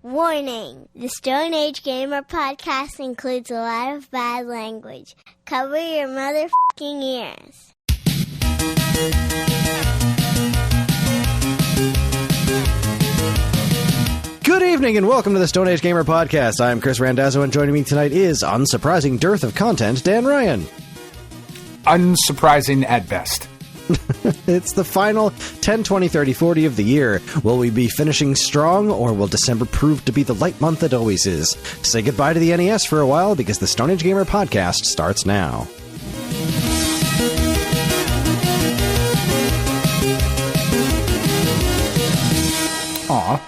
Warning! The Stone Age Gamer podcast includes a lot of bad language. Cover your motherfucking ears. Good evening and welcome to the Stone Age Gamer podcast. I'm Kris Randazzo and joining me tonight is, unsurprising dearth of content, Dan Ryan. Unsurprising at best. It's the final 10, 20, 30, 40 of the year. Will we be finishing strong, or will December prove to be the light month it always is? Say goodbye to the NES for a while, because the Stone Age Gamer podcast starts now. Aw.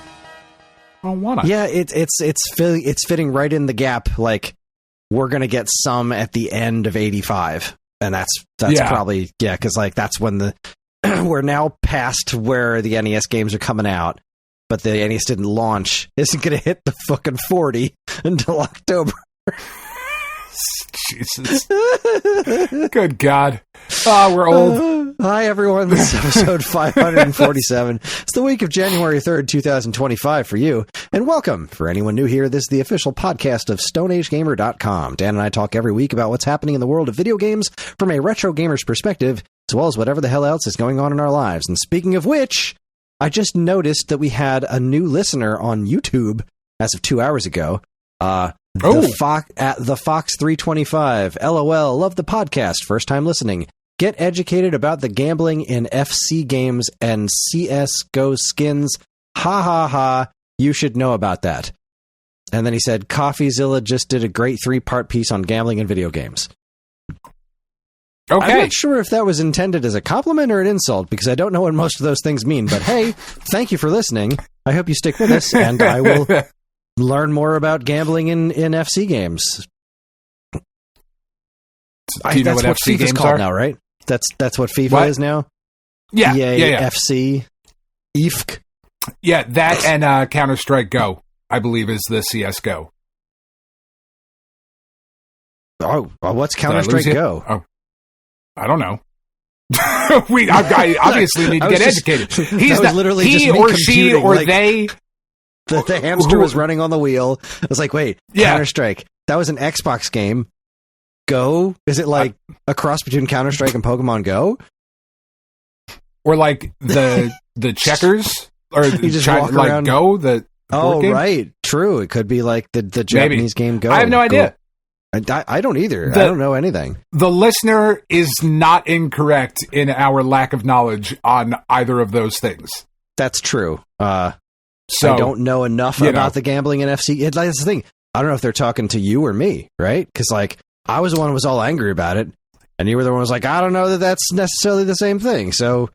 I don't wanna. Yeah, it's fitting right in the gap, like, we're gonna get some at the end of 85. And that's probably, because like that's when we're now past where the NES games are coming out, but the NES didn't launch. Isn't going to hit the fucking 40 until October. Jesus. Good God. Oh, we're old. Hi, everyone. This is episode 547. It's the week of January 3rd, 2025 for you. And welcome. For anyone new here, this is the official podcast of StoneAgeGamer.com. Dan and I talk every week about what's happening in the world of video games from a retro gamer's perspective, as well as whatever the hell else is going on in our lives. And speaking of which, I just noticed that we had a new listener on YouTube as of 2 hours ago. The Fox 325. LOL, love the podcast. First time listening. Get educated about the gambling in FC games and CS:GO skins. Ha ha ha. You should know about that. And then he said, CoffeeZilla just did a great 3-part piece on gambling in video games. Okay. I'm not sure if that was intended as a compliment or an insult, because I don't know what most of those things mean. But hey, thank you for listening. I hope you stick with us, and I will learn more about gambling in FC games. Do you know that's what what FC FIFA's games called are? now, right? That's what FIFA is now? Yeah. EA, yeah. FC, EFC. Yeah, that and Counter-Strike Go, I believe, is the CS:GO. Oh, well, what's Counter-Strike Go? Oh, I don't know. I obviously need to get educated. He's not literally he just me or she or like, they. The hamster was running on the wheel. I was like, wait, Counter-Strike. That was an Xbox game. Go? Is it like a cross between Counter-Strike and Pokemon Go? Or like the checkers? Or you just try, walk like around. Go? The board game? Right. True. It could be like the Japanese game Go. I have no idea. I don't either. I don't know anything. The listener is not incorrect in our lack of knowledge on either of those things. That's true. So I don't know enough about about the gambling in FC. That's the thing. I don't know if they're talking to you or me, right? Because like I was the one who was all angry about it, and you were the one who was like, I don't know that that's necessarily the same thing. So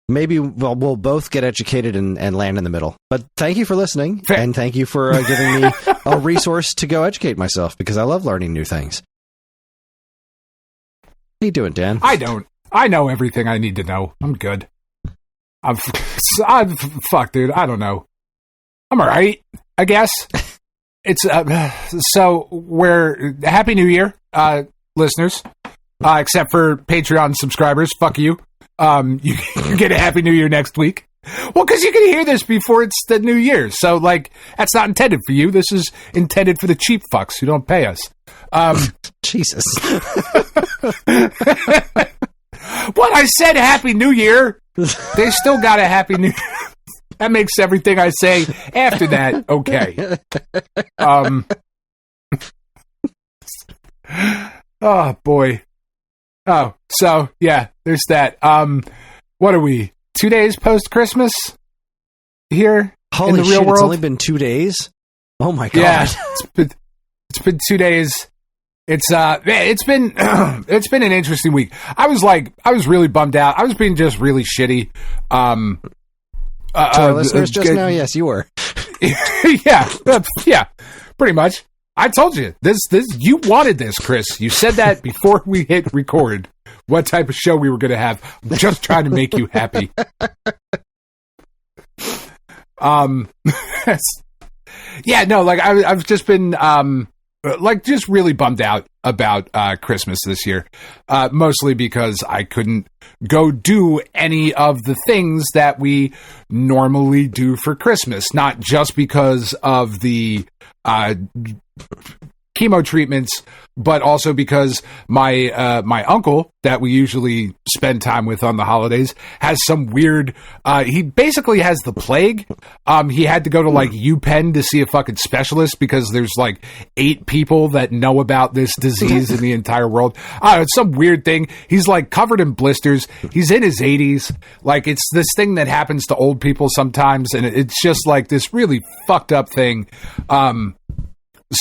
maybe we'll both get educated and land in the middle. But thank you for listening, and thank you for giving me a resource to go educate myself, because I love learning new things. How you doing, Dan? I don't. I know everything I need to know. I'm good. I'm fuck, dude. I don't know. I'm all right, I guess. It's so we're Happy New Year, listeners. Except for Patreon subscribers, fuck you. You can get a Happy New Year next week. Well, because you can hear this before it's the New Year, so like that's not intended for you. This is intended for the cheap fucks who don't pay us. Jesus. What I said, Happy New Year. They still got a Happy New Year. That makes everything I say after that okay. Oh boy. Oh, so yeah, there's that. What are we? 2 days post Christmas here Holy in the real shit, world? It's only been 2 days. Oh my god! Yeah, it's been 2 days. It's been it's been an interesting week. I was really bummed out. I was being just really shitty. To our listeners just now, yes, you were. yeah, pretty much. I told you this. You wanted this, Kris. You said that before we hit record. What type of show we were going to have? I'm just trying to make you happy. Yeah, no, like I've just been like just really bummed out. about Christmas this year, mostly because I couldn't go do any of the things that we normally do for Christmas, not just because of the chemo treatments, but also because my uncle that we usually spend time with on the holidays has some weird, he basically has the plague. He had to go to like UPenn to see a fucking specialist because there's like 8 people that know about this disease in the entire world. It's some weird thing. He's like covered in blisters. He's in his 80s. Like, it's this thing that happens to old people sometimes, and it's just like this really fucked up thing.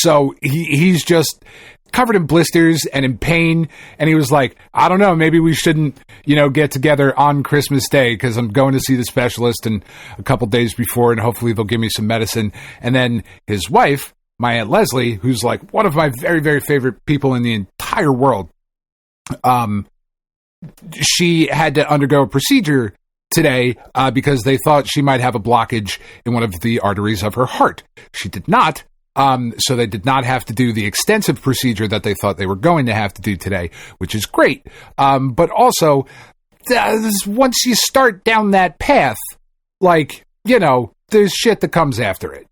So he's just covered in blisters and in pain. And he was like, I don't know, maybe we shouldn't, get together on Christmas Day because I'm going to see the specialist and a couple days before, and hopefully they'll give me some medicine. And then his wife, my Aunt Leslie, who's like one of my very, very favorite people in the entire world, she had to undergo a procedure today because they thought she might have a blockage in one of the arteries of her heart. She did not. So they did not have to do the extensive procedure that they thought they were going to have to do today, which is great. But also, once you start down that path, like, there's shit that comes after it.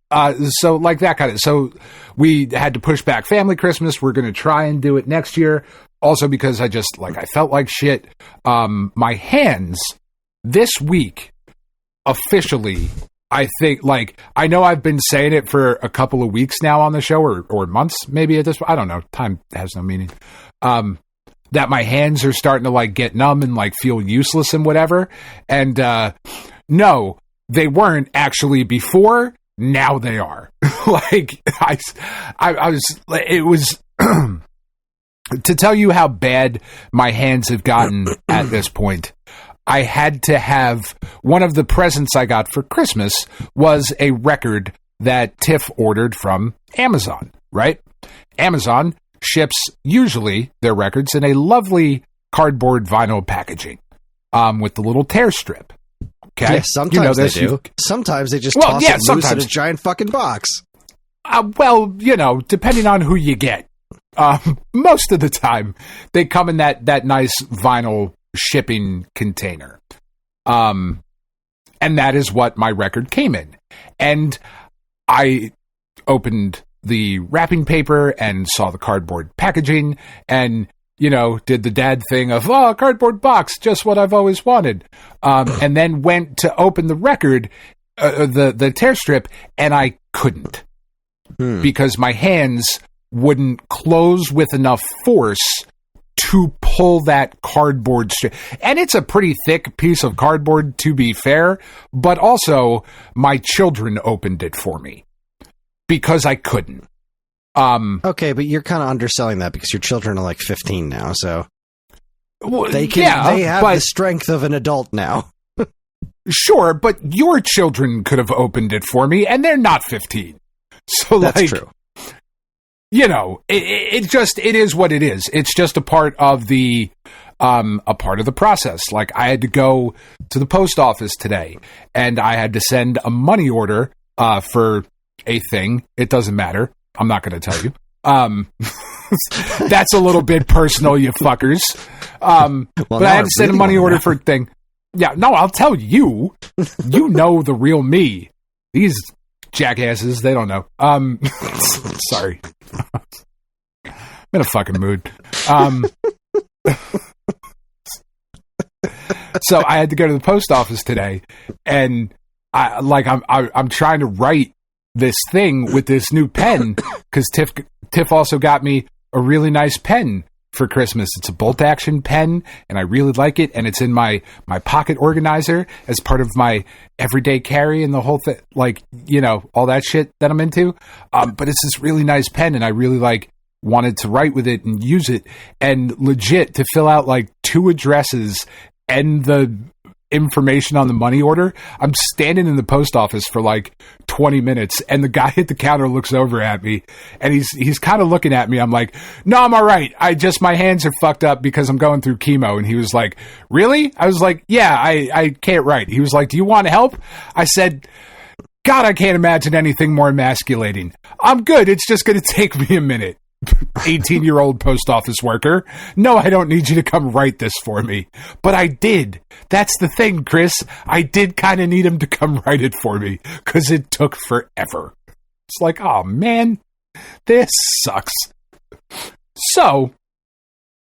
So like that kind of, so we had to push back family Christmas. We're going to try and do it next year. Also because I felt like shit. My hands this week officially, I think, I know I've been saying it for a couple of weeks now on the show, or months, maybe at this point. I don't know. Time has no meaning. That my hands are starting to, get numb and, feel useless and whatever. And, no, they weren't actually before. Now they are. I was, it was, to tell you how bad my hands have gotten at this point, I had to have, one of the presents I got for Christmas was a record that Tiff ordered from Amazon, right? Amazon ships usually their records in a lovely cardboard vinyl packaging with the little tear strip. Okay? Yeah, sometimes they do. Sometimes they just toss it loose in a giant fucking box. Depending on who you get. Most of the time, they come in that nice vinyl shipping container. And that is what my record came in. And I opened the wrapping paper and saw the cardboard packaging and, did the dad thing of, cardboard box, just what I've always wanted. And then went to open the record, the tear strip, and I couldn't. Because my hands wouldn't close with enough force to pull that cardboard strip. And it's a pretty thick piece of cardboard, to be fair, but also my children opened it for me because I couldn't. Okay, but you're kind of underselling that because your children are 15 now, so they have the strength of an adult now. Sure, but your children could have opened it for me, and they're not 15. So that's true. It is what it is. It's just a part of the process. I had to go to the post office today and I had to send a money order, for a thing. It doesn't matter. I'm not going to tell you. That's a little bit personal, you fuckers. But I had to send a money order for a thing. Yeah, no, I'll tell you. You know the real me. These jackasses, they don't know. Sorry. I'm in a fucking mood. So I had to go to the post office today, and I'm trying to write this thing with this new pen because Tiff also got me a really nice pen for Christmas. It's a bolt action pen, and I really like it, and it's in my pocket organizer as part of my everyday carry and the whole thing, all that shit that I'm into. But it's this really nice pen, and I really wanted to write with it and use it, and legit to fill out 2 addresses and the information on the money order. I'm standing in the post office for 20 minutes, and the guy at the counter looks over at me, and he's kind of looking at me. I'm like, no, I'm all right. My hands are fucked up because I'm going through chemo. And he was like, really? I was like, yeah, I can't write. He was like, do you want help? I said, God, I can't imagine anything more emasculating. I'm good. It's just going to take me a minute. 18-year-old post office worker. No, I don't need you to come write this for me. But I did. That's the thing, Kris. I did kind of need him to come write it for me because it took forever. It's like, oh, man, this sucks. So,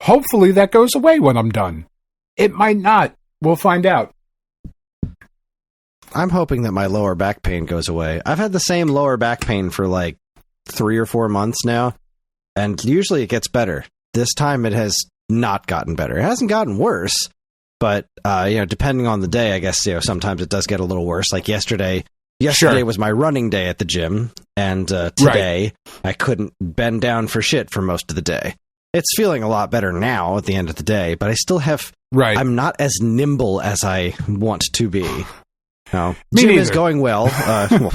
hopefully that goes away when I'm done. It might not. We'll find out. I'm hoping that my lower back pain goes away. I've had the same lower back pain for like 3 or 4 months now, and usually it gets better. This time it has not gotten better. It hasn't gotten worse, but depending on the day, I guess sometimes it does get a little worse. Like yesterday was my running day at the gym, and today I couldn't bend down for shit for most of the day. It's feeling a lot better now at the end of the day, but I still have. I'm not as nimble as I want to be. No, gym is going well.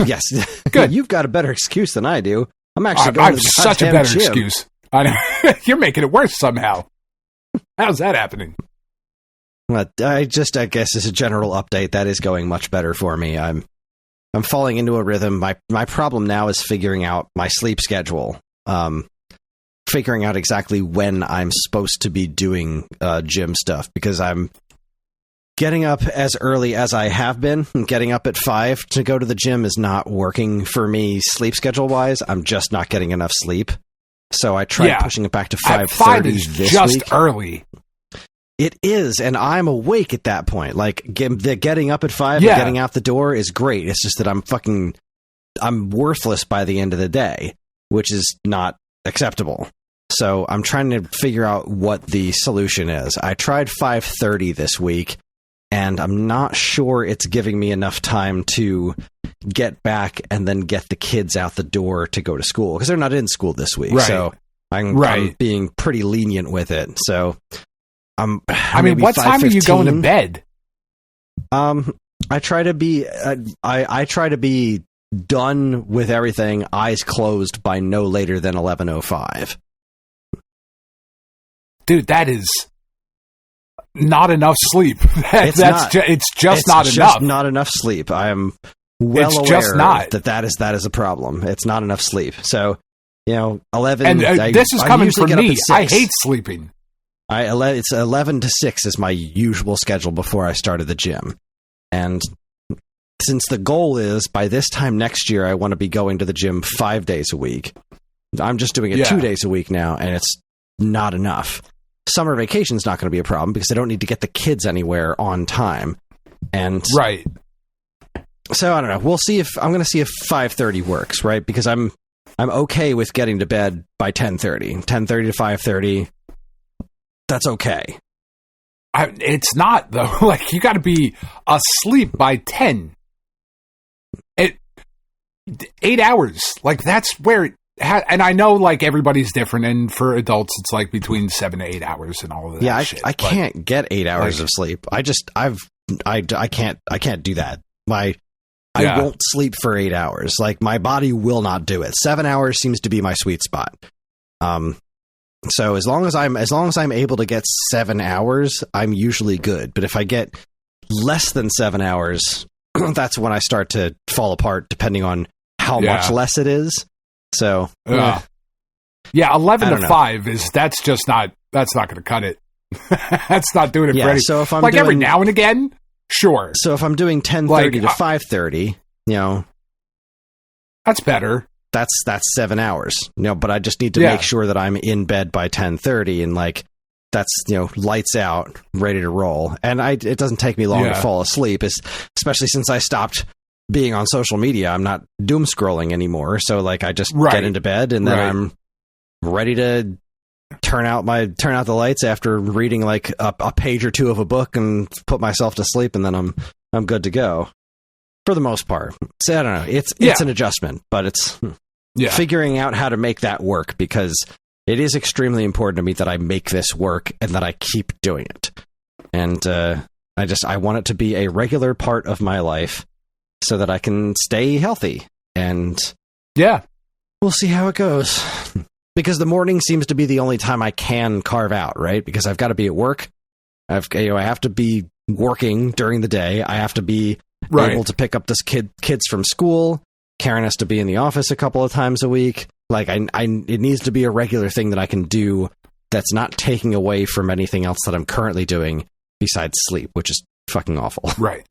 Yes, good. You've got a better excuse than I do. I'm actually going to the such a better gym. Excuse. I know. You're making it worse somehow. How's that happening? Well, I guess as a general update, that is going much better for me. I'm falling into a rhythm. My problem now is figuring out my sleep schedule. Figuring out exactly when I'm supposed to be doing gym stuff, because I'm getting up as early as I have been. Getting up at 5 to go to the gym is not working for me sleep schedule-wise. I'm just not getting enough sleep. So I tried pushing it back to 5:30 this week. Just early. It is, and I'm awake at that point. Like, getting up at 5 and getting out the door is great. It's just that I'm worthless by the end of the day, which is not acceptable. So I'm trying to figure out what the solution is. I tried 5:30 this week, and I'm not sure it's giving me enough time to get back and then get the kids out the door to go to school, because they're not in school this week. Right. So I'm being pretty lenient with it. So what time are you going to bed? I try to be I try to be done with everything, eyes closed, by no later than 11:05. Dude, that is not enough sleep. It's just not enough sleep. I am well aware that is a problem. It's not enough sleep. So, 11. And this is coming from me. I hate sleeping. It's 11 to 6 is my usual schedule before I started the gym. And since the goal is by this time next year, I want to be going to the gym 5 days a week. I'm just doing it 2 days a week now, and it's not enough. Summer vacation's not going to be a problem because I don't need to get the kids anywhere on time. And so I don't know. We'll see if I'm going to see if 5:30 works, right? Because I'm okay with getting to bed by 10:30 to 5:30. That's okay. It's not though. Like, you got to be asleep by 10. 8 hours. Like, that's where it. And I know, like, everybody's different, and for adults, it's like between 7 to 8 hours and all of that. Yeah, I can't get 8 hours of sleep. I can't do that. I won't sleep for 8 hours. Like, my body will not do it. 7 hours seems to be my sweet spot. So as long as I'm able to get 7 hours, I'm usually good. But if I get less than 7 hours, that's when I start to fall apart, depending on how much less it is. So 11 to 5 that's not going to cut it. That's not doing it for any. So if I'm like, every now and again, sure. So if I'm doing 10:30 to 5:30, that's better. That's 7 hours. But I just need to make sure that I'm in bed by 10:30, and like that's lights out, ready to roll. And it doesn't take me long to fall asleep, especially since I stopped being on social media. I'm not doom scrolling anymore, so like I just get into bed, and then I'm ready to turn out the lights after reading like a page or two of a book and put myself to sleep, and then I'm good to go for the most part. So I don't know. It's an adjustment, but it's figuring out how to make that work, because it is extremely important to me that I make this work and that I keep doing it. And I want it to be a regular part of my life, so that I can stay healthy. And we'll see how it goes. Because the morning seems to be the only time I can carve out, right? Because I've got to be at work. I have to be working during the day. I have to be able to pick up this kids from school. Karen has to be in the office a couple of times a week. Like, it needs to be a regular thing that I can do that's not taking away from anything else that I'm currently doing besides sleep, which is fucking awful. Right.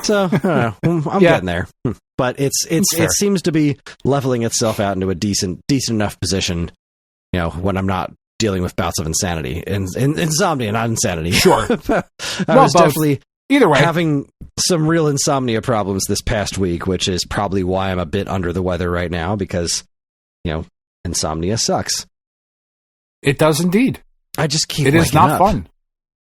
So, I don't know. I'm getting there. But it seems to be leveling itself out into a decent enough position, you know, when I'm not dealing with bouts of insanity. Insomnia, not insanity. Sure. I was definitely either way having some real insomnia problems this past week, which is probably why I'm a bit under the weather right now, because, you know, insomnia sucks. It does indeed. I just keep It is not fun.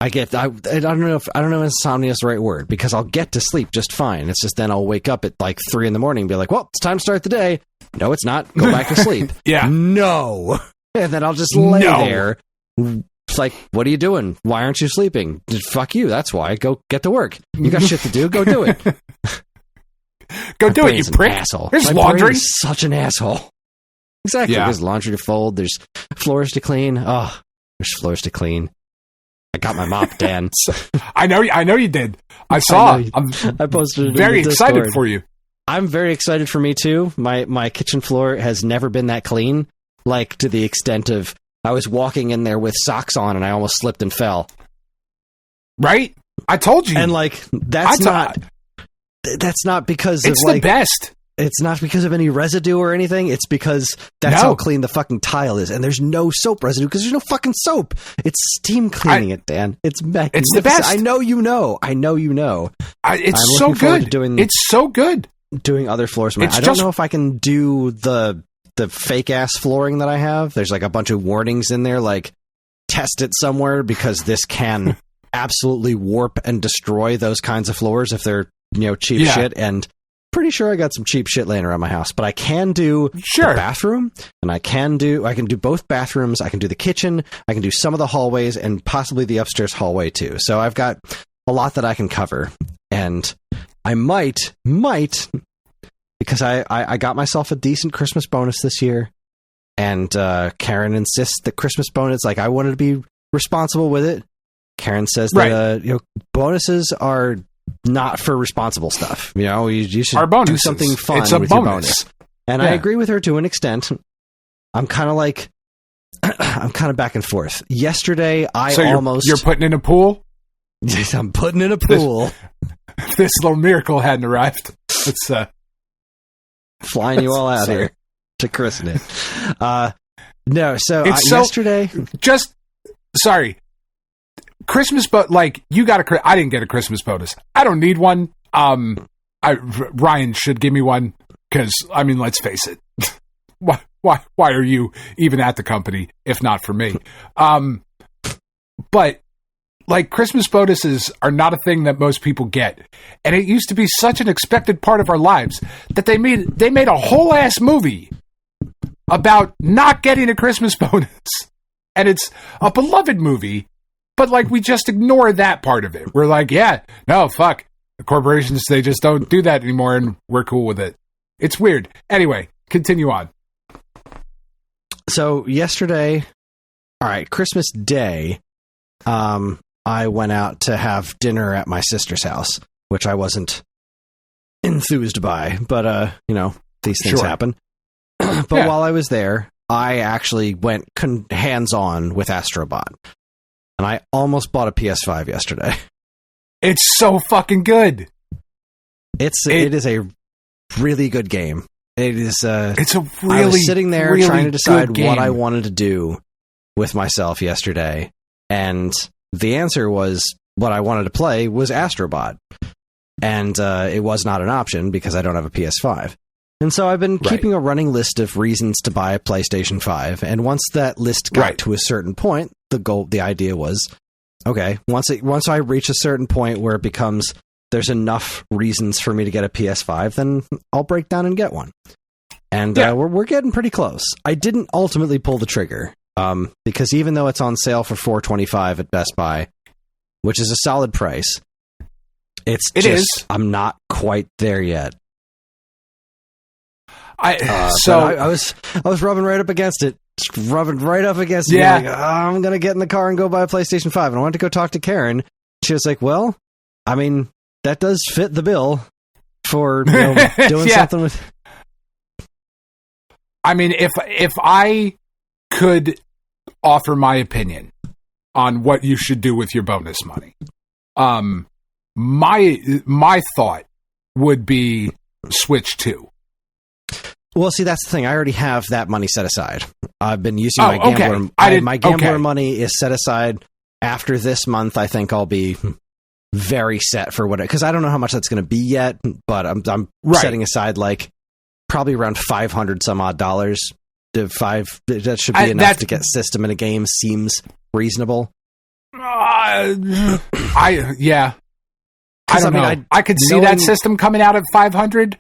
I don't know if insomnia is the right word, because I'll get to sleep just fine. It's just then I'll wake up at like 3 a.m. and be like, well, it's time to start the day. No, it's not. Go back to sleep. Yeah. No. And then I'll just lay there. It's like, what are you doing? Why aren't you sleeping? Fuck you. That's why. Go get to work. You got shit to do. Go do it. Go do it, you prick. Asshole. There's My laundry. brain is such an asshole. Exactly. Yeah. There's laundry to fold. There's floors to clean. Oh, there's floors to clean. I got my mop, Dan. I know you did. I saw. I posted it. Very excited for you. I'm very excited for me too. My kitchen floor has never been that clean, like to the extent of I was walking in there with socks on and I almost slipped and fell. Right? I told you. And like that's not because it's of like the best. It's not because of any residue or anything. It's because that's how clean the fucking tile is. And there's no soap residue because there's no fucking soap. It's steam cleaning it, Dan. It's magnificent. It's the best. I know you know. It's so good. It's so good. Doing other floors. I don't know if I can do the fake ass flooring that I have. There's like a bunch of warnings in there, like test it somewhere because this can absolutely warp and destroy those kinds of floors if they're, you know, cheap shit. And pretty sure I got some cheap shit laying around my house, but I can do the bathroom, and I can do both bathrooms. I can do the kitchen. I can do some of the hallways and possibly the upstairs hallway too. So I've got a lot that I can cover, and I might because I got myself a decent Christmas bonus this year, and Karen insists that Christmas bonus, like I wanted to be responsible with it. Karen says that you know, bonuses are not for responsible stuff. You know, you should do something fun with your bonus. And I agree with her to an extent. I'm kind of back and forth. Yesterday, you're putting in a pool? I'm putting in a pool. This little miracle hadn't arrived. It's flying you all out here to christen it. No, so yesterday... Sorry. Christmas, but like I didn't get a Christmas bonus. I don't need one. Ryan should give me one because I mean, let's face it. Why are you even at the company if not for me? But like Christmas bonuses are not a thing that most people get, and it used to be such an expected part of our lives that they made a whole ass movie about not getting a Christmas bonus, and it's a beloved movie. But, like, we just ignore that part of it. We're like, yeah, no, fuck. The corporations, they just don't do that anymore, and we're cool with it. It's weird. Anyway, continue on. So, yesterday, Christmas Day, I went out to have dinner at my sister's house, which I wasn't enthused by. But, you know, these things happen. But while I was there, I actually went hands-on with Astrobot. And I almost bought a PS5 yesterday. It's so fucking good. It is a really good game. It is. It's a really. I was sitting there really trying to decide what I wanted to do with myself yesterday, and the answer was what I wanted to play was Astrobot, and it was not an option because I don't have a PS5. And so I've been keeping a running list of reasons to buy a PlayStation 5, and once that list got to a certain point, the idea was, okay, once I reach a certain point where it becomes there's enough reasons for me to get a PS5, then I'll break down and get one. And we're getting pretty close. I didn't ultimately pull the trigger because even though it's on sale for $425 at Best Buy, which is a solid price, it is. I'm not quite there yet. I was rubbing right up against it. Just rubbing right up against it. Yeah. Like, I'm going to get in the car and go buy a PlayStation 5. And I wanted to go talk to Karen. She was like, well, I mean, that does fit the bill for doing something with... I mean, if I could offer my opinion on what you should do with your bonus money, my thought would be Switch 2. Well, see, that's the thing. I already have that money set aside. I've been using my gambler. My gambler money is set aside. After this month, I think I'll be very set for what, because I don't know how much that's going to be yet, but I'm setting aside like probably around $500 some odd dollars. That should be enough to get system in a game. Seems reasonable. I don't know. I could see that system coming out at 500.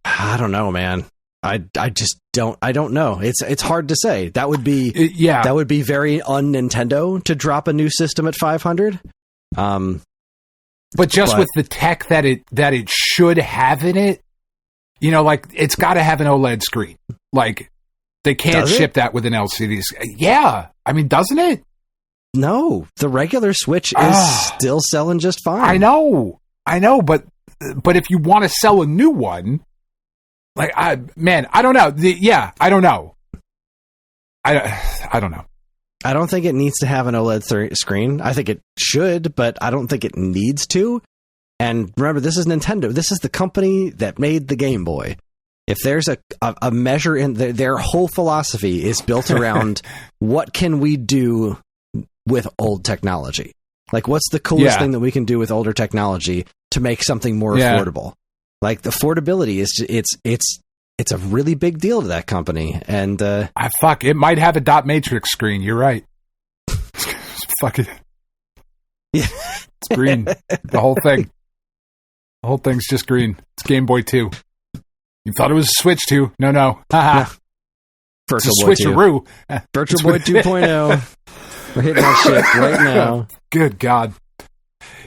I don't know, man. I don't know. It's hard to say. That would be that would be very un-Nintendo to drop a new system at 500. But with the tech that it should have in it, you know, like it's got to have an OLED screen. Like they can't ship that with an LCD. Yeah, I mean, doesn't it? No, the regular Switch is still selling just fine. I know, but if you want to sell a new one, like I don't know. I don't know. I don't know. I don't think it needs to have an OLED screen. I think it should, but I don't think it needs to. And remember, this is Nintendo. This is the company that made the Game Boy. If there's a measure in their whole philosophy is built around what can we do with old technology? Like, what's the coolest thing that we can do with older technology to make something more affordable? Like, the affordability is it's a really big deal to that company. And it might have a dot matrix screen. You're right. Fuck it. Yeah, it's green. The whole thing. The whole thing's just green. It's Game Boy 2. You thought it was a Switch 2? No. Haha. Virtual Boy 2. Switcheroo. Virtual Boy 2.0. We're hitting that shit right now. Good God.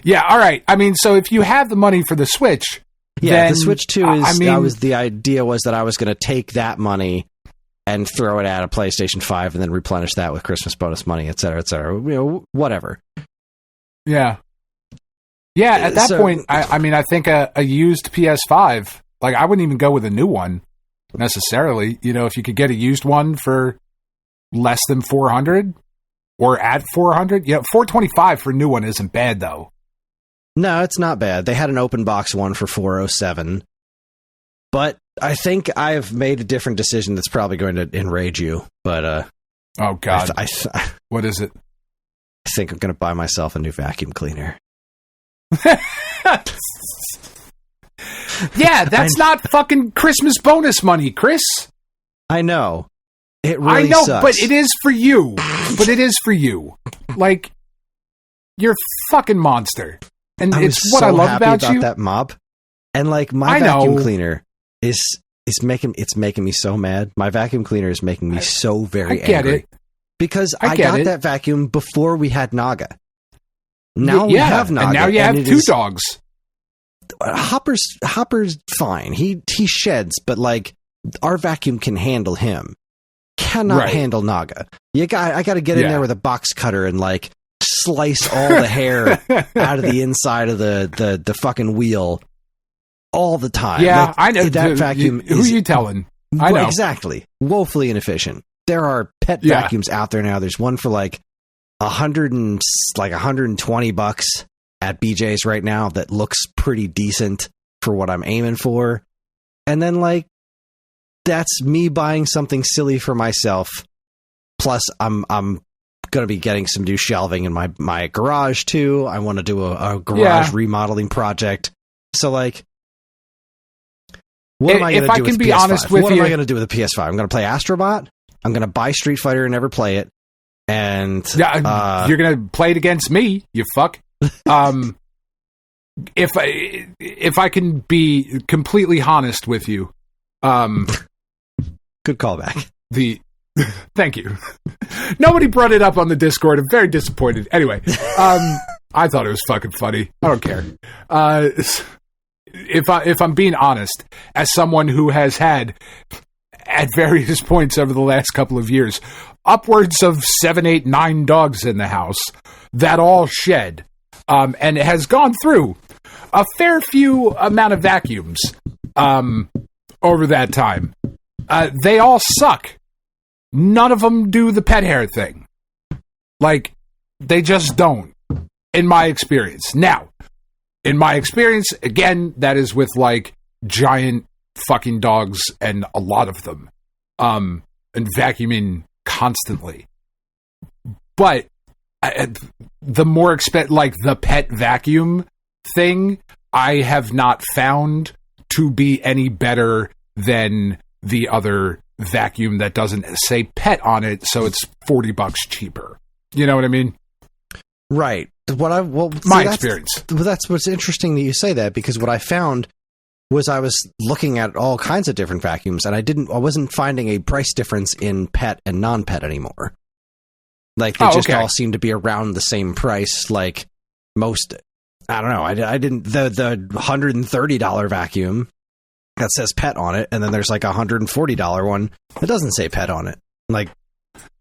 Yeah, all right. I mean, so if you have the money for the Switch, then, the Switch 2 is, the idea was that I was going to take that money and throw it at a PlayStation 5 and then replenish that with Christmas bonus money, et cetera, you know, whatever. Yeah. Yeah, at that point, I think a used PS5, like, I wouldn't even go with a new one necessarily. You know, if you could get a used one for less than 400 or at 400, $425 for a new one isn't bad, though. No, it's not bad. They had an open box one for $407. But I think I've made a different decision that's probably going to enrage you. But oh God, what is it? I think I'm going to buy myself a new vacuum cleaner. Yeah, that's not fucking Christmas bonus money, Chris. I know. It really sucks. But it is for you. Like, you're a fucking monster. And it's what I love about you. That mop. And like, my vacuum cleaner is making me so mad. My vacuum cleaner is making me so very angry. It. Because I got that vacuum before we had Naga. Now we have Naga. And now you have two dogs. Hopper's fine. He sheds, but like, our vacuum can handle him. Cannot handle Naga. I got to get in there with a box cutter and like slice all the hair out of the inside of the fucking wheel all the time. Yeah, like, I know. That vacuum who are you telling? I know. Exactly. Woefully inefficient. There are pet vacuums out there now. There's one for like $120 at BJ's right now that looks pretty decent for what I'm aiming for. And then like, that's me buying something silly for myself. Plus, I'm going to be getting some new shelving in my garage too. I want to do a garage remodeling project. So like, what am I going to do with the PS5? What am I going to do with the PS5? I'm going to play Astrobot. I'm going to buy Street Fighter and never play it. And you're going to play it against me, you fuck. If I can be completely honest with you, good callback. Thank you. Nobody brought it up on the Discord. I'm very disappointed. Anyway, I thought it was fucking funny. I don't care. If I'm being honest, as someone who has had at various points over the last couple of years, upwards of 7, 8, 9 dogs in the house that all shed, and it has gone through a fair few amount of vacuums over that time. They all suck. None of them do the pet hair thing. Like, they just don't, in my experience. Now, in my experience, again, that is with, like, giant fucking dogs and a lot of them. And vacuuming constantly. But the more like the pet vacuum thing, I have not found to be any better than the other vacuum that doesn't say pet on it, so it's $40 cheaper. You know what I mean? Right. My experience. That's what's interesting that you say that, because what I found was I was looking at all kinds of different vacuums, and I wasn't finding a price difference in pet and non-pet anymore. Like, they just all seem to be around the same price. Like, most, I don't know. I didn't, the $130 vacuum that says pet on it, and then there's like a $140 one that doesn't say pet on it. Like,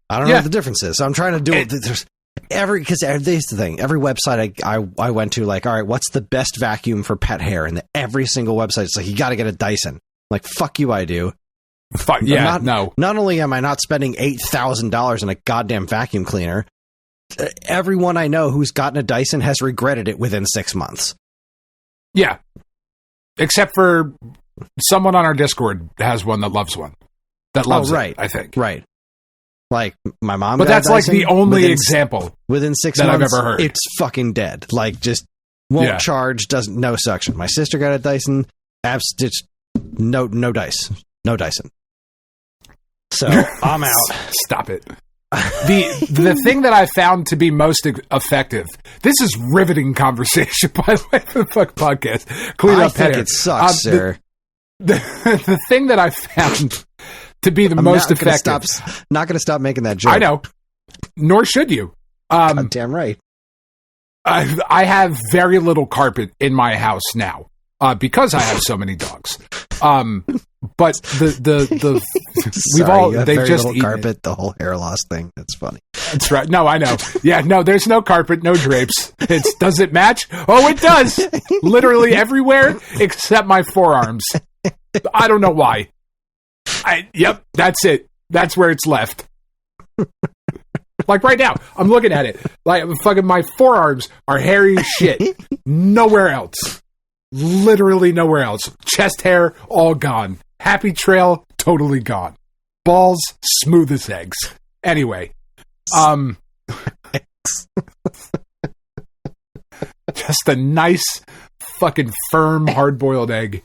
I don't know what the difference is. So I'm trying to do it. There's because this is the thing. Every website I went to, like, all right, what's the best vacuum for pet hair? And every single website is like, you got to get a Dyson. I'm like, fuck you, I do. No. Not only am I not spending $8,000 on a goddamn vacuum cleaner, everyone I know who's gotten a Dyson has regretted it within 6 months. Yeah. Except for someone on our Discord has one that loves one. That loves it, I think. Right. Like, my mom But got that's a Dyson like the only example within 6 that months I've ever heard. It's fucking dead. Like, just won't charge, doesn't, no suction. My sister got a Dyson, no dice. No Dyson. So, I'm out. Stop it. The thing that I found to be most effective, this is riveting conversation, by the way, for the fuck podcast. Clean up I think it sucks, sir. The thing that I found to be the most effective. Not going to stop making that joke. I know. Nor should you. God damn right. I have very little carpet in my house now because I have so many dogs. But we've all they've just eaten carpet, it. the whole hair loss thing. That's funny. That's right. No, I know. Yeah, no, there's no carpet, no drapes. Does it match? Oh, it does. Literally everywhere except my forearms. I don't know why. Yep, that's it. That's where it's left. Like right now, I'm looking at it. Like fucking my forearms are hairy as shit. Nowhere else. Literally nowhere else. Chest hair, all gone. Happy trail, totally gone. Balls, smooth as eggs. Anyway, just a nice, fucking firm, hard-boiled egg.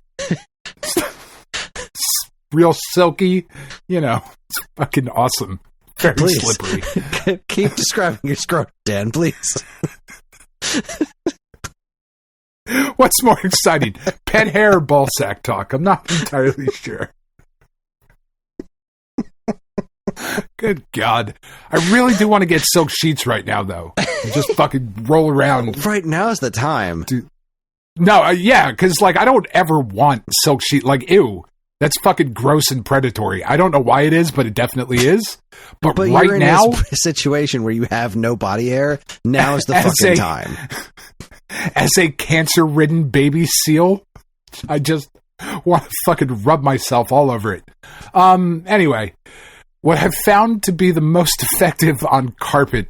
Real silky, it's fucking awesome. Very slippery. Keep describing your scrotum, Dan, please. What's more exciting, pet hair or ball sack talk? I'm not entirely sure. Good God. I really do want to get silk sheets right now, though. Just fucking roll around. Right now is the time. No, yeah, because, like, I don't ever want silk sheet. Like, ew. That's fucking gross and predatory. I don't know why it is, but it definitely is. But right you're in now, this situation where you have no body hair, now is the fucking time. As a cancer-ridden baby seal, I just want to fucking rub myself all over it. Anyway, what I've found to be the most effective on carpet,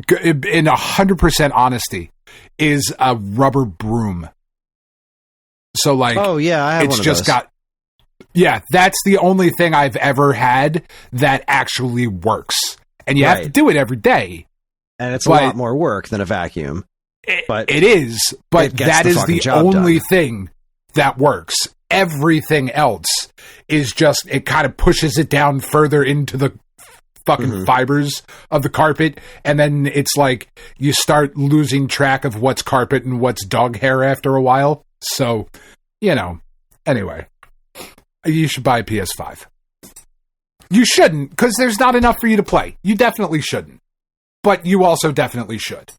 in 100% honesty, is a rubber broom. So, like, oh yeah, I have it's one of just those. got. Yeah, that's the only thing I've ever had that actually works. And you have to do it every day. And it's a lot more work than a vacuum. But it is, but that is the only done. thing that works. Everything else is just, it kind of pushes it down further into the fucking fibers of the carpet. And then it's like you start losing track of what's carpet and what's dog hair after a while. So, anyway. You should buy a PS5. You shouldn't, because there's not enough for you to play. You definitely shouldn't. But you also definitely should.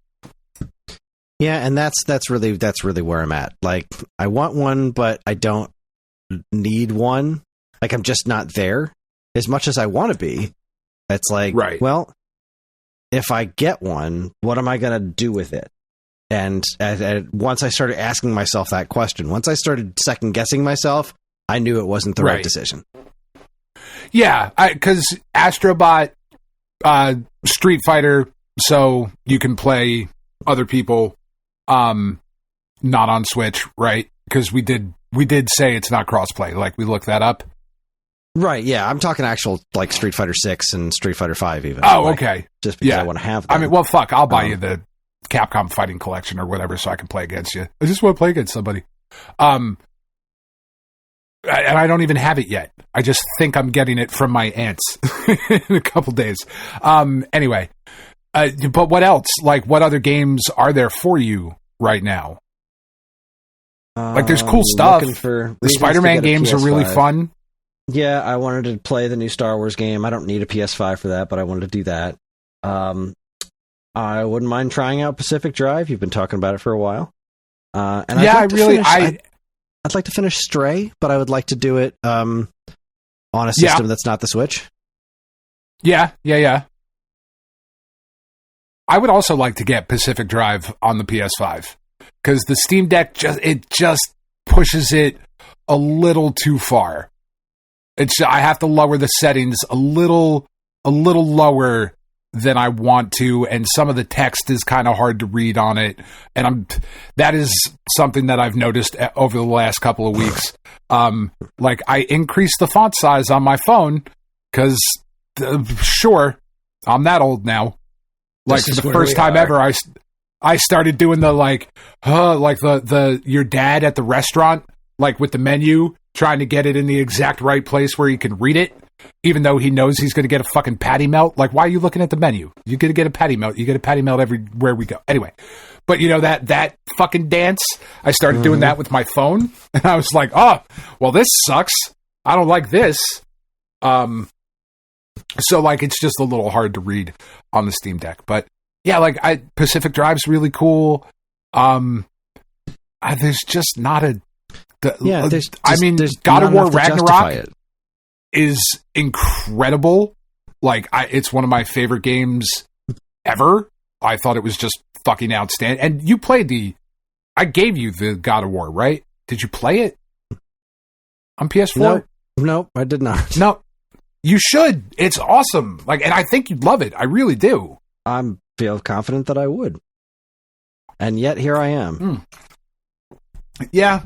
Yeah, and that's really where I'm at. Like, I want one, but I don't need one. Like, I'm just not there as much as I want to be. It's like, well, if I get one, what am I going to do with it? And once I started asking myself that question, once I started second guessing myself, I knew it wasn't the right decision. Yeah, because Astrobot, Street Fighter, so you can play other people, not on Switch, right? Because we did say it's not crossplay. Like, we looked that up. Right, yeah. I'm talking actual, like, Street Fighter 6 and Street Fighter 5 even. Oh, like, okay. Just because I want to have them. I mean, well, fuck, I'll buy you the Capcom Fighting Collection or whatever so I can play against you. I just want to play against somebody. And I don't even have it yet. I just think I'm getting it from my aunts in a couple days. Anyway, but what else? Like, what other games are there for you right now? Like, there's cool stuff. The Spider-Man games are really fun. Yeah, I wanted to play the new Star Wars game. I don't need a PS5 for that, but I wanted to do that. I wouldn't mind trying out Pacific Drive. You've been talking about it for a while. And yeah, I'd like to finish Stray, but I would like to do it on a system that's not the Switch. Yeah. I would also like to get Pacific Drive on the PS5 because the Steam Deck just pushes it a little too far. I have to lower the settings a little lower than I want to, and some of the text is kind of hard to read on it. And that is something that I've noticed over the last couple of weeks. Like, I increased the font size on my phone because, sure, I'm that old now. Like, for the first time ever, I started doing the like the your dad at the restaurant, like with the menu, trying to get it in the exact right place where he can read it, even though he knows he's going to get a fucking patty melt. Like, why are you looking at the menu? You're going to get a patty melt. You get a patty melt everywhere we go. Anyway, but you know, that fucking dance, I started doing that with my phone, and I was like, oh, well, this sucks. I don't like this. So, like, it's just a little hard to read on the Steam Deck. But, yeah, like, Pacific Drive's really cool. There's just not a... God of War Ragnarok is incredible. Like, it's one of my favorite games ever. I thought it was just fucking outstanding. And you played I gave you the God of War, right? Did you play it on PS4? No, I did not. No, you should. It's awesome. Like, and I think you'd love it. I really do. I feel confident that I would. And yet here I am. Yeah.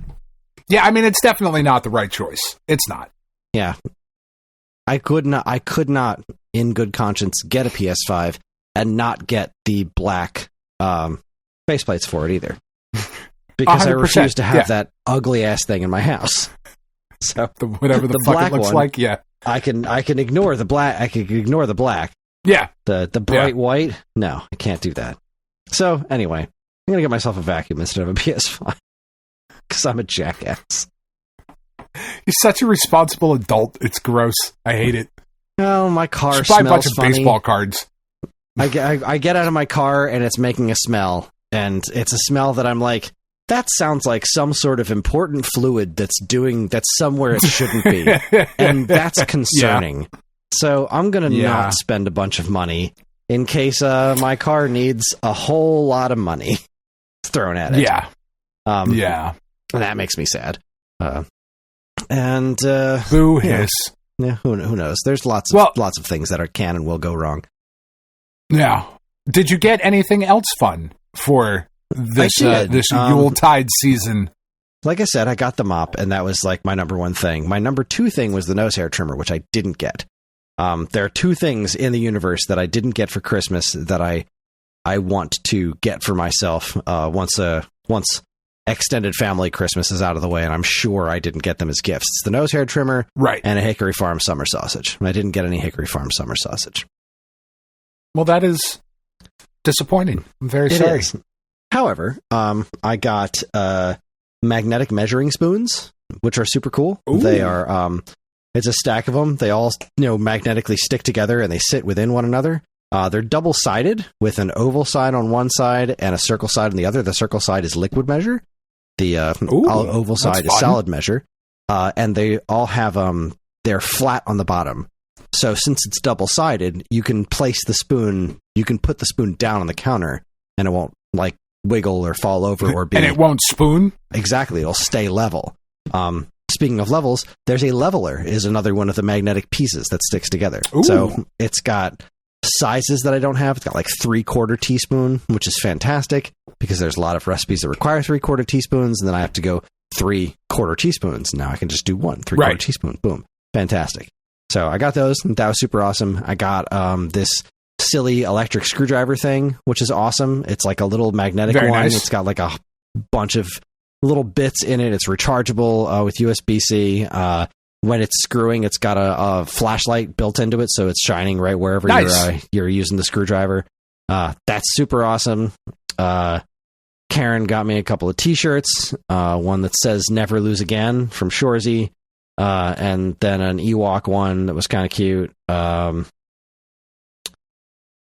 Yeah, I mean, it's definitely not the right choice. It's not. Yeah. I could not, in good conscience, get a PS5 and not get the black faceplates for it either. Because I refuse to have that ugly-ass thing in my house. So whatever the fuck it looks one, like, yeah. I can ignore the black. I can ignore the black. Yeah. The bright white, no, I can't do that. So, anyway, I'm going to get myself a vacuum instead of a PS5. Because I'm a jackass. You're such a responsible adult. It's gross. I hate it. Oh, my car Just smells buy a bunch funny. of baseball cards. I get out of my car and it's making a smell. And it's a smell that I'm like, that sounds like some sort of important fluid that's somewhere it shouldn't be. And that's concerning. Yeah. So I'm going to not spend a bunch of money in case my car needs a whole lot of money thrown at it. Yeah. And that makes me sad. Boo hiss. Yeah, who knows? There's lots of things that can and will go wrong. Yeah. Did you get anything else fun for this Yuletide season? Like I said, I got the mop, and that was like my number one thing. My number two thing was the nose hair trimmer, which I didn't get. There are two things in the universe that I didn't get for Christmas that I want to get for myself once extended family Christmas is out of the way, and I'm sure I didn't get them as gifts. It's the nose hair trimmer, right, and a Hickory Farm summer sausage. I didn't get any Hickory Farm summer sausage. Well, that is disappointing. I'm very sorry. Is. However, I got magnetic measuring spoons, which are super cool. Ooh. They are it's a stack of them. They all magnetically stick together and they sit within one another. They're double-sided with an oval side on one side and a circle side on the other. The circle side is liquid measure. The oval side is solid measure. And they all have, they're flat on the bottom. So since it's double-sided, you can place the spoon, you can put the spoon down on the counter and it won't like wiggle or fall over or be... And it won't spoon? Exactly. It'll stay level. speaking of levels, there's a leveler is another one of the magnetic pieces that sticks together. Ooh. So it's got sizes that I don't have. It's got like 3/4 teaspoon, which is fantastic because there's a lot of recipes that require 3/4 teaspoons, and then I have to go 3/4 teaspoons. Now I can just do 1/3/4 teaspoon. Boom. Fantastic. So I got those, and that was super awesome. I got this silly electric screwdriver thing, which is awesome. It's like a little magnetic Very one. nice. It's got like a bunch of little bits in it. It's rechargeable with USB-C. When it's screwing, it's got a flashlight built into it, so it's shining right wherever you're using the screwdriver. That's super awesome. Karen got me a couple of t-shirts, one that says "Never Lose Again" from Shorzy, and then an Ewok one that was kind of cute. What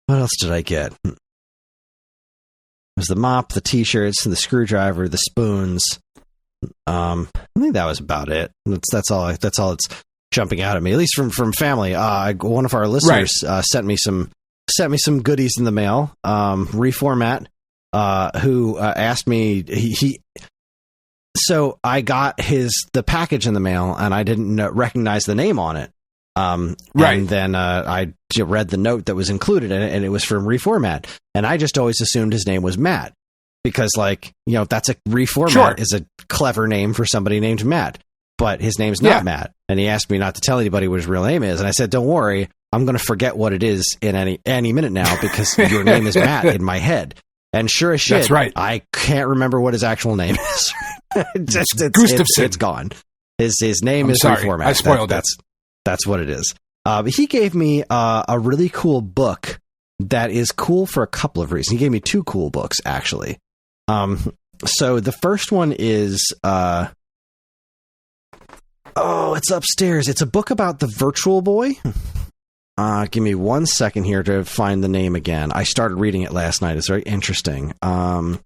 else did I get? It was the mop, the t-shirts, the screwdriver, the spoons. I think that was about it. That's all that's jumping out at me, at least from family. One of our listeners sent me some goodies in the mail. Reformat, who asked me so I got the package in the mail and I didn't recognize the name on it. And then I read the note that was included in it, and it was from Reformat, and I just always assumed his name was Matt. Because, that's a reformat is a clever name for somebody named Matt, but his name's not Matt. And he asked me not to tell anybody what his real name is. And I said, don't worry, I'm going to forget what it is in any minute now because your name is Matt in my head. And sure as shit, that's right. I can't remember what his actual name is. It's gone. His name is Reformat. I spoiled it. That's what it is. But he gave me a really cool book that is cool for a couple of reasons. He gave me 2 cool books, actually. So the first one is, it's upstairs. It's a book about the Virtual Boy. Give me 1 second here to find the name again. I started reading it last night. It's very interesting. There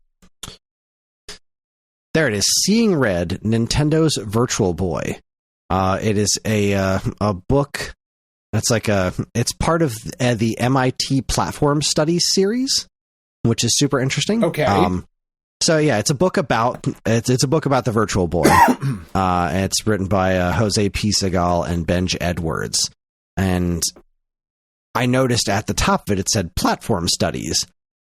it is. Seeing Red, Nintendo's Virtual Boy. It is a book. It's part of the MIT Platform Studies series, which is super interesting. Okay. So yeah, it's a book about the Virtual Boy. It's written by Jose P. Segal and Benj Edwards, and I noticed at the top of it said Platform Studies,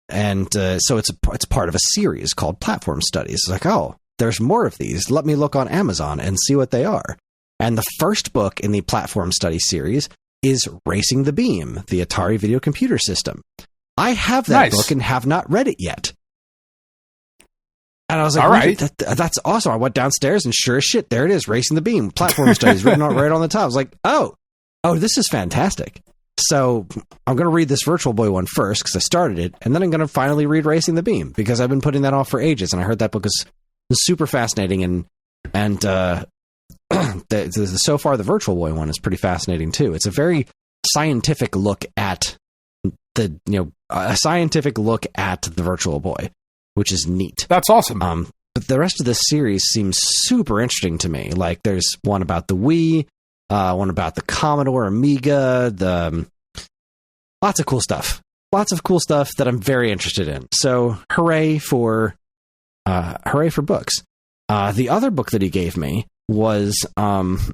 and so it's part of a series called Platform Studies. It's like, oh, there's more of these. Let me look on Amazon and see what they are. And the first book in the Platform Studies series is Racing the Beam, the Atari Video Computer System. I have that book and have not read it yet. And I was like, all right, that's awesome. I went downstairs and sure as shit, there it is, Racing the Beam, Platform Studies, written right on the top. I was like, oh, this is fantastic. So I'm going to read this Virtual Boy one first because I started it, and then I'm going to finally read Racing the Beam because I've been putting that off for ages, and I heard that book is super fascinating, and so far the Virtual Boy one is pretty fascinating too. It's a very scientific look at the Virtual Boy, which is neat. That's awesome. But the rest of this series seems super interesting to me. Like there's one about the Wii, one about the Commodore Amiga, lots of cool stuff that I'm very interested in. So hooray for books. The other book that he gave me was, let's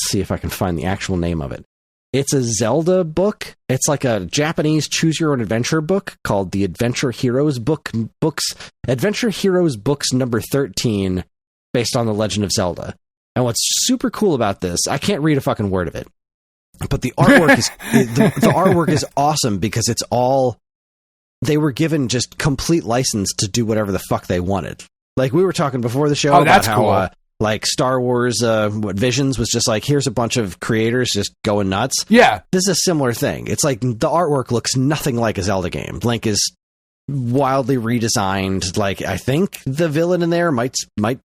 see if I can find the actual name of it. It's a Zelda book. It's like a Japanese choose your own adventure book called the Adventure Heroes Adventure Heroes Books number 13, based on the Legend of Zelda. And what's super cool about this, I can't read a fucking word of it, but the artwork is the artwork is awesome because it's all, they were given just complete license to do whatever the fuck they wanted. Like we were talking before the show about how cool. Like Star Wars Visions was just like, here's a bunch of creators just going nuts. Yeah. This is a similar thing. It's like the artwork looks nothing like a Zelda game. Link is wildly redesigned. Like I think the villain in there might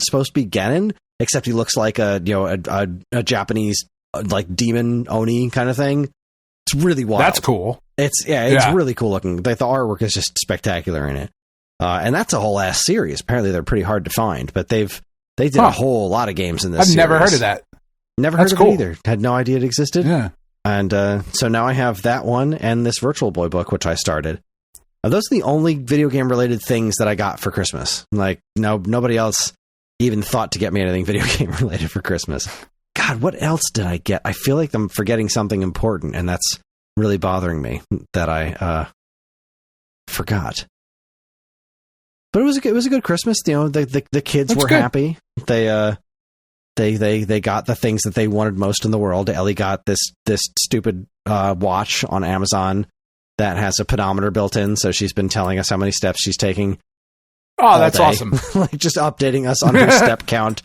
supposed to be Ganon, except he looks like a Japanese like demon Oni kind of thing. It's really wild. That's cool. It's really cool looking. Like the artwork is just spectacular in it. And that's a whole ass series. Apparently they're pretty hard to find, but they did a whole lot of games in this series. I've never heard of that. Never heard of it either. Had no idea it existed. Yeah. And so now I have that one and this Virtual Boy book, which I started. Those are the only video game related things that I got for Christmas. Like, nobody else even thought to get me anything video game related for Christmas. God, what else did I get? I feel like I'm forgetting something important, and that's really bothering me that I forgot. But it was a good Christmas. You know, the kids were happy. They got the things that they wanted most in the world. Ellie got this stupid watch on Amazon that has a pedometer built in, so she's been telling us how many steps she's taking. Oh, that's awesome. Like just updating us on her step count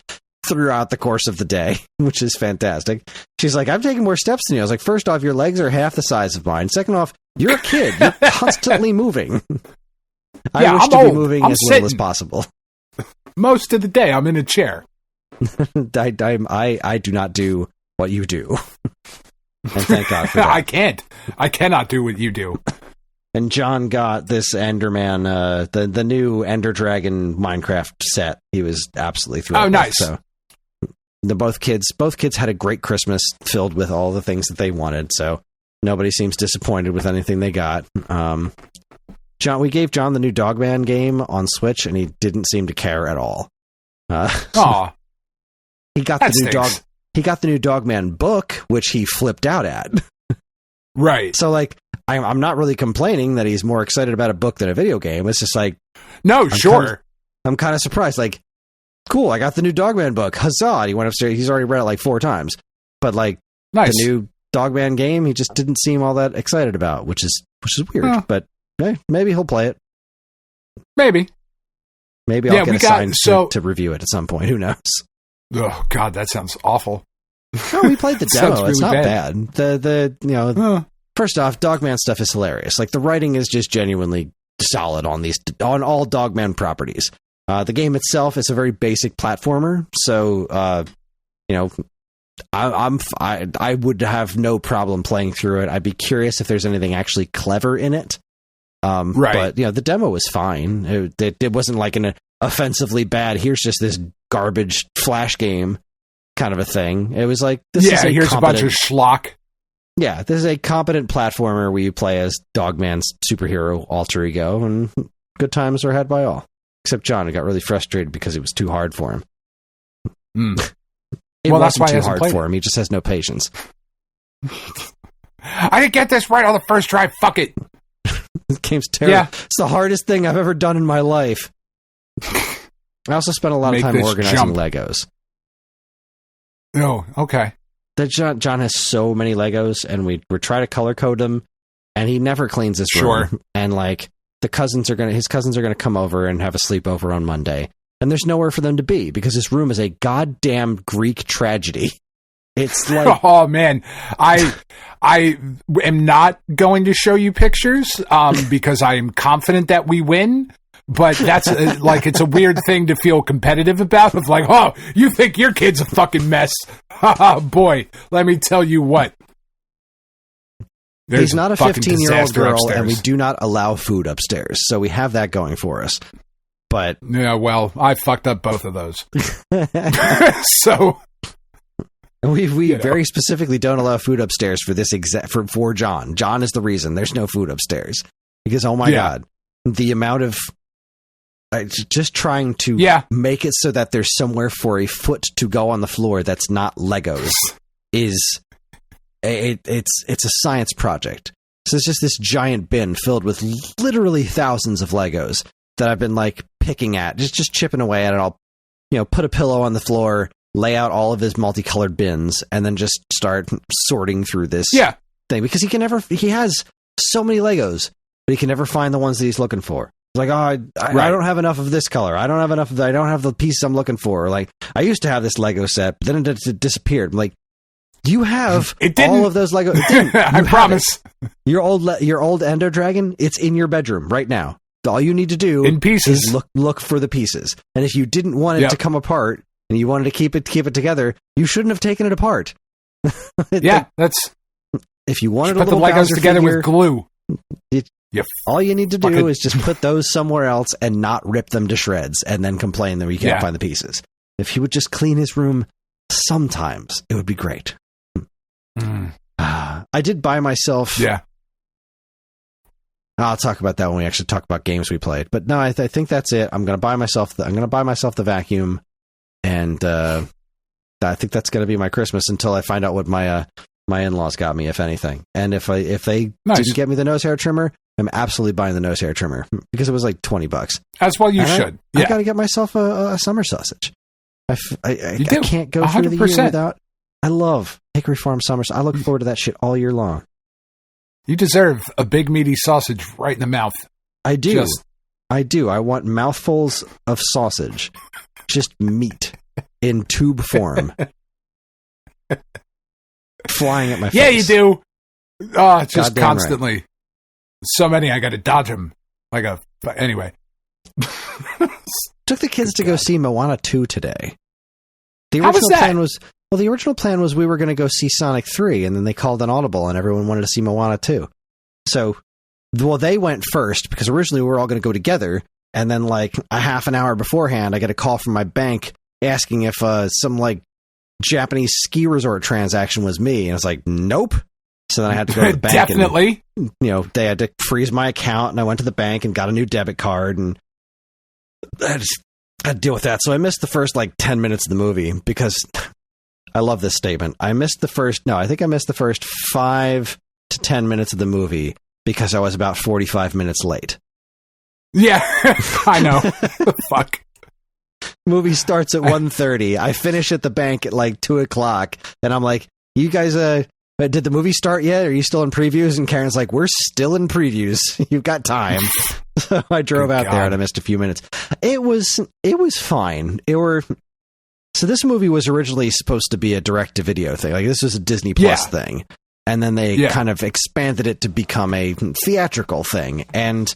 throughout the course of the day, which is fantastic. She's like, I'm taking more steps than you. I was like, first off, your legs are half the size of mine. Second off, you're a kid. You're constantly moving. I wish to be moving as little as possible. Most of the day, I'm in a chair. I do not do what you do. And thank God for that. I cannot do what you do. And John got this Enderman, the new Ender Dragon Minecraft set. He was absolutely thrilled. Oh, nice. So both kids had a great Christmas filled with all the things that they wanted. So nobody seems disappointed with anything they got. We gave John the new Dogman game on Switch, and he didn't seem to care at all. Aw. He got the new Dogman book, which he flipped out at. Right. So, like, I'm not really complaining that he's more excited about a book than a video game. It's just like, no, sure. I'm kind of surprised. Like, cool, I got the new Dogman book. Huzzah! And he went upstairs. He's already read it like 4 times. But like, nice. The new Dogman game, he just didn't seem all that excited about, which is weird. But maybe he'll play it. Maybe I'll get assigned to review it at some point. Who knows? Oh God, that sounds awful. No, we played the demo. Really it's not bad. First off, Dogman stuff is hilarious. Like, the writing is just genuinely solid on all Dogman properties. The game itself is a very basic platformer, so I would have no problem playing through it. I'd be curious if there's anything actually clever in it. Right. But the demo was fine. It wasn't like an offensively bad, here's just this garbage Flash game kind of a thing. It was like, here's a bunch of schlock. Yeah, this is a competent platformer where you play as Dogman's superhero alter ego, and good times are had by all. Except John, who got really frustrated because it was too hard for him. It wasn't too hard for him. He just has no patience. I didn't get this right on the first try. Fuck it. This game's terrible. Yeah. It's the hardest thing I've ever done in my life. I also spent a lot of time organizing Legos. Oh, okay. John has so many Legos, and we're trying to color code them, and he never cleans his room. Sure. And like, his cousins are gonna come over and have a sleepover on Monday, and there's nowhere for them to be because his room is a goddamn Greek tragedy. It's like, oh man, I am not going to show you pictures because I am confident that we win. But that's like, it's a weird thing to feel competitive about. Of like, oh, you think your kid's a fucking mess? Boy, let me tell you what. He's not a 15-year-old girl, upstairs. And we do not allow food upstairs, so we have that going for us. But yeah, well, I fucked up both of those. So we very specifically don't allow food upstairs for this for John. John is the reason there's no food upstairs because oh my God, the amount of just trying to make it so that there's somewhere for a foot to go on the floor that's not Legos is it's a science project. So it's just this giant bin filled with literally thousands of Legos that I've been like picking at, just chipping away at it. I'll put a pillow on the floor, lay out all of his multicolored bins, and then just start sorting through this thing because he has so many Legos, but he can never find the ones that he's looking for. Like, oh, I don't have enough of this color. I don't have the pieces I'm looking for. Or like, I used to have this Lego set, but then it disappeared. I'm like, you have all of those Lego. It didn't. I promise. Your old Ender Dragon, it's in your bedroom right now. All you need to do in pieces is look for the pieces. And if you didn't want it to come apart and you wanted to keep it together, you shouldn't have taken it apart. That's if you wanted to put the Legos together with glue. All you need to do is just put those somewhere else and not rip them to shreds and then complain that you can't find the pieces. If he would just clean his room sometimes, it would be great. I did buy myself... Yeah. I'll talk about that when we actually talk about games we played. But no, I think that's it. I'm going to buy myself the vacuum. And I think that's going to be my Christmas until I find out what my in-laws got me, if anything. And if they didn't get me the nose hair trimmer, I'm absolutely buying the nose hair trimmer because it was like $20. As well, you should. I got to get myself a summer sausage. I can't go 100%. Through the year without. I love Hickory Farm summer. I look forward to that shit all year long. You deserve a big meaty sausage right in the mouth. I do. I do. I want mouthfuls of sausage, just meat in tube form, flying at my face. Yeah, you do. Oh, just Goddamn constantly. Right. So many, I got to dodge them. Anyway. Took the kids to go see Moana 2 today. The original plan was we were going to go see Sonic 3, and then they called an audible, and everyone wanted to see Moana 2. So, they went first, because originally we were all going to go together, and then like a half an hour beforehand, I get a call from my bank asking if some like Japanese ski resort transaction was me, and I was like, nope. So then I had to go to the bank. Definitely. And, they had to freeze my account, and I went to the bank and got a new debit card, and I had to deal with that. So I missed the first like 10 minutes of the movie because I love this statement. I think I missed the first 5 to 10 minutes of the movie because I was about 45 minutes late. Yeah, I know. Fuck. Movie starts at 1:30. I finish at the bank at like 2 o'clock, and I'm like, you guys, did the movie start yet? Are you still in previews? And Karen's like, we're still in previews. You've got time. So I drove out there and I missed a few minutes. It was fine. So this movie was originally supposed to be a direct-to-video thing. Like, this was a Disney Plus thing. And then they kind of expanded it to become a theatrical thing. And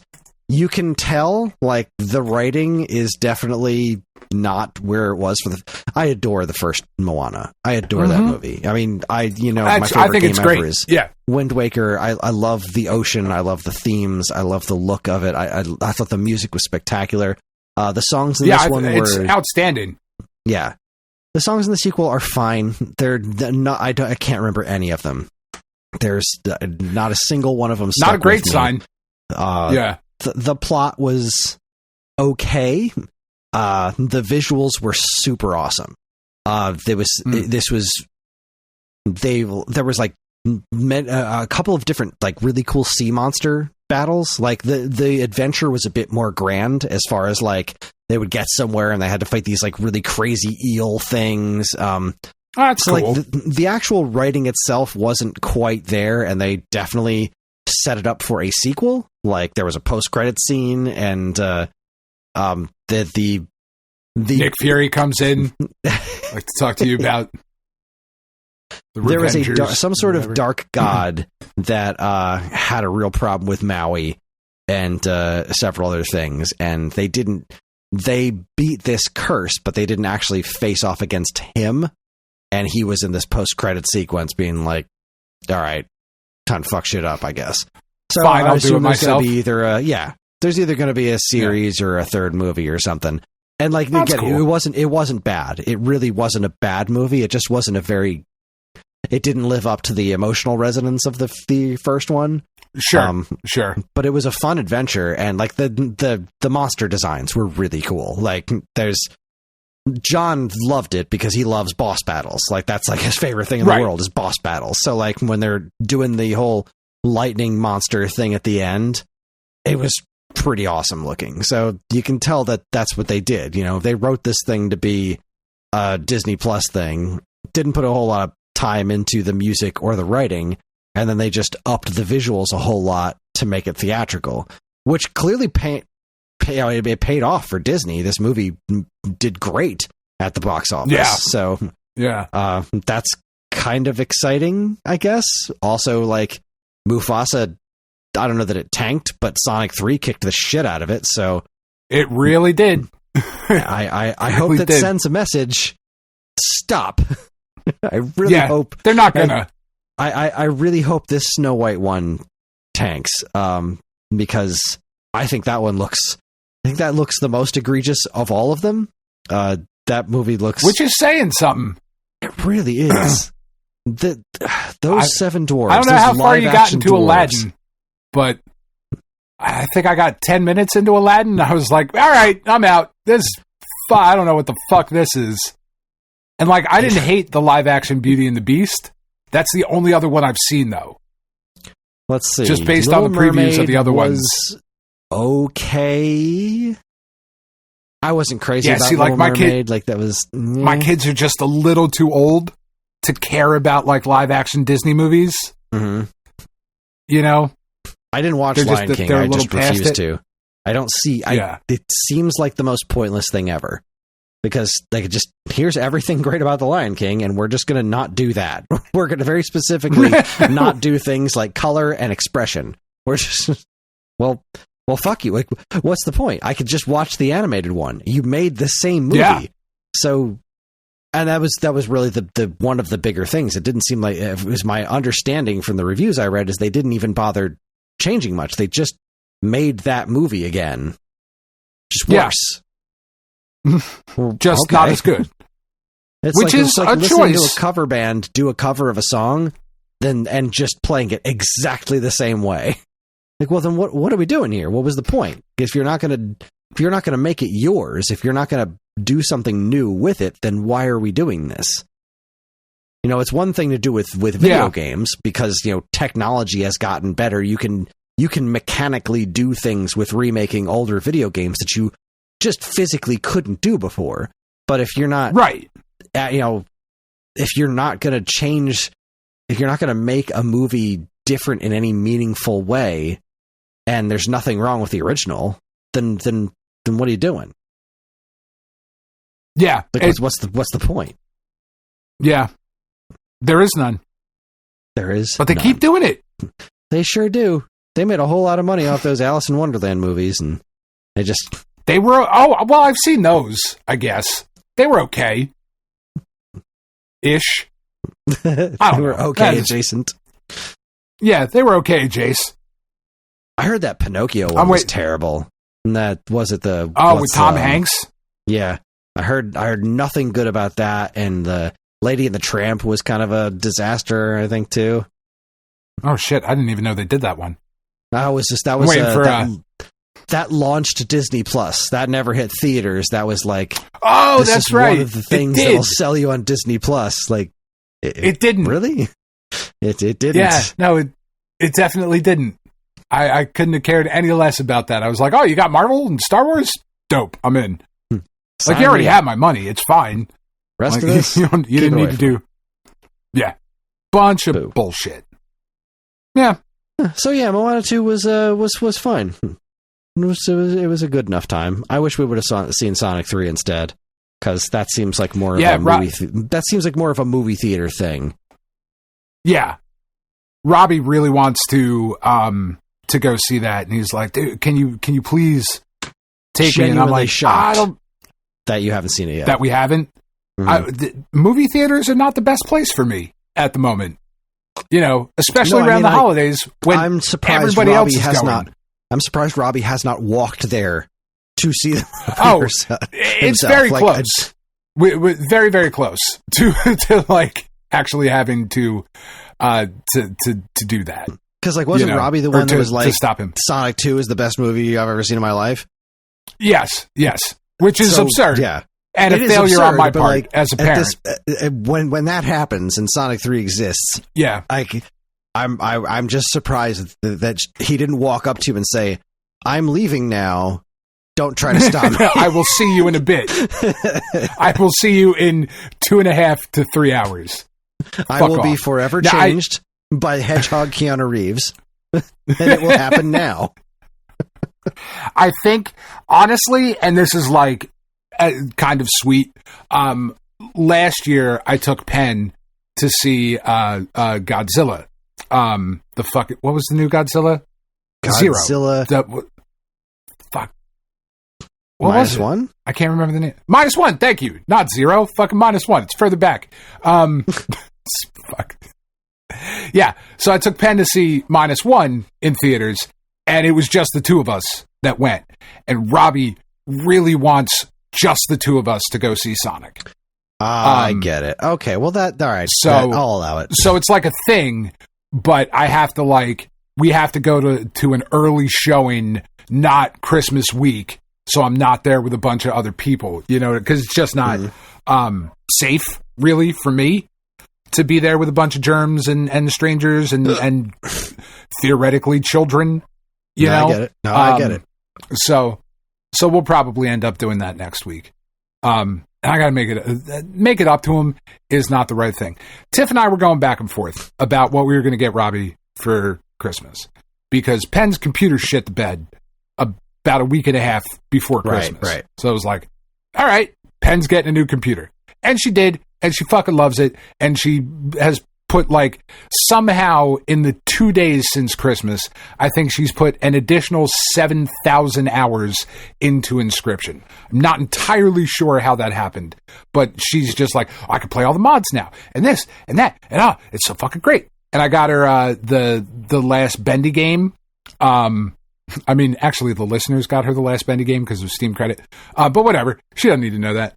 you can tell, like, the writing is definitely not where it was for I adore the first Moana. I adore that movie. I mean, my favorite game ever is Wind Waker. I love the ocean. I love the themes. I love the look of it. I thought the music was spectacular. The songs in this one were outstanding. Yeah. The songs in the sequel are fine. They're not. I can't remember any of them. There's not a single one of them. Not a great sign. The plot was okay. The visuals were super awesome. There was like a couple of different like really cool sea monster battles. Like the adventure was a bit more grand as far as like they would get somewhere and they had to fight these like really crazy eel things. That's so cool. Like the actual writing itself wasn't quite there, and they definitely set it up for a sequel. Like there was a post-credit scene, and the Nick Fury comes in. I'd like to talk to you about there was some sort of dark god that had a real problem with Maui and several other things, and they beat this curse, but they didn't actually face off against him. And he was in this post-credit sequence being like, all right, time to fuck shit up, I guess. So fine, I'll do it myself. There's either going to be a series or a third movie or something. And like, again, cool. It wasn't bad. It really wasn't a bad movie. It just wasn't it didn't live up to the emotional resonance of the first one. Sure. But it was a fun adventure, and like the monster designs were really cool. Like John loved it because he loves boss battles. Like that's like his favorite thing in the world is boss battles. So like when they're doing the whole lightning monster thing at the end, it was pretty awesome looking. So you can tell that that's what they did. They wrote this thing to be a Disney Plus thing, didn't put a whole lot of time into the music or the writing, and then they just upped the visuals a whole lot to make it theatrical, which clearly it paid off for Disney. This movie did great at the box office. Yeah. So that's kind of exciting, I guess. Also, like Mufasa, I don't know that it tanked, but Sonic 3 kicked the shit out of it. So it really did. I hope that sends a message. Stop. I really hope they're not gonna. I really hope this Snow White one tanks. Because I think that looks the most egregious of all of them. That movie looks, which is saying something. It really is. Those seven dwarves. I don't know how far you got into Aladdin, but I think I got 10 minutes into Aladdin. And I was like, all right, I'm out. I don't know what the fuck this is. And like, I didn't hate the live action Beauty and the Beast. That's the only other one I've seen, though. Let's see. Just based Little on the previews Mermaid of the other ones. Okay. I wasn't crazy about see, Little like Mermaid. Like that was my kids are just a little too old to care about like live action Disney movies. Mm-hmm. You know, I didn't watch Lion King. I just refused to. I don't see. It seems like the most pointless thing ever because they could just here's everything great about the Lion King, and we're just going to not do that. We're going to very specifically not do things like color and expression. We're just well, fuck you. Like, what's the point? I could just watch the animated one. You made the same movie, so. And that was really the one of the bigger things. It didn't seem like it was my understanding from the reviews I read is they didn't even bother changing much. They just made that movie again, just worse. Well, just not as good. Which is like a listening choice. To a cover band do a cover of a song, and just playing it exactly the same way. Like, well, then what are we doing here? What was the point? If you're not gonna make it yours, if you're not gonna do something new with it, then why are we doing this? You know, it's one thing to do with video games because, you know, technology has gotten better. You can mechanically do things with remaking older video games that you just physically couldn't do before. But if you're not you know, if you're not going to change, if you're not going to make a movie different in any meaningful way, and there's nothing wrong with the original, then what are you doing? Yeah, because what's the point? Yeah, there is none. There is, but they keep doing it. They sure do. They made a whole lot of money off those Alice in Wonderland movies, and they were. Oh well, I've seen those. I guess they were okay, ish. They were okay, adjacent. Yeah, they were okay, Jace. I heard that Pinocchio one was terrible. And that was it. With Tom Hanks. Yeah. I heard nothing good about that, and the Lady and the Tramp was kind of a disaster, I think, too. Oh shit! I didn't even know they did that one. That launched Disney Plus. That never hit theaters. That was like, that's right. One of the things that'll sell you on Disney Plus. Like, it didn't really. It didn't. Yeah, no, it definitely didn't. I couldn't have cared any less about that. I was like, oh, you got Marvel and Star Wars? Dope, I'm in. Like, you already have my money. It's fine. Rest like, of this, you didn't need to do. Yeah. Bunch of bullshit. Yeah. So, yeah, Moana 2 was fine. It was a good enough time. I wish we would have seen Sonic 3 instead, because that seems like more of a movie. That seems like more of a movie theater thing. Yeah. Robbie really wants to go see that, and he's like, dude, can you please take me? And I'm like, shocked that you haven't seen it yet. That we haven't. Mm-hmm. Movie theaters are not the best place for me at the moment. You know, especially around the holidays when I'm surprised everybody else is going. Not. I'm surprised Robbie has not walked there to see the it's very close. We're very, very close to like actually having to do that. Because like, wasn't Robbie the one that was like, to stop him? Sonic 2 is the best movie I've ever seen in my life? Yes. Which is absurd. Yeah. And a failure absurd, on my part, like, as a parent. When that happens and Sonic 3 exists, yeah, I'm just surprised that he didn't walk up to you and say, "I'm leaving now. Don't try to stop me. I will see you in a bit. I will see you in 2.5 to 3 hours. I will be forever changed by Hedgehog Keanu Reeves, and it will happen now." I think, honestly, and this is like kind of sweet. Last year, I took Penn to see Godzilla. What was the new Godzilla? Godzilla. Zero. What was it? -1? I can't remember the name. -1. Thank you. Not 0. Fucking -1. It's further back. Fuck. Yeah. So I took Penn to see -1 in theaters, and it was just the two of us that went. And Robbie really wants just the two of us to go see Sonic. I get it. Okay. Well, all right. So I'll allow it. So it's like a thing, but I have to we have to go to an early showing, not Christmas week. So I'm not there with a bunch of other people, you know, because it's just not safe, really, for me to be there with a bunch of germs and strangers and theoretically children. You know? I get it. No, I get it. So we'll probably end up doing that next week. And I got to make it up to him is not the right thing. Tiff and I were going back and forth about what we were going to get Robbie for Christmas because Penn's computer shit the bed about a week and a half before Christmas. Right. So it was like, all right, Penn's getting a new computer. And she did, and she fucking loves it. And she has put, like, somehow in the 2 days since Christmas, I think she's put an additional 7,000 hours into Inscription. I'm not entirely sure how that happened, but she's just like, oh, I can play all the mods now, and this, and that, and it's so fucking great. And I got her the last Bendy game. I mean, actually, the listeners got her the last Bendy game because of Steam credit. But whatever. She doesn't need to know that.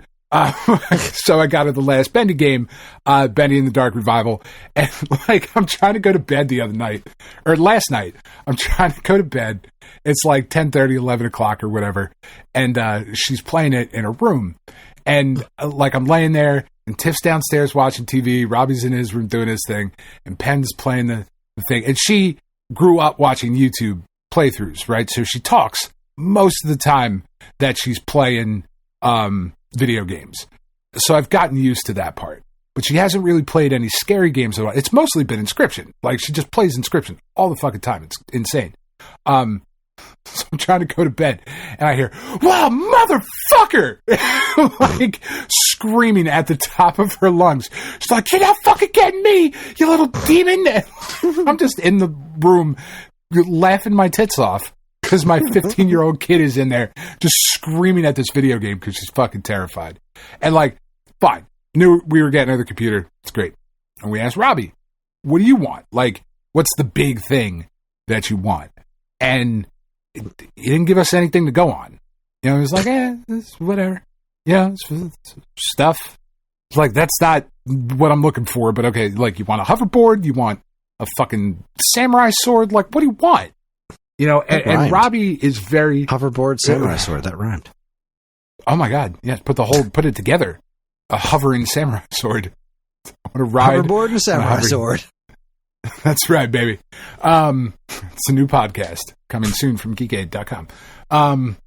So I got her the last Bendy game, Bendy in the Dark Revival. And, like, I'm trying to go to bed the other night, or last night. I'm trying to go to bed. It's like 10:30, 11 o'clock or whatever. And she's playing it in her room. And, like, I'm laying there, and Tiff's downstairs watching TV. Robbie's in his room doing his thing. And Penn's playing the thing. And she grew up watching YouTube playthroughs, right? So she talks most of the time that she's playing video games. So I've gotten used to that part. But she hasn't really played any scary games at all. It's mostly been Inscription. Like, she just plays Inscription all the fucking time. It's insane. So I'm trying to go to bed, and I hear, wow, motherfucker! Like, screaming at the top of her lungs. She's like, you're not fucking getting me, you little demon! I'm just in the room laughing my tits off because my 15-year-old kid is in there just screaming at this video game because she's fucking terrified. And, like, fine. Knew we were getting another computer. It's great. And we asked Robbie, what do you want? Like, what's the big thing that you want? And he didn't give us anything to go on. You know, he was like, it's whatever. Yeah, it's stuff. It's like, that's not what I'm looking for, but okay, like, you want a hoverboard? You want a fucking samurai sword? Like, what do you want? You know, and Robbie is very... Hoverboard, samurai sword, that rhymed. Oh my God, yeah, put it together. A hovering samurai sword. I want to ride... Hoverboard and samurai sword. That's right, baby. It's a new podcast coming soon from geekade.com.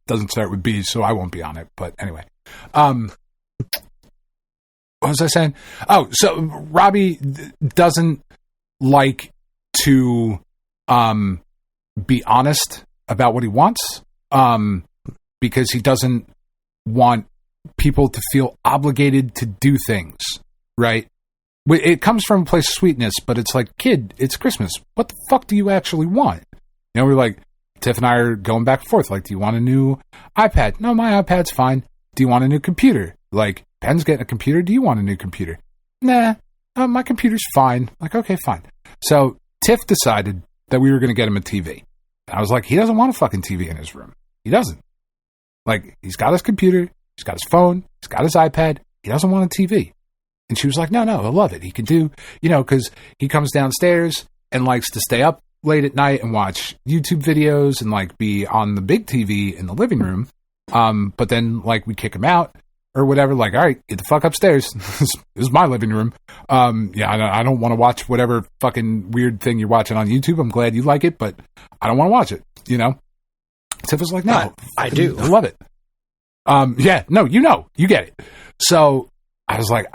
Doesn't start with B's, so I won't be on it. But anyway, what was I saying? Oh, so Robbie doesn't like to be honest about what he wants because he doesn't want people to feel obligated to do things, right? It comes from a place of sweetness, but it's like, kid, it's Christmas. What the fuck do you actually want? You know, we're like, Tiff and I are going back and forth. Like, do you want a new iPad? No, my iPad's fine. Do you want a new computer? Like, Penn's getting a computer. Do you want a new computer? Nah, my computer's fine. Like, okay, fine. So Tiff decided that we were going to get him a TV. And I was like, he doesn't want a fucking TV in his room. He doesn't. Like, he's got his computer. He's got his phone. He's got his iPad. He doesn't want a TV. And she was like, no, he'll love it. He can do, you know, because he comes downstairs and likes to stay up late at night and watch YouTube videos and, like, be on the big TV in the living room. But then, like, we kick him out or whatever. Like, all right, get the fuck upstairs. This is my living room. Yeah, I don't want to watch whatever fucking weird thing you're watching on YouTube. I'm glad you like it, but I don't want to watch it, you know? Tiff was like, no. I do. I love it. Yeah, no, you get it. So I was like,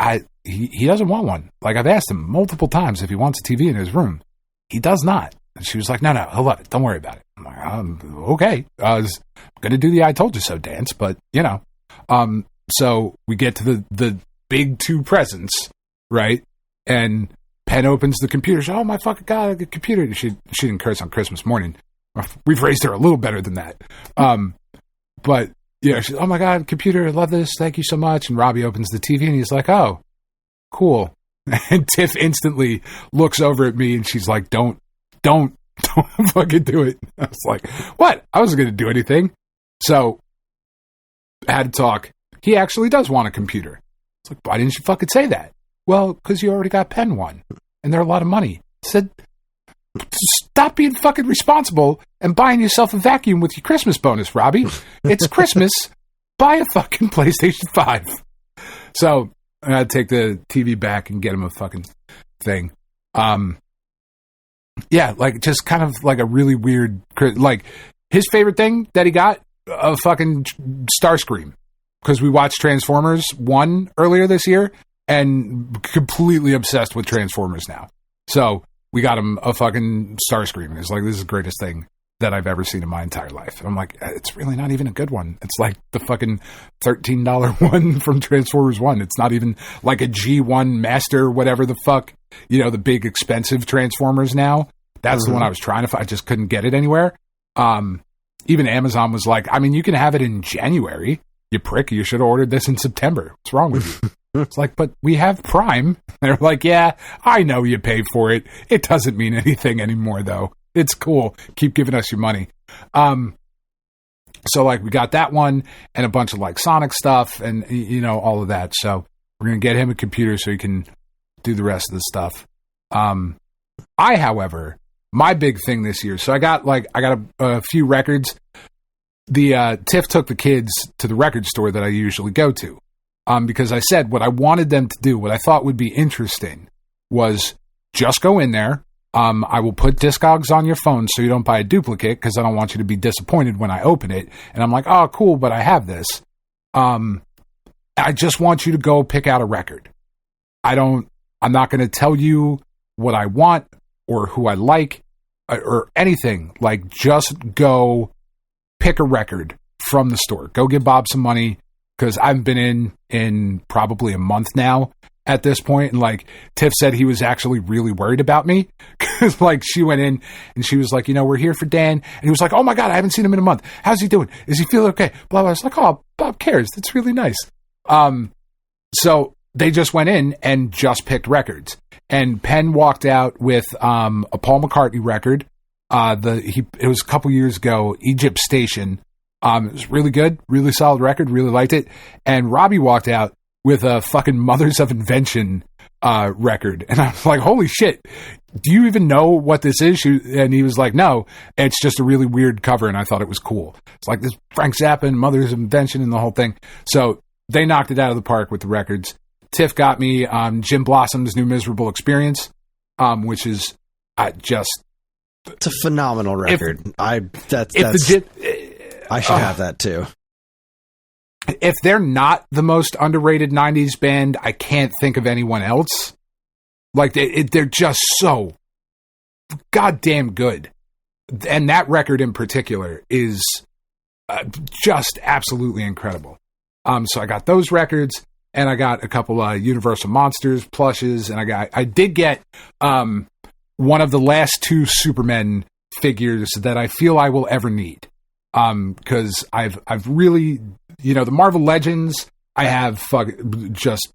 he doesn't want one. Like, I've asked him multiple times if he wants a TV in his room. He does not. And she was like, no, he'll love it. Don't worry about it. I'm like, okay. I was going to do the I told you so dance, but, you know. So we get to the big two presents, right? And Penn opens the computer. She's, oh, my fucking God, I get a computer. And she didn't curse on Christmas morning. We've raised her a little better than that. But, yeah, she's, oh, my God, computer, I love this. Thank you so much. And Robbie opens the TV, and he's like, oh, cool. And Tiff instantly looks over at me, and she's like, don't fucking do it. I was like, what? I wasn't going to do anything. So I had to talk. He actually does want a computer. It's like, why didn't you fucking say that? Well, because you already got Penn one, and they're a lot of money. I said, stop being fucking responsible and buying yourself a vacuum with your Christmas bonus, Robbie. It's Christmas. buy a fucking PlayStation 5. So I had to take the TV back and get him a fucking thing. Yeah, like just kind of like a really weird, like his favorite thing that he got, a fucking Starscream, because we watched Transformers 1 earlier this year and completely obsessed with Transformers now. So we got him a fucking Starscream. It's like, this is the greatest thing that I've ever seen in my entire life. And I'm like, it's really not even a good one. It's like the fucking $13 one from Transformers 1. It's not even like a G1 Master, whatever the fuck, you know, the big expensive Transformers now. That's the one I was trying to find. I just couldn't get it anywhere. Even Amazon was like, I mean, you can have it in January. You prick, you should have ordered this in September. What's wrong with you? It's like, but we have Prime. They're like, yeah, I know you paid for it. It doesn't mean anything anymore, though. It's cool. Keep giving us your money. So, like, we got that one and a bunch of, like, Sonic stuff and, you know, all of that. So we're going to get him a computer so he can do the rest of the stuff. However, my big thing this year, so I got a few records. The Tiff took the kids to the record store that I usually go to. Because I said what I wanted them to do, what I thought would be interesting, was just go in there. I will put Discogs on your phone so you don't buy a duplicate, because I don't want you to be disappointed when I open it. And I'm like, oh, cool, but I have this. I just want you to go pick out a record. I'm not going to tell you what I want or who I like or anything. Like, just go pick a record from the store. Go give Bob some money. Because I've been in probably a month now at this point. And like Tiff said, he was actually really worried about me. Because like she went in and she was like, you know, we're here for Dan. And he was like, oh my God, I haven't seen him in a month. How's he doing? Is he feeling okay? Blah, blah. I was like, oh, Bob cares. That's really nice. So they just went in and just picked records. And Penn walked out with a Paul McCartney record. It was a couple years ago, Egypt Station. It was really good, really solid record, really liked it. And Robbie walked out with a fucking Mothers of Invention record. And I was like, holy shit, do you even know what this is? And he was like, no, it's just a really weird cover. And I thought it was cool. It's like this Frank Zappa and Mothers of Invention and the whole thing. So they knocked it out of the park with the records. Tiff got me Jim Blossom's New Miserable Experience, which is just... It's a phenomenal record. I should have that too. If they're not the most underrated 90s band, I can't think of anyone else. Like, they're just so goddamn good. And that record in particular is just absolutely incredible. So I got those records, and I got a couple Universal Monsters plushes, and I did get one of the last two Supermen figures that I feel I will ever need. Because I've really, you know, the Marvel Legends, I have just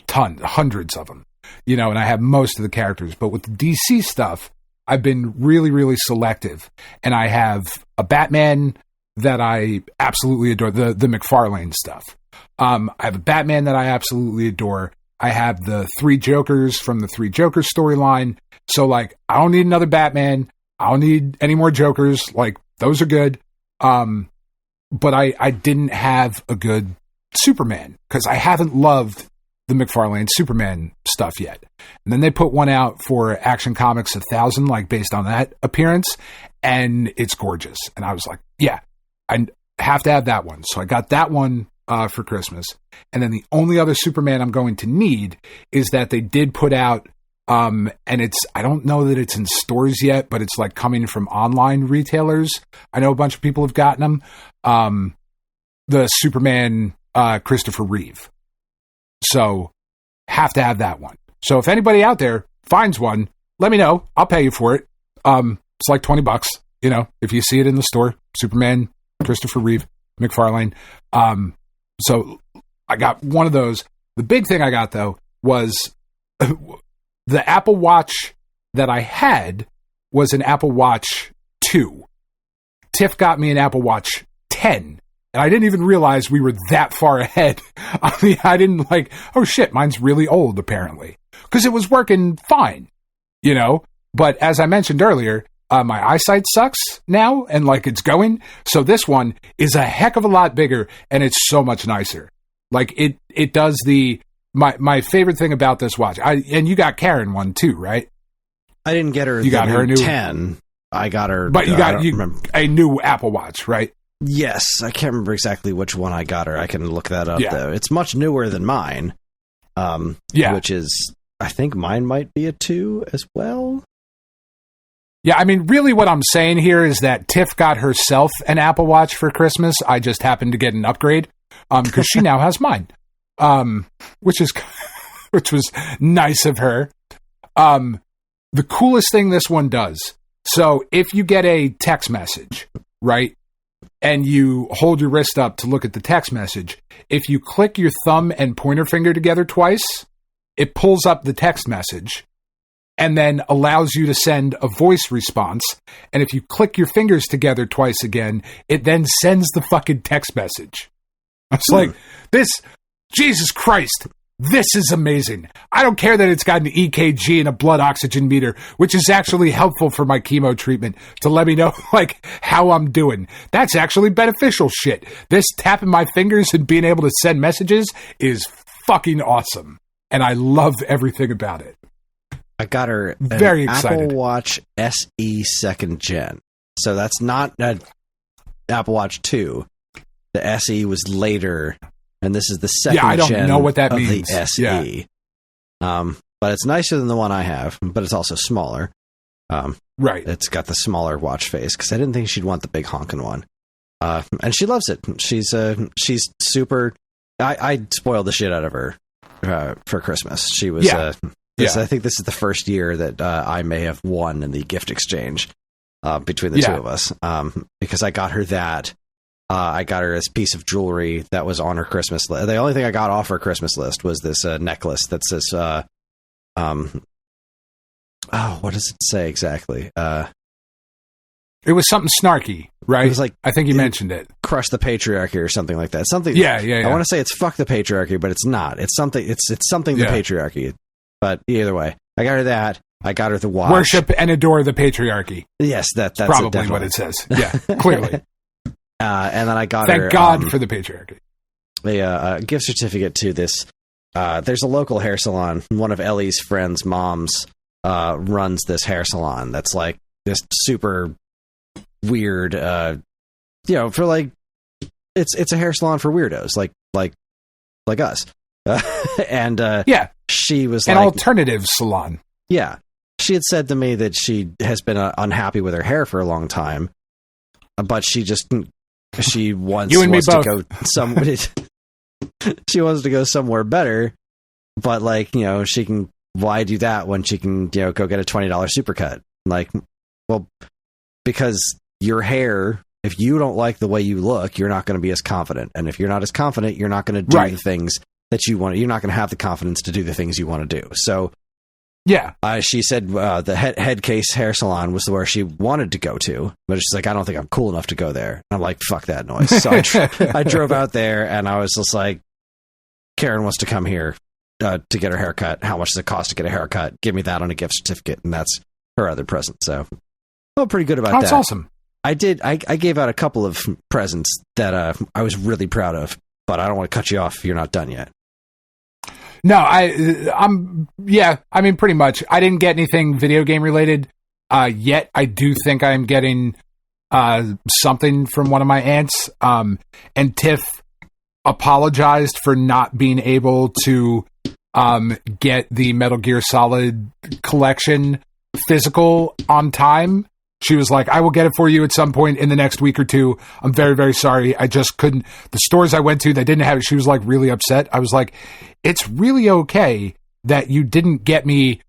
hundreds of them, you know, and I have most of the characters. But with the DC stuff, I've been really, really selective. And I have a Batman that I absolutely adore, the McFarlane stuff. I have a Batman that I absolutely adore. I have the Three Jokers from the Three Jokers storyline. So, like, I don't need another Batman. I don't need any more Jokers. Like, those are good. But I didn't have a good Superman because I haven't loved the McFarlane Superman stuff yet. And then they put one out for Action Comics 1000, like based on that appearance, and it's gorgeous. And I was like, yeah, I have to have that one. So I got that one for Christmas. And then the only other Superman I'm going to need is that they did put out and I don't know that it's in stores yet, but it's like coming from online retailers. I know a bunch of people have gotten them. The Superman, Christopher Reeve. So have to have that one. So if anybody out there finds one, let me know. I'll pay you for it. It's like $20, you know, if you see it in the store, Superman, Christopher Reeve, McFarlane. So I got one of those. The big thing I got though was the Apple Watch that I had was an Apple Watch 2. Tiff got me an Apple Watch 10. And I didn't even realize we were that far ahead. I mean, I didn't like, oh shit, mine's really old apparently. Because it was working fine, you know? But as I mentioned earlier, my eyesight sucks now, and like it's going. So this one is a heck of a lot bigger, and it's so much nicer. Like it does my favorite thing about this watch. And you got Karen one too, right? I didn't get her. You got her new 10. I got her, but you got a new Apple Watch, right? Yes, I can't remember exactly which one I got her. I can look that up though. It's much newer than mine. Which is, I think mine might be a 2 as well. Yeah, I mean, really what I'm saying here is that Tiff got herself an Apple Watch for Christmas. I just happened to get an upgrade because she now has mine, which was nice of her. The coolest thing this one does, so if you get a text message, right, and you hold your wrist up to look at the text message, if you click your thumb and pointer finger together twice, it pulls up the text message and then allows you to send a voice response. And if you click your fingers together twice again, it then sends the fucking text message. I was like, Jesus Christ, this is amazing. I don't care that it's got an EKG and a blood oxygen meter, which is actually helpful for my chemo treatment to let me know like how I'm doing. That's actually beneficial shit. This tapping my fingers and being able to send messages is fucking awesome. And I love everything about it. I got her an very excited. Apple Watch SE 2nd Gen. So that's not an Apple Watch 2. The SE was later, and this is the 2nd I don't gen know what that of means. the SE. Yeah. But it's nicer than the one I have, but it's also smaller. Right. It's got the smaller watch face, because I didn't think she'd want the big honking one. And she loves it. She's super... I spoiled the shit out of her for Christmas. She was... I think this is the first year that I may have won in the gift exchange between the two of us, because I got her that. I got her this piece of jewelry that was on her Christmas list. The only thing I got off her Christmas list was this necklace that says, what does it say exactly? It was something snarky, right? It was like, I think you mentioned it. Crush the patriarchy or something like that. Something. Yeah. I want to say it's fuck the patriarchy, but it's not. It's something. It's something the patriarchy. But either way, I got her that. I got her the watch. Worship and adore the patriarchy. Yes, that's probably what it says. Yeah, clearly. And then I got Thank her... God for the patriarchy. A gift certificate to this... there's a local hair salon. One of Ellie's friends' moms runs this hair salon that's like this super weird... for like... It's a hair salon for weirdos, like us. And she was an like... alternative salon. Yeah. She had said to me that she has been unhappy with her hair for a long time, but she wants to go somewhere. She wants to go somewhere better, but like, she can, why do that when she can, go get a $20 supercut? Like, well, because your hair, if you don't like the way you look, you're not going to be as confident. And if you're not as confident, you're not going to do the things that you want. You're not going to have the confidence to do the things you want to do. So, she said the head case hair salon was where she wanted to go to, but she's like, I don't think I'm cool enough to go there. And I'm like, fuck that noise. So I drove out there, and I was just like, Karen wants to come here to get her haircut. How much does it cost to get a haircut? Give me that on a gift certificate, and that's her other present. So I feel pretty good about that. That's awesome. I gave out a couple of presents that I was really proud of, but I don't want to cut you off if you're not done yet. No, I mean, pretty much. I didn't get anything video game related yet. I do think I'm getting something from one of my aunts. And Tiff apologized for not being able to get the Metal Gear Solid collection physical on time. She was like, I will get it for you at some point in the next week or two. I'm very, very sorry. I just couldn't. The stores I went to, they didn't have it. She was like really upset. I was like, it's really okay that you didn't get me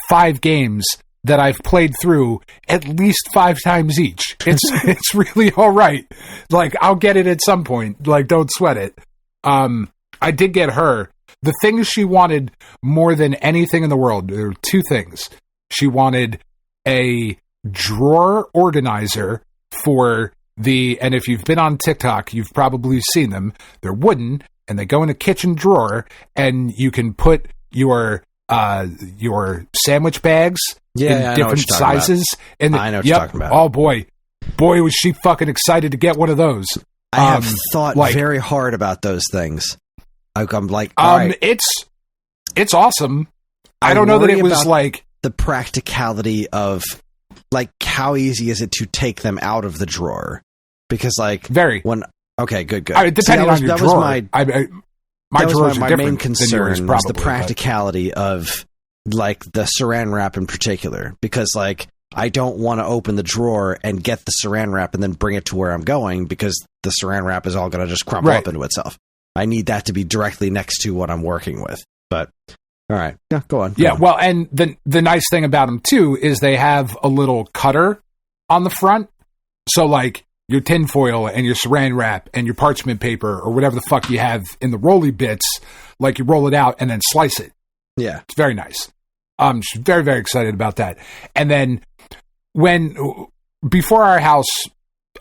5 games that I've played through at least 5 times each. It's really all right. Like, I'll get it at some point. Like, don't sweat it. I did get her the things she wanted more than anything in the world. There were 2 things. She wanted a drawer organizer for and if you've been on TikTok, you've probably seen them. They're wooden and they go in a kitchen drawer, and you can put your sandwich bags Yeah, in different sizes. And I know what you're talking about. Oh boy, was she fucking excited to get one of those. I have thought very hard about those things. I'm like, all right. It's awesome. I don't know that it was like the practicality of like how easy is it to take them out of the drawer? Because like okay, good. Depending on your drawer. My main concern was the practicality of like the saran wrap in particular, because like I don't want to open the drawer and get the saran wrap and then bring it to where I'm going, because the saran wrap is all going to just crumple up into itself. I need that to be directly next to what I'm working with. But all right, yeah, go on. Well, and the nice thing about them too is they have a little cutter on the front, so like your tinfoil and your saran wrap and your parchment paper or whatever the fuck you have in the rolly bits, like you roll it out and then slice it. Yeah, it's very nice. She's very, very excited about that. And then before our house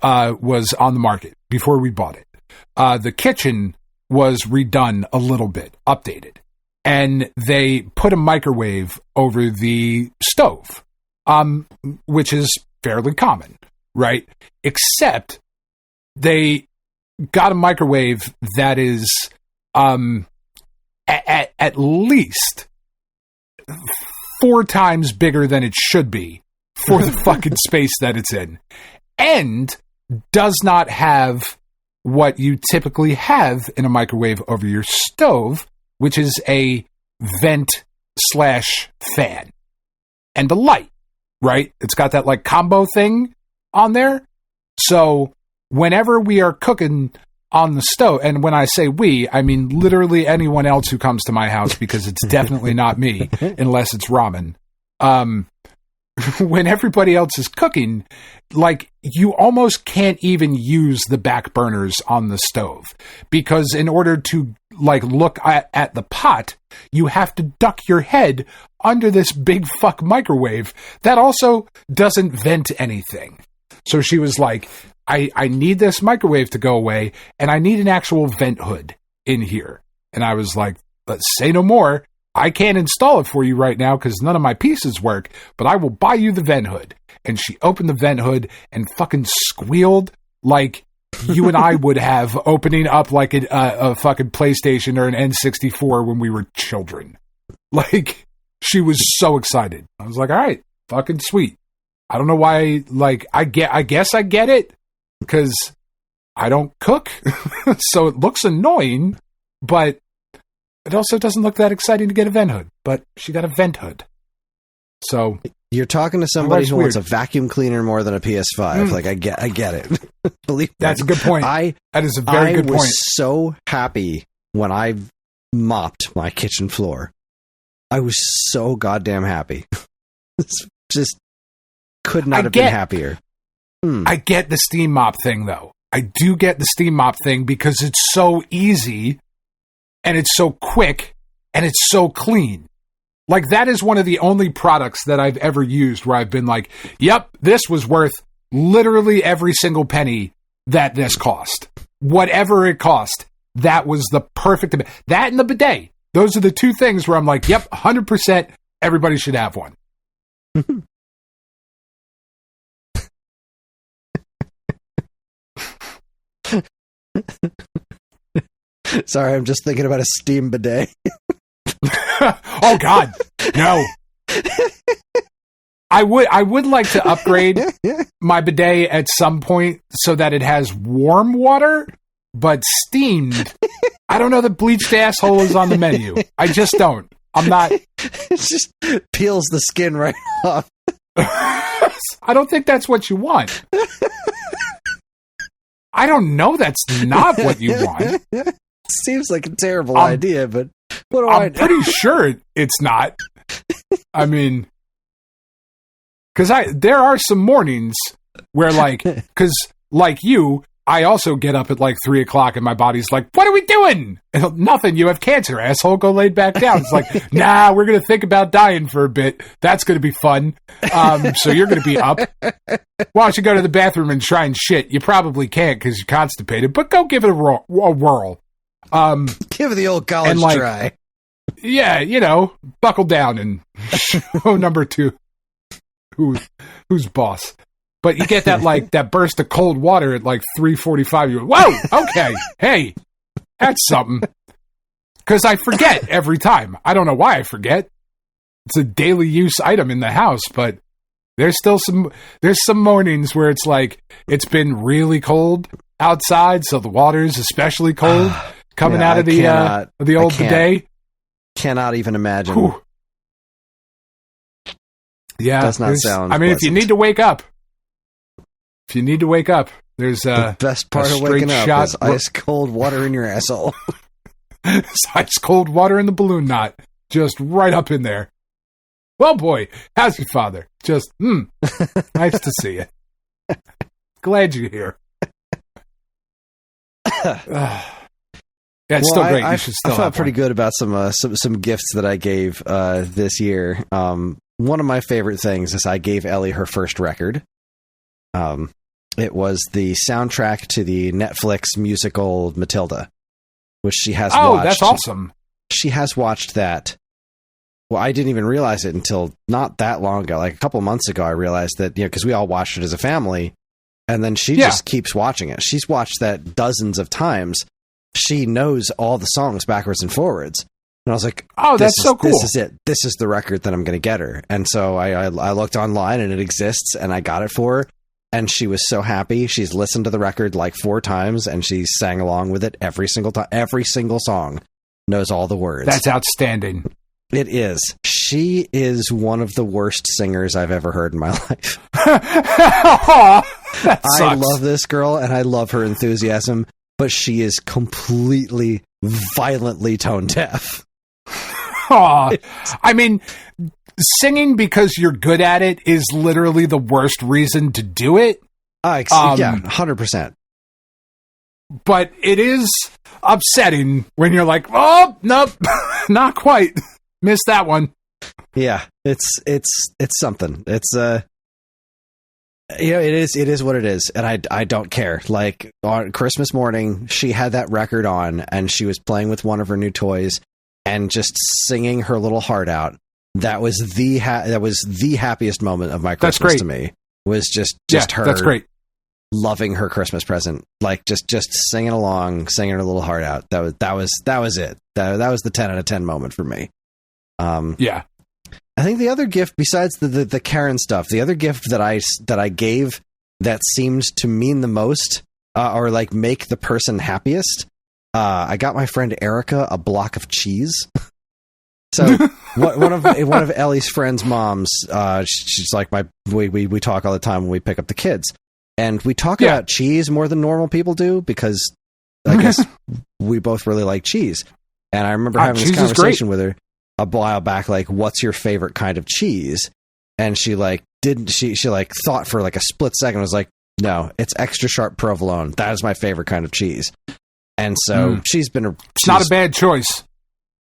was on the market, before we bought it, the kitchen was redone a little bit, updated. And they put a microwave over the stove, which is fairly common, right? Except they got a microwave that is at least 4 times bigger than it should be for the fucking space that it's in, and does not have what you typically have in a microwave over your stove, which is a vent/fan and a light, right? It's got that like combo thing on there. So whenever we are cooking on the stove, and when I say we, I mean literally anyone else who comes to my house, because it's definitely not me unless it's ramen. When everybody else is cooking, like you almost can't even use the back burners on the stove, because in order to like look at the pot, you have to duck your head under this big fuck microwave that also doesn't vent anything. So she was like, I need this microwave to go away, and I need an actual vent hood in here. And I was like, let's say no more. I can't install it for you right now because none of my pieces work, but I will buy you the vent hood. And she opened the vent hood and fucking squealed like you and I would have opening up like a fucking PlayStation or an N64 when we were children. Like, she was so excited. I was like, all right, fucking sweet. I don't know why, like, I guess I get it, because I don't cook, so it looks annoying, but it also doesn't look that exciting to get a vent hood. But she got a vent hood. So you're talking to somebody who wants a vacuum cleaner more than a PS5. Like, I get it. Believe me. That's a good point. That is a very good point. I was so happy when I mopped my kitchen floor. I was so goddamn happy. Just could not have been happier. I get the steam mop thing, though. I do get the steam mop thing because it's so easy and it's so quick and it's so clean. Like, that is one of the only products that I've ever used where I've been like, yep, this was worth literally every single penny that this cost. Whatever it cost, that was the perfect. That and the bidet. Those are the two things where I'm like, yep, 100%, everybody should have one. Sorry, I'm just thinking about a steam bidet. Oh God, no. I would like to upgrade my bidet at some point so that it has warm water, but steamed. I don't know that bleached asshole is on the menu. I just don't. I'm not. It just peels the skin right off. I don't think that's what you want. I don't know. That's not what you want. Seems like a terrible idea, but what do I'm pretty sure it's not. I mean, because there are some mornings where, like, because like you, I also get up at like 3 o'clock and my body's like, what are we doing? And, nothing. You have cancer, asshole. Go lay back down. It's like, nah, we're going to think about dying for a bit. That's going to be fun. So you're going to be up. Why don't you go to the bathroom and try and shit? You probably can't because you're constipated, but go give it a whirl. Give it the old college try. Yeah, buckle down and show number 2. who's boss. But you get that like that burst of cold water at like 3:45. You go, whoa, okay, hey, that's something. Because I forget every time. I don't know why I forget. It's a daily use item in the house, but there's some mornings where it's like it's been really cold outside, so the water's especially cold coming out of the old bidet. Cannot even imagine. Whew. Yeah, does not sound. I mean, pleasant. if you need to wake up, there's the best part of waking up is ice cold water in your asshole. It's ice cold water in the balloon knot, just right up in there. Well, boy, how's your father? Just nice to see you. Glad you're here. Yeah, it's still great. You should still. I felt pretty good about some gifts that I gave this year. One of my favorite things is I gave Ellie her first record. It was the soundtrack to the Netflix musical Matilda, which she has watched. Oh, that's awesome. She has watched that. Well, I didn't even realize it until not that long ago. Like a couple months ago, I realized that, because we all watched it as a family, and then she just keeps watching it. She's watched that dozens of times. She knows all the songs backwards and forwards. And I was like, oh, that's so cool. This is it. This is the record that I'm going to get her. And so I looked online and it exists and I got it for her. And she was so happy. She's listened to the record like 4 times and she sang along with it every single time. Every single song knows all the words. That's outstanding. It is. She is one of the worst singers I've ever heard in my life. I love this girl and I love her enthusiasm, but she is completely, violently tone deaf. I mean, singing because you're good at it is literally the worst reason to do it. Yeah, 100%. But it is upsetting when you're like, oh, nope, not quite. Missed that one. Yeah, it's something. It's it is what it is, and I don't care. Like on Christmas morning, she had that record on, and she was playing with one of her new toys, and just singing her little heart out. That was the happiest moment of my Christmas to me. Was just her. That's great. Loving her Christmas present, like just singing along, singing her little heart out. That was it. That was the 10 out of 10 moment for me. Yeah. I think the other gift besides the Karen stuff, the other gift that I gave that seemed to mean the most, or like make the person happiest, I got my friend Erica a block of cheese. So one of Ellie's friends' moms, she's like we talk all the time when we pick up the kids, and we talk about cheese more than normal people do because I guess we both really like cheese. And I remember having this conversation with her a while back, like, what's your favorite kind of cheese? And she thought for like a split second, was like, no, it's extra sharp provolone. That is my favorite kind of cheese. And so it's not a bad choice.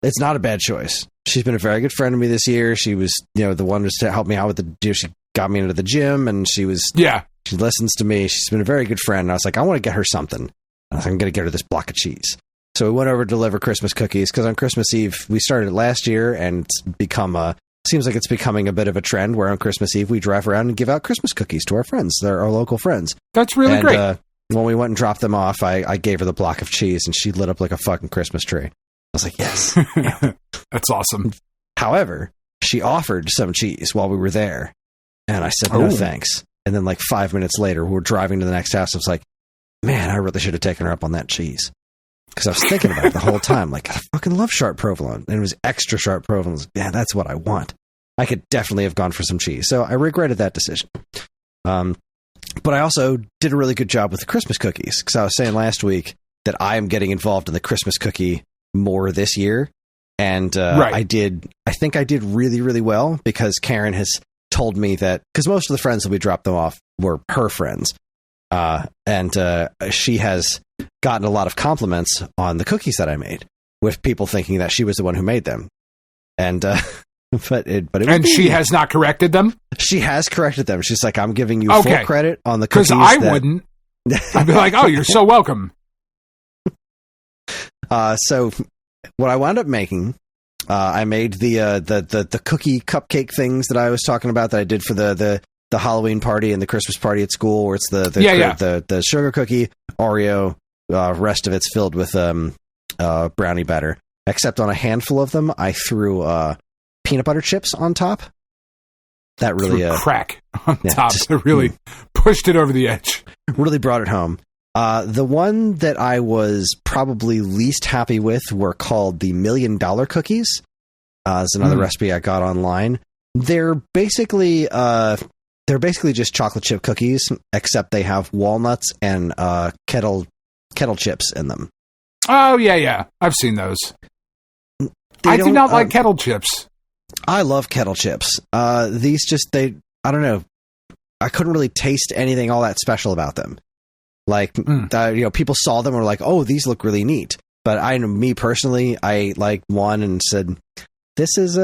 It's not a bad choice. She's been a very good friend to me this year. She was, the one to help me out with she got me into the gym, and she listens to me. She's been a very good friend. And I was like, I want to get her something. I was like, I'm going to get her this block of cheese. So we went over to deliver Christmas cookies because on Christmas Eve, we started last year, and it's seems like it's becoming a bit of a trend where on Christmas Eve, we drive around and give out Christmas cookies to our friends. They're our local friends. That's really great. When we went and dropped them off, I gave her the block of cheese, and she lit up like a fucking Christmas tree. I was like, yes. That's awesome. However, she offered some cheese while we were there, and I said, no, thanks. And then like 5 minutes later, we were driving to the next house. I was like, man, I really should have taken her up on that cheese. Because I was thinking about it the whole time. Like, I fucking love sharp provolone. And it was extra sharp provolone. Yeah, that's what I want. I could definitely have gone for some cheese. So I regretted that decision. But I also did a really good job with the Christmas cookies. Because I was saying last week that I am getting involved in the Christmas cookie more this year. And I think I did really, really well. Because Karen has told me that... Because most of the friends that we dropped them off were her friends. And she has gotten a lot of compliments on the cookies that I made, with people thinking that she was the one who made them. And but she has not corrected them. She has corrected them. She's like, I'm giving you full credit on the cookies. Because I wouldn't. I'd be like, oh, you're so welcome. So what I wound up making I made the cookie cupcake things that I was talking about that I did for the Halloween party and the Christmas party at school, where it's the sugar cookie Oreo. Rest of it's filled with brownie batter. Except on a handful of them, I threw peanut butter chips on top. That really crack on top. It really pushed it over the edge. Really brought it home. The one that I was probably least happy with were called the $1 Million cookies. It's another recipe I got online. They're basically just chocolate chip cookies, except they have walnuts and kettle chips in them. Oh yeah, I've seen those. I do not like kettle chips. I love kettle chips. These I don't know. I couldn't really taste anything all that special about them. Like, people saw them and were like, "Oh, these look really neat." But me personally, I like one and said, "This is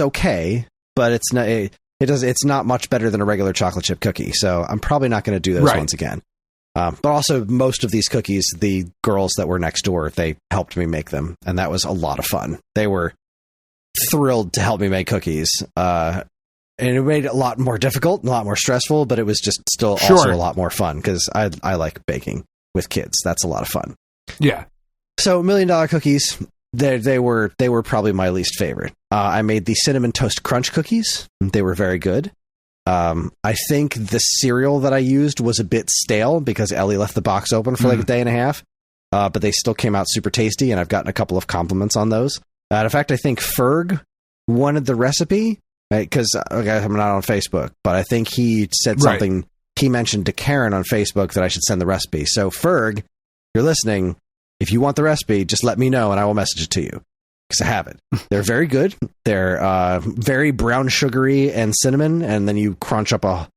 okay, but it's not much better than a regular chocolate chip cookie." So I'm probably not going to do those ones again. But also, most of these cookies, the girls that were next door, they helped me make them, and that was a lot of fun. They were thrilled to help me make cookies. And it made it a lot more difficult and a lot more stressful, but it was just still also a lot more fun because I like baking with kids. That's a lot of fun. Yeah. So $1 Million cookies, they were probably my least favorite. I made the Cinnamon Toast Crunch cookies. They were very good. I think the cereal that I used was a bit stale because Ellie left the box open for like a day and a half. But they still came out super tasty, and I've gotten a couple of compliments on those. In fact, I think Ferg wanted the recipe. Because I'm not on Facebook, but I think he said something. He mentioned to Karen on Facebook that I should send the recipe. So Ferg, you're listening. If you want the recipe, just let me know and I will message it to you because I have it. They're very good. They're very brown sugary and cinnamon, and then you crunch up a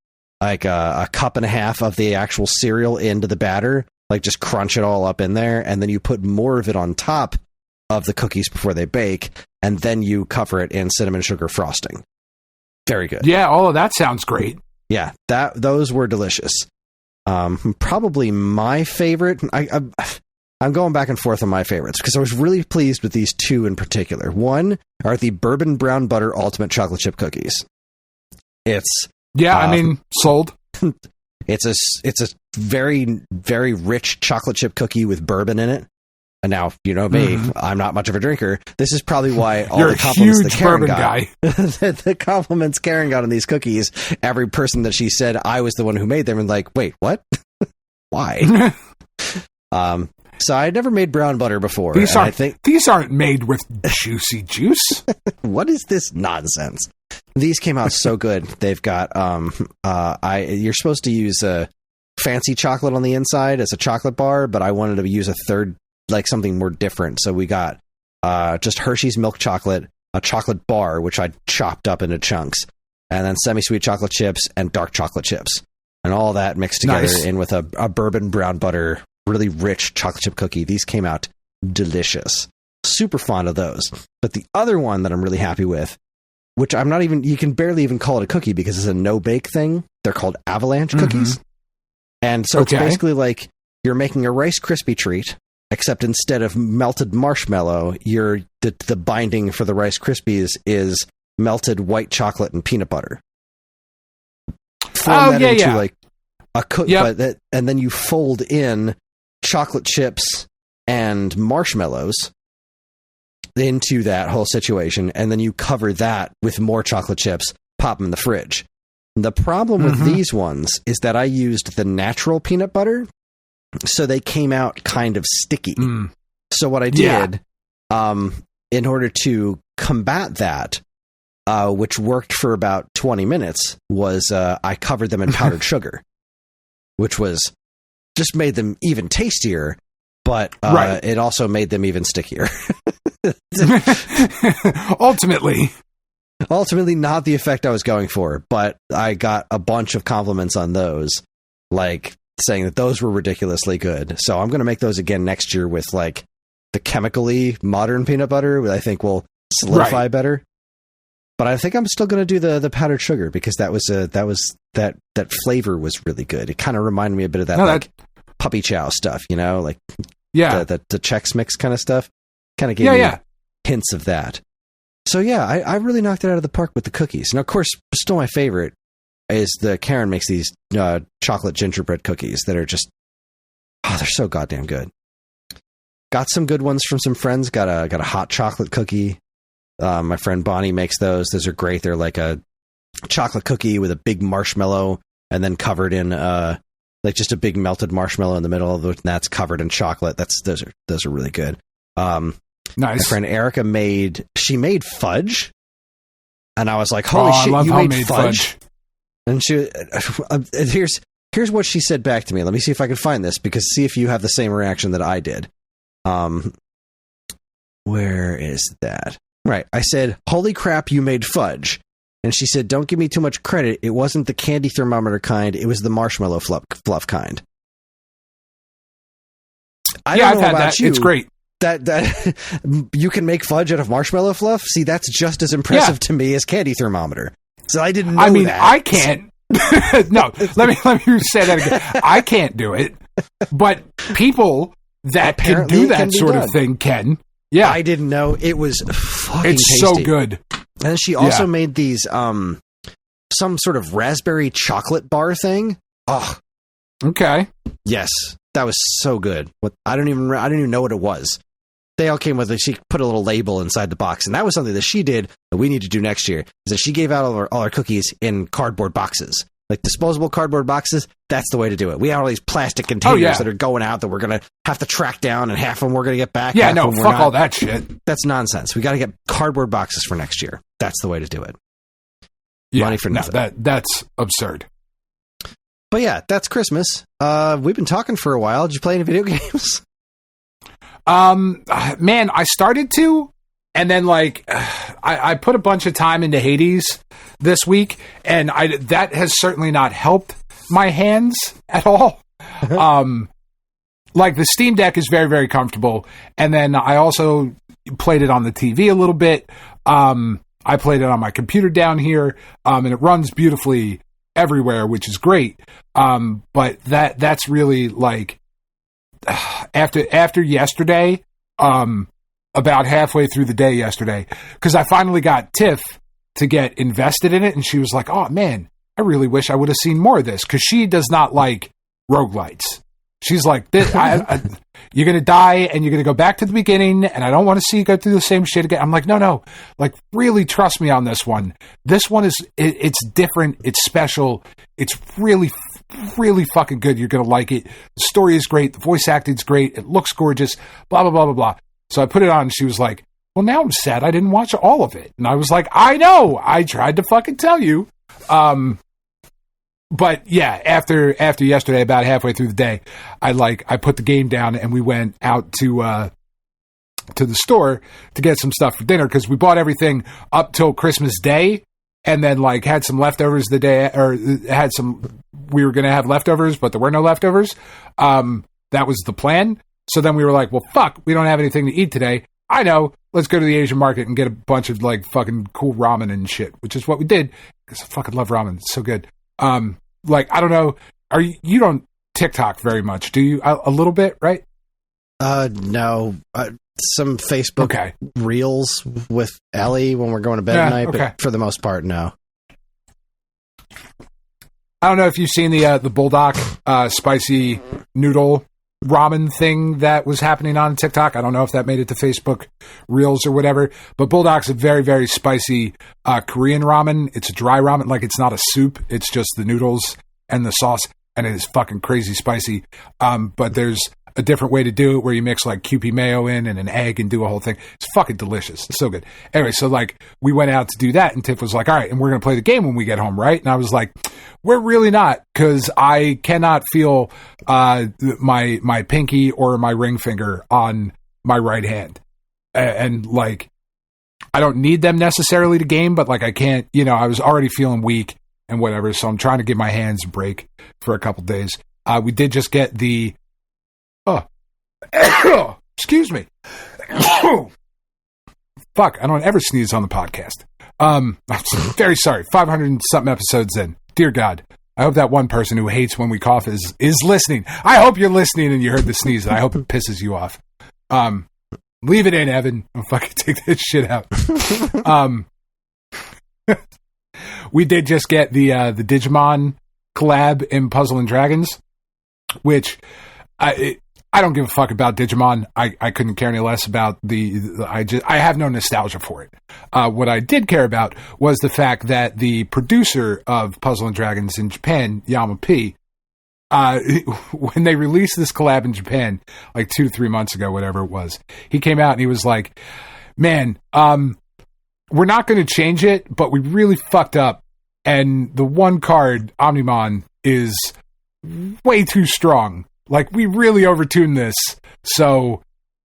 cup and a half of the actual cereal into the batter. Like just crunch it all up in there, and then you put more of it on top of the cookies before they bake, and then you cover it in cinnamon sugar frosting. Very good. Yeah, all of that sounds great. Yeah, those were delicious. Probably my favorite. I'm going back and forth on my favorites because I was really pleased with these two in particular. One are the Bourbon Brown Butter Ultimate Chocolate Chip Cookies. It's sold. It's a very, very rich chocolate chip cookie with bourbon in it. And now, you know me, I'm not much of a drinker. This is probably why all the compliments that Karen got, the compliments Karen got on these cookies, every person that she said I was the one who made them, and like, wait, what? Why? So I had never made brown butter before. These aren't made with juicy juice. What is this nonsense? These came out so good. They've got you're supposed to use fancy chocolate on the inside as a chocolate bar, but I wanted to use a third, like something more different. So we got just Hershey's milk chocolate, a chocolate bar, which I chopped up into chunks, and then semi-sweet chocolate chips and dark chocolate chips. And all that mixed together in with a bourbon brown butter, really rich chocolate chip cookie. These came out delicious. Super fond of those. But the other one that I'm really happy with, which you can barely even call it a cookie because it's a no-bake thing. They're called avalanche cookies. And so it's basically like you're making a Rice Krispie treat, except instead of melted marshmallow, the binding for the Rice Krispies is melted white chocolate and peanut butter. Form that into like a cookie, and then you fold in chocolate chips and marshmallows into that whole situation, and then you cover that with more chocolate chips, pop them in the fridge. The problem with these ones is that I used the natural peanut butter, so they came out kind of sticky. So what I did, in order to combat that, which worked for about 20 minutes, was I covered them in powdered sugar, which was just made them even tastier, but it also made them even stickier. Ultimately not the effect I was going for, but I got a bunch of compliments on those, like saying that those were ridiculously good. So I'm going to make those again next year with like the chemically modern peanut butter, which I think will solidify better. But I think I'm still going to do the powdered sugar because that flavor was really good. It kind of reminded me a bit of that puppy chow stuff, you know, like the Chex Mix kind of stuff. Kind of gave me hints of that. So yeah, I really knocked it out of the park with the cookies. And of course, still my favorite is Karen makes these chocolate gingerbread cookies that are just, they're so goddamn good. Got some good ones from some friends. Got a hot chocolate cookie. My friend Bonnie makes those. Those are great. They're like a chocolate cookie with a big marshmallow and then covered in like just a big melted marshmallow in the middle of it, and that's covered in chocolate. Those are really good. Nice. My friend Erica made fudge, and I was like, "Holy shit, you made fudge!" And she here's what she said back to me. Let me see if I can find this, because see if you have the same reaction that I did. Where is that? Right, I said, "Holy crap, you made fudge." And she said, "Don't give me too much credit. It wasn't the candy thermometer kind. It was the marshmallow fluff kind." I don't know I've had about that. you. It's great. That you can make fudge out of marshmallow fluff. See, that's just as impressive to me as candy thermometer. So I didn't know that. I mean, I can't. No, let me say that again. I can't do it, but people that can do that sort of thing can. Yeah, I didn't know. It was fucking It's tasty. so good. And she also made these some sort of raspberry chocolate bar thing. Oh, okay. Yes, that was so good. I don't even know what it was. They all came with it. She put a little label inside the box, and that was something that she did that we need to do next year. Is that she gave out all our cookies in cardboard boxes, like disposable cardboard boxes. That's the way to do it. We have all these plastic containers that are going out that we're gonna have to track down, and half of them we're gonna get back. Yeah, no, fuck all that shit. That's nonsense. We got to get cardboard boxes for next year. That's the way to do it. Yeah, Money for nothing. That's absurd. But yeah, that's Christmas. We've been talking for a while. Did you play any video games? Man, I started to, and then like I put a bunch of time into Hades this week, and that has certainly not helped my hands at all. Like the Steam Deck is very, very comfortable, and then I also played it on the TV a little bit. I played it on my computer down here, and it runs beautifully everywhere, which is great. But that's really like after yesterday, about halfway through the day yesterday, because I finally got Tiff to get invested in it, and she was like, "Oh man, I really wish I would have seen more of this," because she does not like roguelites. She's like, "You're going to die, and you're going to go back to the beginning, and I don't want to see you go through the same shit again." I'm like, no, like, really trust me on this one. This one it's different, it's special, it's really, really fucking good. You're going to like it. The story is great, the voice acting's great, it looks gorgeous, blah, blah, blah, blah, blah. So I put it on, and she was like, "Well, now I'm sad I didn't watch all of it." And I was like, "I know, I tried to fucking tell you." But yeah, after yesterday, about halfway through the day, I put the game down, and we went out to the store to get some stuff for dinner, because we bought everything up till Christmas Day, and then like had some leftovers the day, or we were going to have leftovers, but there were no leftovers. That was the plan. So then we were like, well, fuck, we don't have anything to eat today. I know, let's go to the Asian market and get a bunch of like fucking cool ramen and shit, which is what we did, because I fucking love ramen. It's so good. Like, I don't know, you don't TikTok very much, do you? A little bit, right? No. Some Facebook reels with Ellie when we're going to bed at night, but for the most part, no. I don't know if you've seen the Bulldog spicy noodle ramen thing that was happening on TikTok. I don't know if that made it to Facebook reels or whatever, but Bulldog's a very, very spicy Korean ramen. It's a dry ramen, like it's not a soup. It's just the noodles and the sauce, and it is fucking crazy spicy. But there's a different way to do it where you mix like Kewpie mayo in and an egg and do a whole thing. It's fucking delicious. It's so good. Anyway, so like we went out to do that, and Tiff was like, "All right, and we're going to play the game when we get home, right?" And I was like, "We're really not, because I cannot feel my pinky or my ring finger on my right hand. And like, I don't need them necessarily to game, but like I can't, I was already feeling weak and whatever, so I'm trying to give my hands a break for a couple days." We did just get the excuse me. Fuck, I don't ever sneeze on the podcast. I'm very sorry. 500 and something episodes in. Dear God, I hope that one person who hates when we cough is listening. I hope you're listening and you heard the sneeze, and I hope it pisses you off. Leave it in, Evan. I'll fucking take this shit out. We did just get the Digimon collab in Puzzle and Dragons, which I don't give a fuck about Digimon. I couldn't care any less about I have no nostalgia for it. What I did care about was the fact that the producer of Puzzle and Dragons in Japan, Yama P, when they released this collab in Japan, like 2 to 3 months ago, whatever it was, he came out and he was like, man, we're not going to change it, but we really fucked up. And the one card, Omnimon, is way too strong. Like, we really overtuned this. So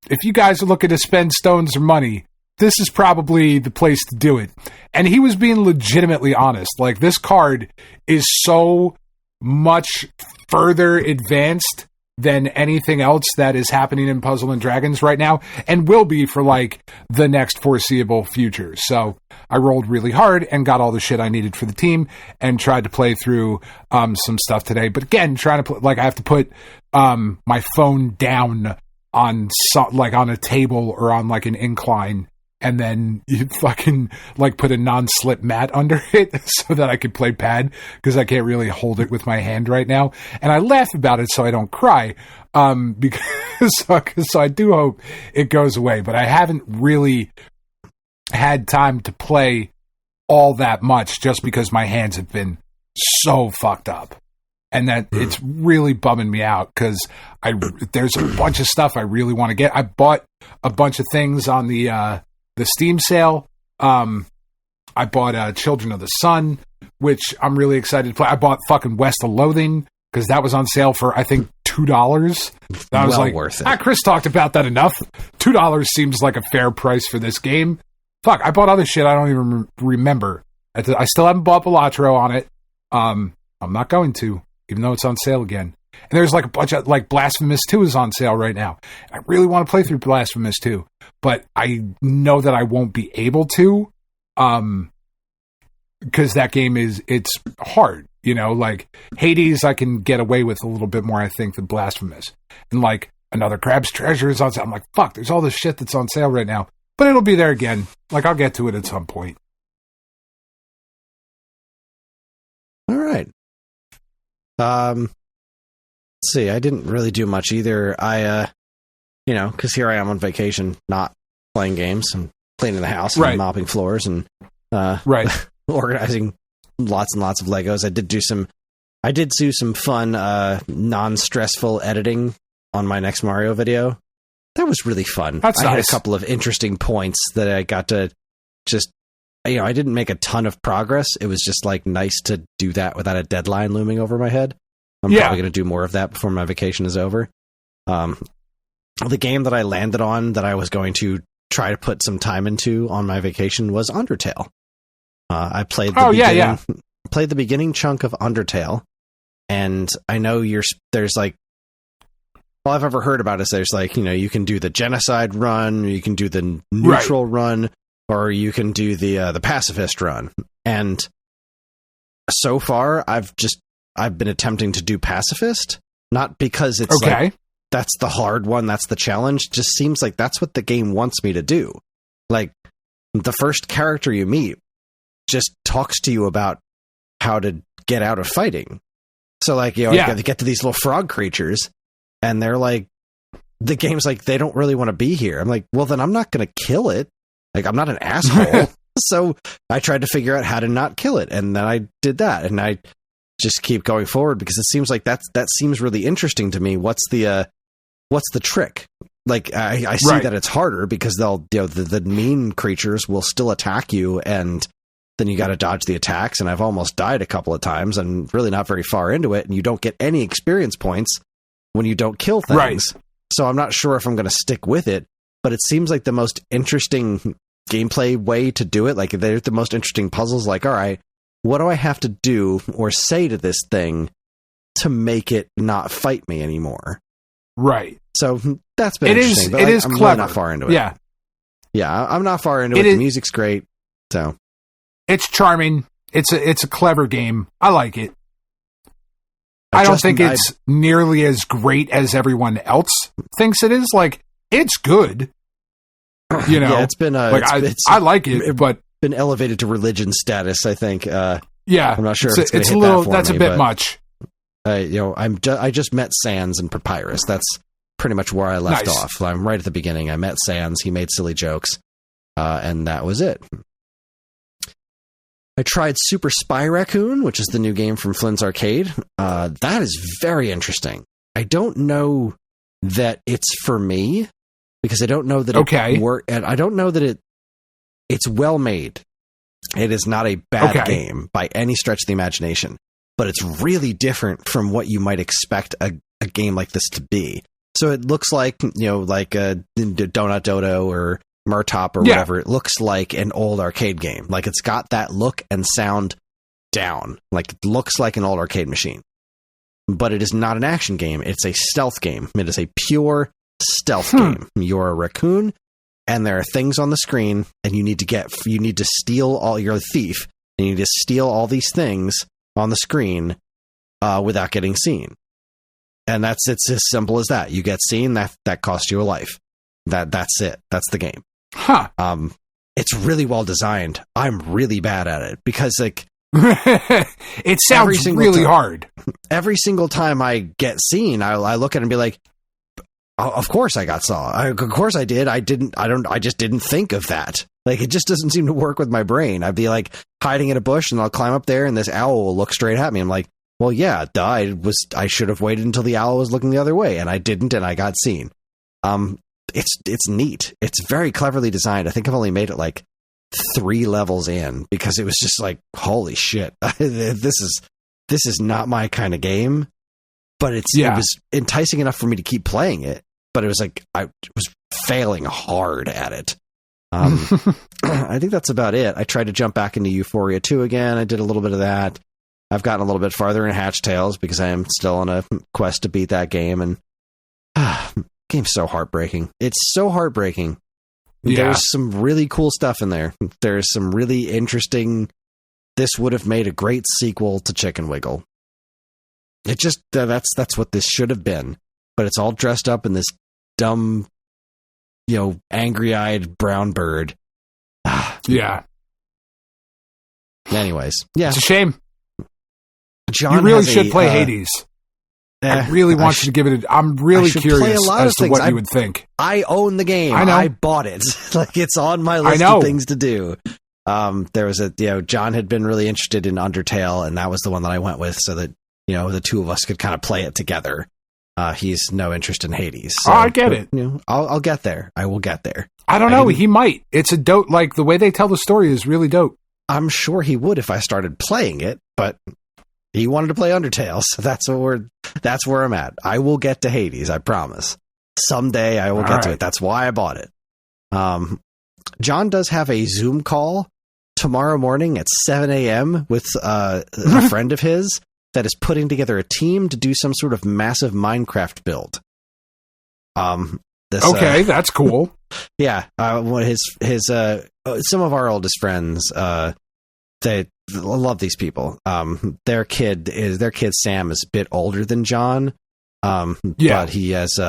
if you guys are looking to spend stones or money, this is probably the place to do it. And he was being legitimately honest. Like, this card is so much further advanced than anything else that is happening in Puzzle and Dragons right now, and will be for like the next foreseeable future. So I rolled really hard and got all the shit I needed for the team and tried to play through some stuff today. But again, trying to I have to put my phone down on on a table or on like an incline, and then you fucking like put a non-slip mat under it so that I could play pad, because I can't really hold it with my hand right now. And I laugh about it so I don't cry, because so I do hope it goes away. But I haven't really had time to play all that much just because my hands have been so fucked up. And that it's really bumming me out, because there's a bunch of stuff I really want to get. I bought a bunch of things on the Steam sale. I bought Children of the Sun, which I'm really excited to play. I bought fucking West of Loathing because that was on sale for, I think, $2. I was like, worth it. Chris talked about that enough. $2 seems like a fair price for this game. Fuck, I bought other shit I don't even remember. I still haven't bought Balatro on it. I'm not going to, even though it's on sale again. And there's like a bunch of, like, Blasphemous 2 is on sale right now. I really want to play through Blasphemous 2, but I know that I won't be able to, because that game it's hard, you know, like Hades I can get away with a little bit more, I think, than Blasphemous. And like Another Crab's Treasure is on sale. I'm like, fuck, there's all this shit that's on sale right now, but it'll be there again. Like, I'll get to it at some point. All right. Let's see, I didn't really do much either. Because here I am on vacation, not playing games. I'm cleaning the house and mopping floors and organizing lots and lots of Legos. I did do some fun, non-stressful editing on my next Mario video. That was really fun. That's I nice. had a couple of interesting points that I got to just, I didn't make a ton of progress. It was just like nice to do that without a deadline looming over my head. I'm probably going to do more of that before my vacation is over. The game that I landed on that I was going to try to put some time into on my vacation was Undertale. I played played the beginning chunk of Undertale, and I know there's like, all I've ever heard about is there's like, you can do the genocide run, you can do the neutral run, or you can do the pacifist run. And so far, I've been attempting to do pacifist, not because it's like, that's the hard one, that's the challenge. Just seems like that's what the game wants me to do. Like, the first character you meet just talks to you about how to get out of fighting. So like, you get to these little frog creatures, and they're like, the game's like, they don't really want to be here. I'm like, well, then I'm not going to kill it. Like, I'm not an asshole. So I tried to figure out how to not kill it, and then I did that, and I just keep going forward because it seems like that seems really interesting to me. What's the trick? Like, I see that it's harder because they'll, the mean creatures will still attack you, and then you got to dodge the attacks. And I've almost died a couple of times and really not very far into it. And you don't get any experience points when you don't kill things. Right. So I'm not sure if I'm going to stick with it, but it seems like the most interesting gameplay way to do it. Like, they're the most interesting puzzles. Like, all right, what do I have to do or say to this thing to make it not fight me anymore? Right. So that's been interesting. But I'm clever. Really not far into it. Yeah. Yeah, I'm not far into it. The music's great. So it's charming. It's a clever game. I like it. I don't think it's nearly as great as everyone else thinks it is. Like, it's good. You know, yeah, it's been like I like it, but been elevated to religion status. I think. Yeah, I'm not sure if it's a little. That's a bit much. I just met Sans and Papyrus. That's pretty much where I left off. I'm right at the beginning. I met Sans. He made silly jokes, and that was it. I tried Super Spy Raccoon, which is the new game from Flynn's Arcade. That is very interesting. I don't know that it's for me because I don't know that it works, and I don't know that it's well made. It is not a bad game by any stretch of the imagination, but it's really different from what you might expect a game like this to be. So it looks like, like a Donut Dodo or Murtop or whatever. It looks like an old arcade game. Like it's got that look and sound down. Like it looks like an old arcade machine. But it is not an action game. It's a stealth game. It is a pure stealth game. You're a raccoon, and there are things on the screen, and you need to steal you're a thief, and you need to steal all these things on the screen without getting seen. And it's as simple as that. You get seen, that costs you a life. That's it. That's the game. Huh. It's really well designed. I'm really bad at it because like it sounds really hard. Every single time I get seen, I look at it and be like, of course I got saw. Of course I did. I just didn't think of that. Like, it just doesn't seem to work with my brain. I'd be like hiding in a bush and I'll climb up there and this owl will look straight at me. I'm like, well, yeah, duh, I should have waited until the owl was looking the other way, and I didn't, and I got seen. It's neat. It's very cleverly designed. I think I've only made it like 3 levels in because it was just like, holy shit, this is not my kind of game. But it was enticing enough for me to keep playing it. But it was like I was failing hard at it. I think that's about it. I tried to jump back into Euphoria 2 again. I did a little bit of that. I've gotten a little bit farther in Hatch Tales because I am still on a quest to beat that game. And game's so heartbreaking. It's so heartbreaking. Yeah. There's some really cool stuff in there. There's some really interesting. This would have made a great sequel to Chicken Wiggle. It just that's what this should have been, but it's all dressed up in this dumb, angry-eyed brown bird. Yeah. Anyways, yeah, it's a shame. John, you really should play Hades. I really want you to give it. I'm really curious as to what you would think. I own the game. I know. I bought it. Like, it's on my list of things to do. There was John had been really interested in Undertale, and that was the one that I went with, so that the two of us could kind of play it together. He's no interest in Hades. So, I get it. I'll get there. I will get there. I don't know. He might. It's a dope. Like, the way they tell the story is really dope. I'm sure he would if I started playing it, but he wanted to play Undertale, so that's where I'm at. I will get to Hades, I promise. Someday I will get to it. That's why I bought it. John does have a Zoom call tomorrow morning at 7 a.m. with a friend of his that is putting together a team to do some sort of massive Minecraft build. That's cool. Yeah, his some of our oldest friends, they love these people. Their kid Sam is a bit older than John. But he has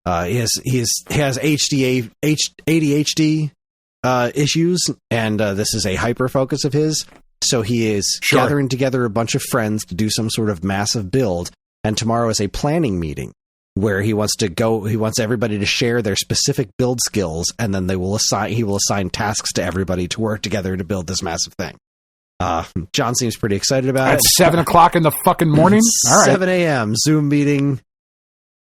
ADHD issues, and this is a hyper focus of his. So he is gathering together a bunch of friends to do some sort of massive build. And tomorrow is a planning meeting where he wants everybody to share their specific build skills, and then he will assign tasks to everybody to work together to build this massive thing. John seems pretty excited about it. At 7 o'clock in the fucking morning? All right. 7 a.m. Zoom meeting.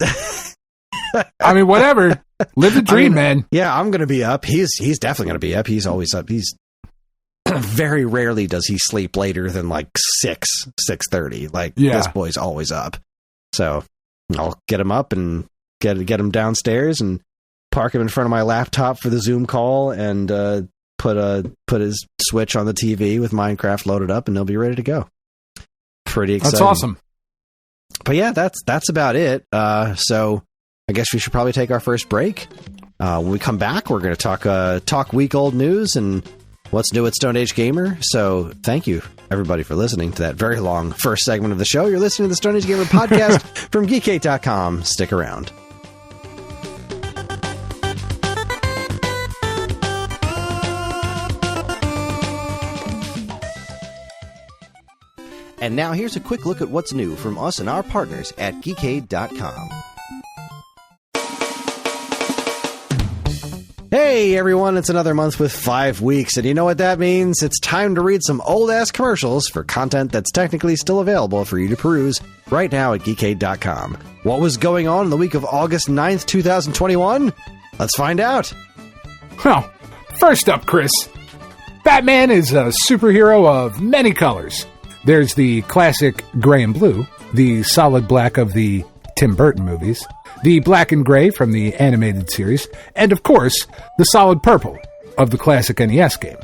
I mean, whatever. Live the dream, man. Yeah, I'm going to be up. He's definitely going to be up. He's always up. He's very rarely does he sleep later than like 6:30. Like, this boy's always up. So I'll get him up and get him downstairs and park him in front of my laptop for the Zoom call, and put his Switch on the TV with Minecraft loaded up, and they'll be ready to go. Pretty exciting. That's awesome. But yeah, that's about it. So I guess we should probably take our first break. When we come back, we're going to talk week-old news and what's new at Stone Age Gamer. So thank you, everybody, for listening to that very long first segment of the show. You're listening to the Stone Age Gamer podcast from Geekade.com. Stick around. And now here's a quick look at what's new from us and our partners at Geekade.com. Hey everyone, it's another month with 5 weeks, and you know what that means? It's time to read some old-ass commercials for content that's technically still available for you to peruse right now at Geekade.com. What was going on in the week of August 9th, 2021? Let's find out. Well, first up, Kris. Batman is a superhero of many colors. There's the classic gray and blue, the solid black of the Tim Burton movies, the black and gray from the animated series, and of course, the solid purple of the classic NES game.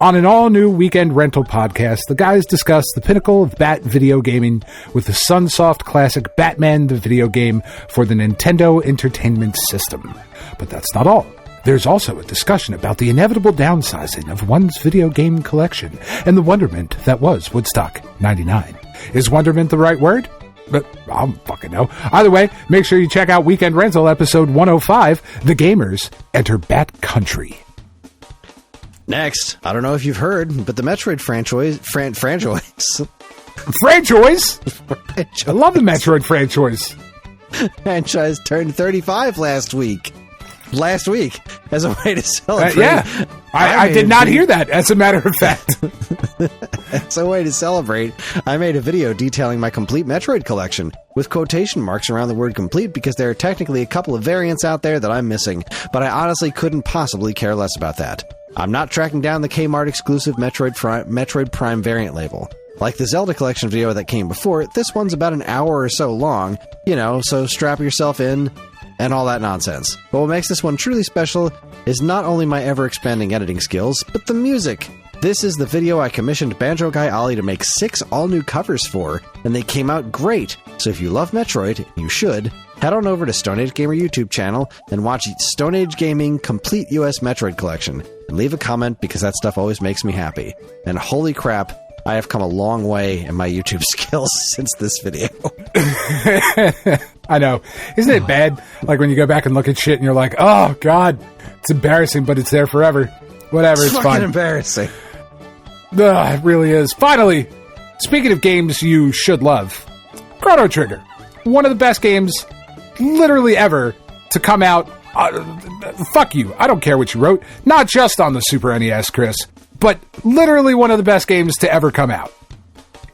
On an all-new weekend rental podcast, the guys discuss the pinnacle of Bat video gaming with the Sunsoft classic Batman the video game for the Nintendo Entertainment System. But that's not all. There's also a discussion about the inevitable downsizing of one's video game collection and the wonderment that was Woodstock 99. Is wonderment the right word? But I don't fucking know. Either way, make sure you check out Weekend Rental episode 105, The Gamers Enter Bat Country. Next, I don't know if you've heard, but the Metroid franchise... Franchise? I love the Metroid franchise. Franchise turned 35 last week. As a way to celebrate. Yeah, I did not hear that, as a matter of fact. As a way to celebrate, I made a video detailing my complete Metroid collection, with quotation marks around the word complete because there are technically a couple of variants out there that I'm missing, but I honestly couldn't possibly care less about that. I'm not tracking down the Kmart exclusive Metroid Prime variant label. Like the Zelda collection video that came before, this one's about an hour or so long, so strap yourself in, and all that nonsense. But what makes this one truly special is not only my ever-expanding editing skills, but the music. This is the video I commissioned Banjo Guy Ollie to make 6 all-new covers for, and they came out great. So if you love Metroid, you should, head on over to Stone Age Gamer YouTube channel and watch Stone Age Gaming Complete US Metroid Collection, and leave a comment because that stuff always makes me happy. And holy crap, I have come a long way in my YouTube skills since this video. I know. Isn't it bad? Like when you go back and look at shit and you're like, oh, God, it's embarrassing, but it's there forever. Whatever, it's fucking fine. Embarrassing. Ugh, it really is. Finally, speaking of games you should love, Chrono Trigger. One of the best games literally ever to come out. Fuck you. I don't care what you wrote. Not just on the Super NES, Kris, but literally one of the best games to ever come out.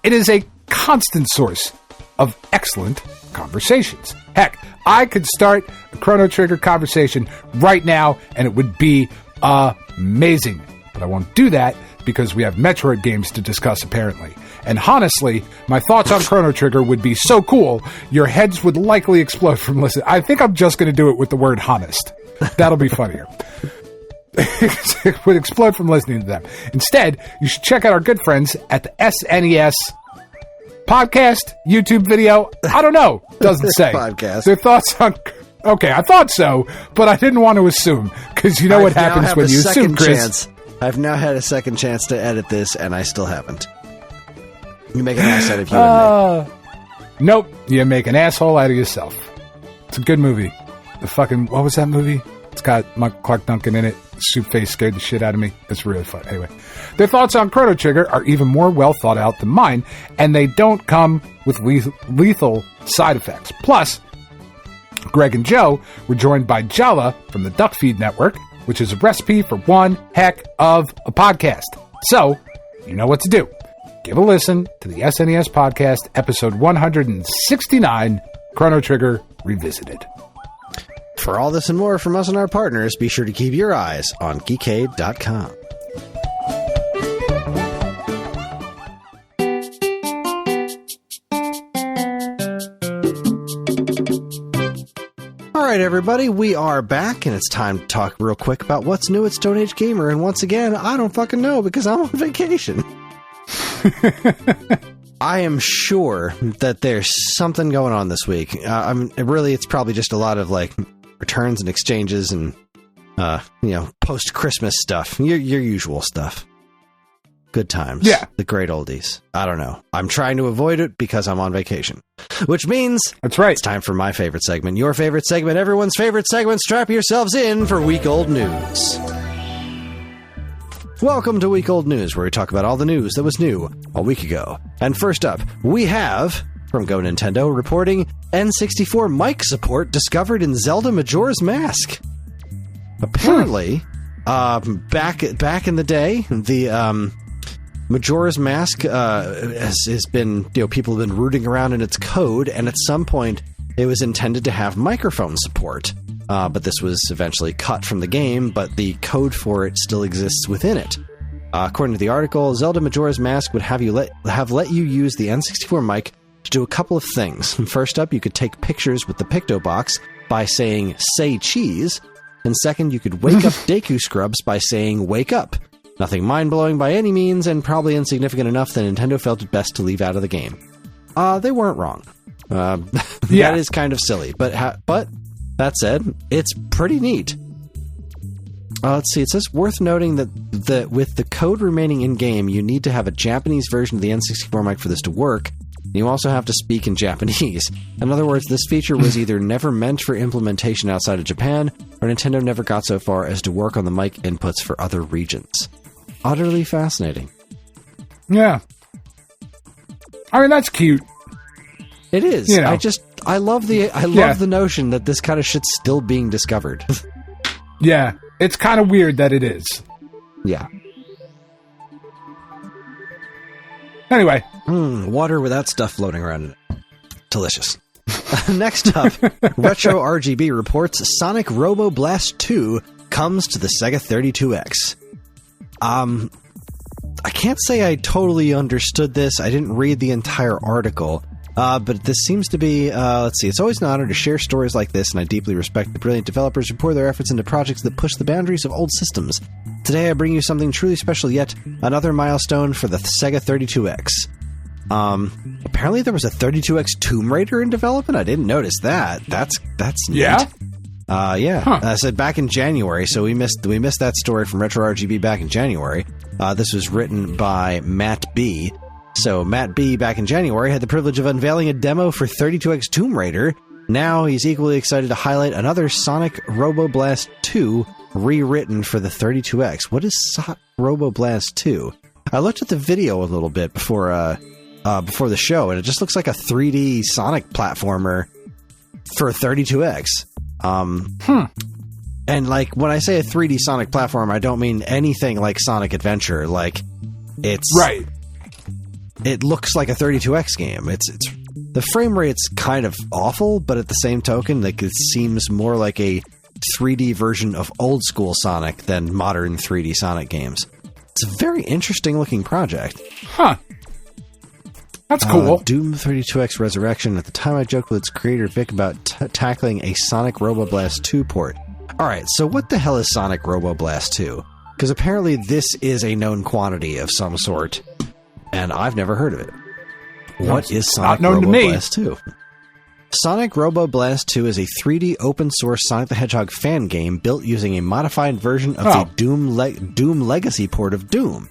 It is a constant source of excellent conversations. Heck, I could start a Chrono Trigger conversation right now, and it would be amazing. But I won't do that because we have Metroid games to discuss, apparently. And honestly, my thoughts on Chrono Trigger would be so cool, your heads would likely explode from listening. I think I'm just going to do it with the word honest. That'll be funnier. It would explode from listening to them. Instead, you should check out our good friends at the SNES podcast, YouTube video. I don't know. Doesn't say. Podcast. Their thoughts on... Okay, I thought so, but I didn't want to assume, because you know what happens when you assume, Kris. I've now had a second chance to edit this, and I still haven't. You make an ass out of you and me. Nope. You make an asshole out of yourself. It's a good movie. What was that movie? It's got Clark Duncan in it. Soup Face scared the shit out of me. It's really fun. Anyway, their thoughts on Chrono Trigger are even more well thought out than mine, and they don't come with lethal side effects. Plus, Greg and Joe were joined by Jala from the Duck Feed Network, which is a recipe for one heck of a podcast. So, you know what to do. Give a listen to the SNES podcast, episode 169, Chrono Trigger Revisited. For all this and more from us and our partners, be sure to keep your eyes on Geekade.com. All right, everybody, we are back, and it's time to talk real quick about what's new at Stone Age Gamer. And once again, I don't fucking know because I'm on vacation. I am sure that there's something going on this week. It's probably just a lot of returns and exchanges and post-Christmas stuff. Your usual stuff. Good times. Yeah. The great oldies. I don't know. I'm trying to avoid it because I'm on vacation. Which means... That's right. It's time for my favorite segment. Your favorite segment. Everyone's favorite segment. Strap yourselves in for week-old news. Welcome to Week Old News, where we talk about all the news that was new a week ago. And first up, we have, from Go Nintendo, reporting N64 mic support discovered in Zelda Majora's Mask. Apparently, back in the day, the Majora's Mask has been, people have been rooting around in its code, and at some point it was intended to have microphone support. But this was eventually cut from the game, but the code for it still exists within it. According to the article, Zelda Majora's Mask would have let you use the N64 mic to do a couple of things. First up, you could take pictures with the Picto Box by saying, "Say cheese," and second, you could wake up Deku Scrubs by saying, "Wake up." Nothing mind-blowing by any means, and probably insignificant enough that Nintendo felt it best to leave out of the game. They weren't wrong. That is kind of silly, but that said, it's pretty neat. Let's see, it says, worth noting that with the code remaining in-game, you need to have a Japanese version of the N64 mic for this to work. You also have to speak in Japanese. In other words, this feature was either never meant for implementation outside of Japan, or Nintendo never got so far as to work on the mic inputs for other regions. Utterly fascinating. Yeah. I mean, that's cute. It is. I love the notion that this kind of shit's still being discovered. Yeah, it's kind of weird that it is. Yeah. Anyway. Water without stuff floating around in it. Delicious. Next up, Retro RGB reports Sonic Robo Blast 2 comes to the Sega 32X. I can't say I totally understood this. I didn't read the entire article. But this seems to be, let's see, it's always an honor to share stories like this, and I deeply respect the brilliant developers who pour their efforts into projects that push the boundaries of old systems. Today I bring you something truly special, yet another milestone for the Sega 32X. Apparently there was a 32X Tomb Raider in development? I didn't notice that. That's neat. Yeah? Yeah. Huh. I said back in January, so we missed that story from Retro RGB back in January. This was written by Matt B., So Matt B. back in January had the privilege of unveiling a demo for 32X Tomb Raider. Now he's equally excited to highlight another Sonic Robo Blast 2 rewritten for the 32X. What is Robo Blast 2? I looked at the video a little bit before the show, and it just looks like a 3D Sonic platformer for 32X. And like when I say a 3D Sonic platform, I don't mean anything like Sonic Adventure. Like it's right. It looks like a 32X game. It's the frame rate's kind of awful, but at the same token, like it seems more like a 3D version of old school Sonic than modern 3D Sonic games. It's a very interesting looking project. Huh. That's cool. Doom 32X Resurrection. At the time, I joked with its creator Vic about tackling a Sonic Robo Blast 2 port. All right, so what the hell is Sonic Robo Blast 2? Because apparently this is a known quantity of some sort. And I've never heard of it. What is Sonic Robo Blast 2? Sonic Robo Blast 2 is a 3D open-source Sonic the Hedgehog fan game built using a modified version of the Doom Legacy port of Doom.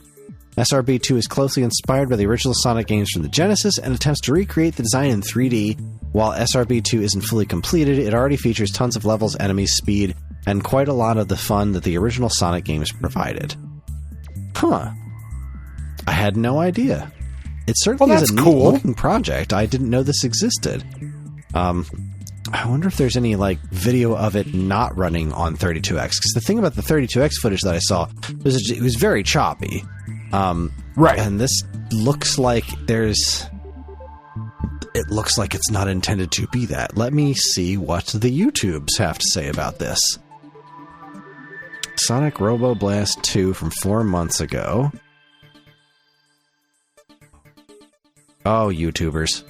SRB 2 is closely inspired by the original Sonic games from the Genesis and attempts to recreate the design in 3D. While SRB 2 isn't fully completed, it already features tons of levels, enemies, speed, and quite a lot of the fun that the original Sonic games provided. Huh. I had no idea. It certainly is a neat-looking project. I didn't know this existed. I wonder if there's any like video of it not running on 32X. Because the thing about the 32X footage that I saw was it was very choppy. Right. And this looks like it looks like it's not intended to be that. Let me see what the YouTubes have to say about this. Sonic Robo Blast 2 from 4 months ago. Oh, YouTubers.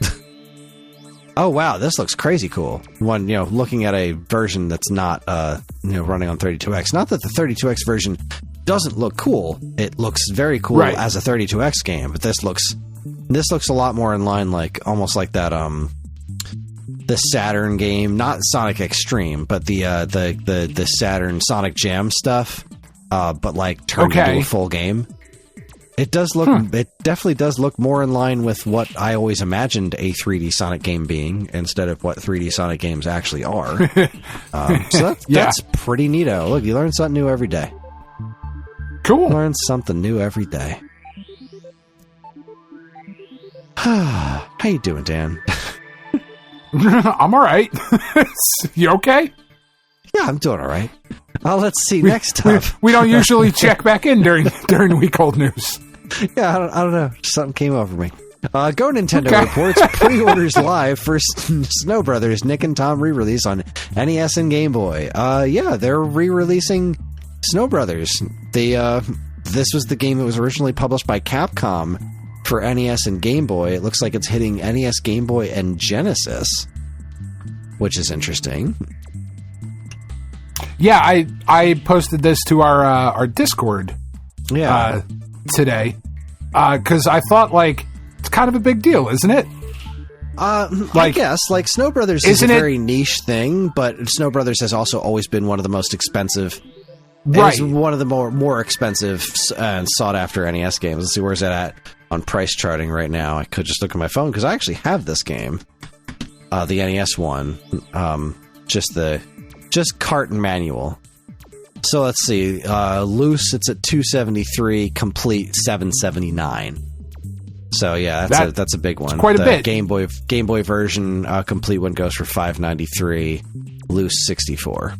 Oh, wow, this looks crazy cool. One, looking at a version that's not, running on 32X. Not that the 32X version doesn't look cool. It looks very cool as a 32X game, but this looks a lot more in line, like, almost like that, the Saturn game, not Sonic Extreme, but the Saturn Sonic Jam stuff, but like turned into a full game. It does look. It definitely does look more in line with what I always imagined a 3D Sonic game being, instead of what 3D Sonic games actually are. So that's pretty neato. Look, you learn something new every day. Cool. Learn something new every day. How you doing, Dan? I'm all right. You okay? Yeah, I'm doing all right. Let's see. Next up, we don't usually check back in during week old news. Yeah, I don't know. Something came over me. Go Nintendo reports pre-orders live for Snow Brothers Nick and Tom re-release on NES and Game Boy. Yeah, they're re-releasing Snow Brothers. This was the game that was originally published by Capcom for NES and Game Boy. It looks like it's hitting NES, Game Boy, and Genesis, which is interesting. Yeah, I posted this to our Discord today because I thought, like, it's kind of a big deal, isn't it? I guess. Like, Snow Brothers is a very niche thing, but Snow Brothers has also always been one of the most expensive. Right. It's one of the more expensive and sought-after NES games. Let's see, where's that at on price charting right now? I could just look at my phone, because I actually have this game. The NES one. Just cart and manual. So let's see. Loose, it's at $273. Complete, $779. So yeah, that's a big one. It's quite a bit. Game Boy version complete one goes for $593. Loose, $64.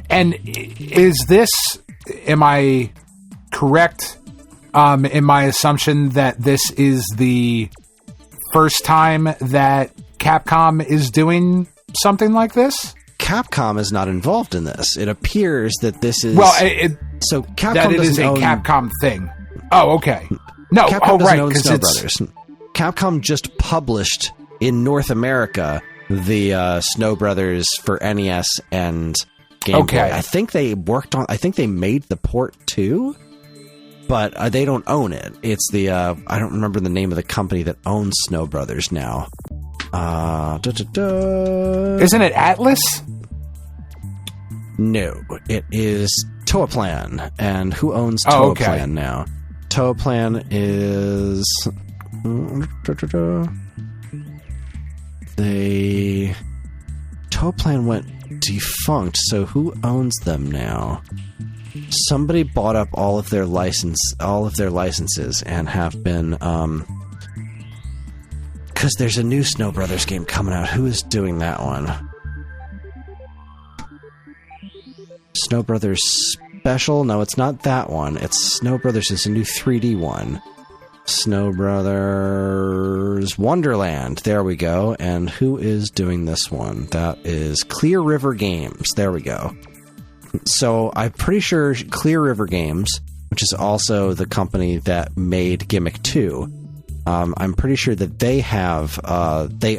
And is this? Am I correct in my assumption that this is the first time that Capcom is doing something like this? Capcom is not involved in this. It appears that this is... Well, so Capcom that it is a Capcom thing. Oh, okay. No, Capcom doesn't own Snow Brothers. Capcom just published in North America the Snow Brothers for NES and Game Boy. I think they made the port too, but they don't own it. It's the I don't remember the name of the company that owns Snow Brothers now. Isn't it Atlas? No, it is Toaplan. And who owns Toaplan now? Toaplan is... Toaplan went defunct, so who owns them now? Somebody bought up all of their licenses and have been... because there's a new Snow Brothers game coming out. Who is doing that one? Snow Brothers Special? No, it's not that one. It's Snow Brothers is a new 3D one. Snow Brothers Wonderland. There we go. And who is doing this one? That is Clear River Games. There we go. So I'm pretty sure Clear River Games, which is also the company that made Gimmick 2, I'm pretty sure that they have they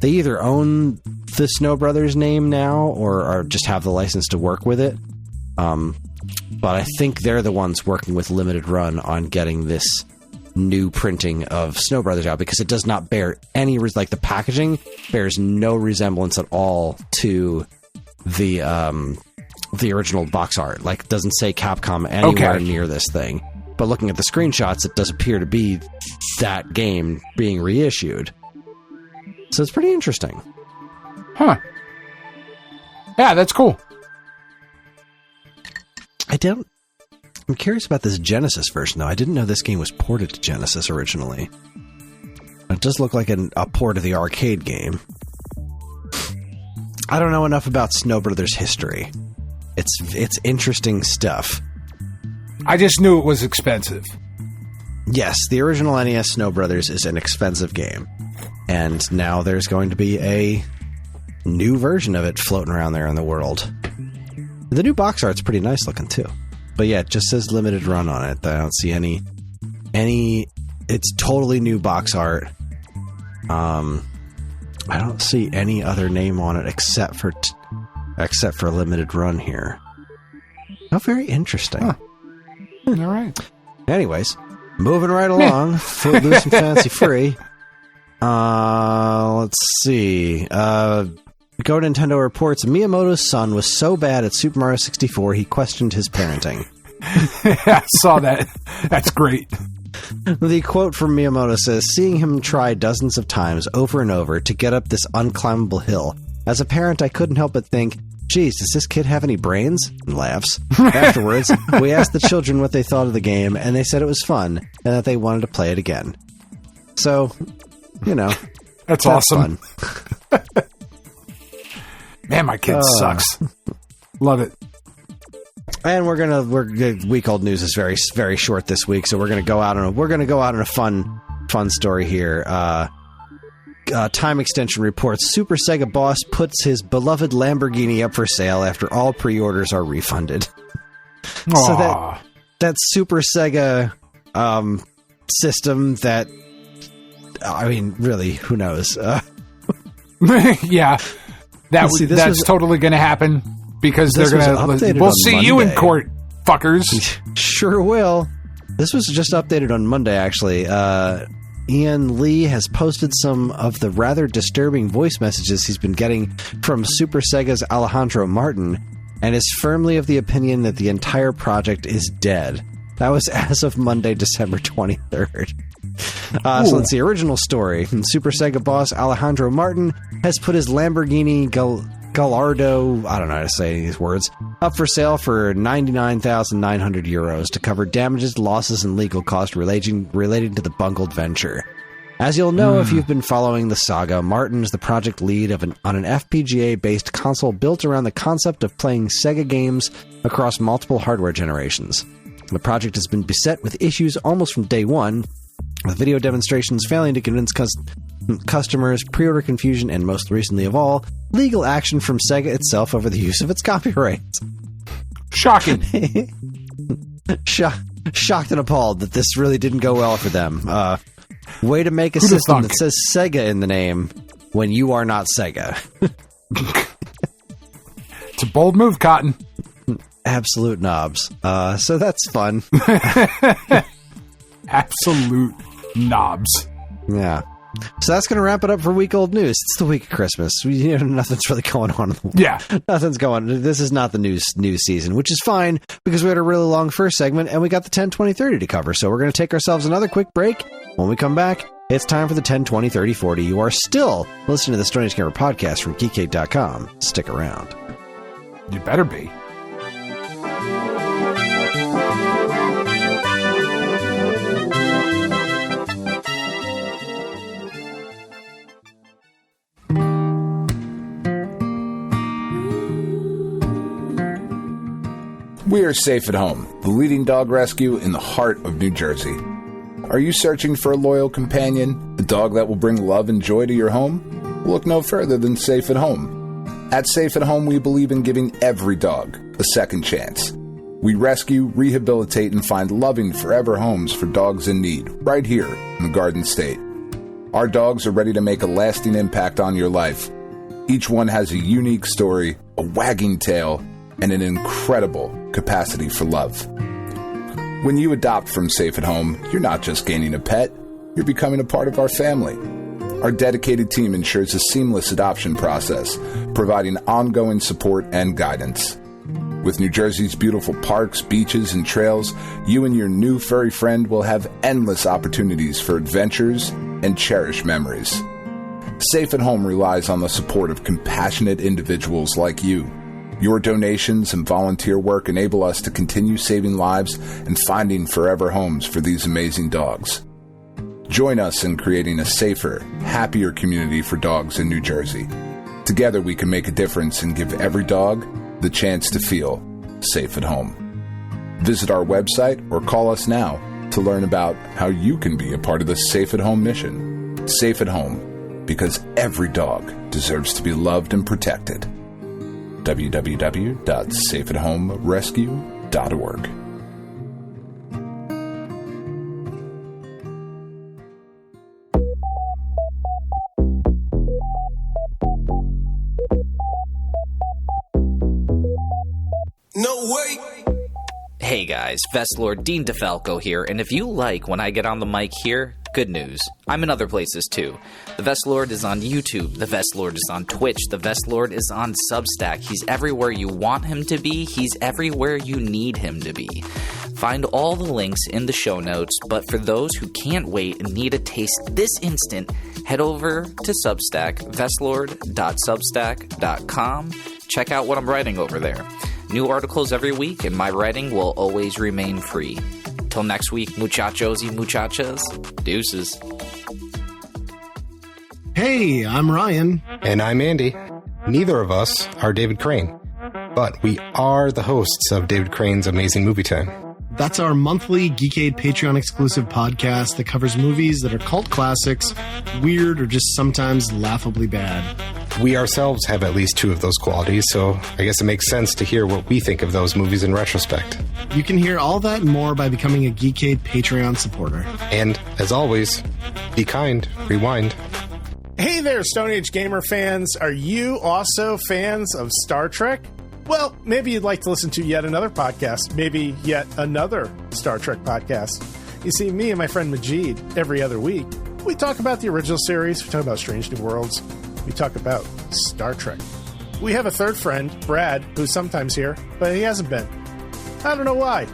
either own the Snow Brothers name now or just have the license to work with it. But I think they're the ones working with Limited Run on getting this new printing of Snow Brothers out, because it does not bear any like the packaging bears no resemblance at all to the original box art. Like, it doesn't say Capcom anywhere near this thing. But looking at the screenshots, it does appear to be that game being reissued. So it's pretty interesting. Huh. Yeah, that's cool. I'm curious about this Genesis version, though. I didn't know this game was ported to Genesis originally. It does look like a port of the arcade game. I don't know enough about Snow Brothers history. It's interesting stuff. I just knew it was expensive. Yes, the original NES Snow Brothers is an expensive game. And now there's going to be a new version of it floating around there in the world. The new box art's pretty nice looking, too. But yeah, it just says Limited Run on it. I don't see any... It's totally new box art. I don't see any other name on it except for Limited Run here. Oh, very interesting. Huh. All right. Anyways, moving right along. Footloose and Fancy Free. Let's see. Go Nintendo reports Miyamoto's son was so bad at Super Mario 64 he questioned his parenting. I saw that. That's great. The quote from Miyamoto says, "Seeing him try dozens of times over and over to get up this unclimbable hill, as a parent I couldn't help but think, geez, does this kid have any brains? And laughs. Afterwards, we asked the children what they thought of the game, and they said it was fun and that they wanted to play it again. So, you know. That's awesome. Fun. Man, my kid sucks. Love it. And week old news is very, very short this week, so we're gonna go out on a fun story here. Time Extension reports Super Sega boss puts his beloved Lamborghini up for sale after all pre-orders are refunded. So that Super Sega system that, I mean, really, who knows? Yeah, that's totally going to happen because they're going to. We'll see Monday. You in court, fuckers. Sure will. This was just updated on Monday, actually. Ian Lee has posted some of the rather disturbing voice messages he's been getting from Super Sega's Alejandro Martin, and is firmly of the opinion that the entire project is dead. That was as of Monday, December 23rd. So let's see. Original story. Super Sega boss Alejandro Martin has put his Lamborghini Gallardo, I don't know how to say these words, up for sale for 99,900 euros to cover damages, losses, and legal costs relating to the bungled venture. As you'll know if you've been following the saga, Martin is the project lead on an FPGA-based console built around the concept of playing Sega games across multiple hardware generations. The project has been beset with issues almost from day one, with video demonstrations failing to convince customers, pre-order confusion, and most recently of all, legal action from Sega itself over the use of its copyrights. Shocking. Shocked and appalled that this really didn't go well for them. Way to make a system that says Sega in the name when you are not Sega. It's a bold move, Cotton. Absolute knobs. So that's fun. Absolute knobs. Yeah. So that's going to wrap it up for week old news. It's the week of Christmas. Nothing's really going on in the world. Yeah. Nothing's going on. This is not the news season, which is fine because we had a really long first segment and we got the 10, 20, 30 to cover. So we're going to take ourselves another quick break. When we come back, it's time for the 10, 20, 30, 40. You are still listening to the Stone Age Gamer podcast from Geekade.com. Stick around. You better be. We are Safe at Home, the leading dog rescue in the heart of New Jersey. Are you searching for a loyal companion, a dog that will bring love and joy to your home? Look no further than Safe at Home. At Safe at Home, we believe in giving every dog a second chance. We rescue, rehabilitate, and find loving forever homes for dogs in need, right here in the Garden State. Our dogs are ready to make a lasting impact on your life. Each one has a unique story, a wagging tail, and an incredible capacity for love. When you adopt from Safe at Home, you're not just gaining a pet, you're becoming a part of our family. Our dedicated team ensures a seamless adoption process, providing ongoing support and guidance. With New Jersey's beautiful parks, beaches, and trails, you and your new furry friend will have endless opportunities for adventures and cherished memories. Safe at Home relies on the support of compassionate individuals like you. Your donations and volunteer work enable us to continue saving lives and finding forever homes for these amazing dogs. Join us in creating a safer, happier community for dogs in New Jersey. Together we can make a difference and give every dog the chance to feel safe at home. Visit our website or call us now to learn about how you can be a part of the Safe at Home mission. Safe at Home, because every dog deserves to be loved and protected. www.safeathomerescue.org. No way! Hey guys, Vestlord Dean DeFalco here, and if you like when I get on the mic here, good news. I'm in other places too. The Vestlord is on YouTube, the Vestlord is on Twitch, the Vestlord is on Substack. He's everywhere you want him to be, he's everywhere you need him to be. Find all the links in the show notes, but for those who can't wait and need a taste this instant, head over to Substack, vestlord.substack.com. check out what I'm writing over there. New articles every week, and my writing will always remain free. Till next week, muchachos y muchachas, deuces. Hey, I'm Ryan. And I'm Andy. Neither of us are David Crane, but we are the hosts of David Crane's Amazing Movie Time. That's our monthly Geekade Patreon exclusive podcast that covers movies that are cult classics, weird, or just sometimes laughably bad. We ourselves have at least two of those qualities, so I guess it makes sense to hear what we think of those movies in retrospect. You can hear all that and more by becoming a Geekade Patreon supporter. And, as always, be kind, rewind. Hey there, Stone Age Gamer fans. Are you also fans of Star Trek? Well, maybe you'd like to listen to yet another podcast, maybe yet another Star Trek podcast. You see, me and my friend Majid, every other week, we talk about the original series, we talk about Strange New Worlds, we talk about Star Trek. We have a third friend, Brad, who's sometimes here, but he hasn't been. I don't know why.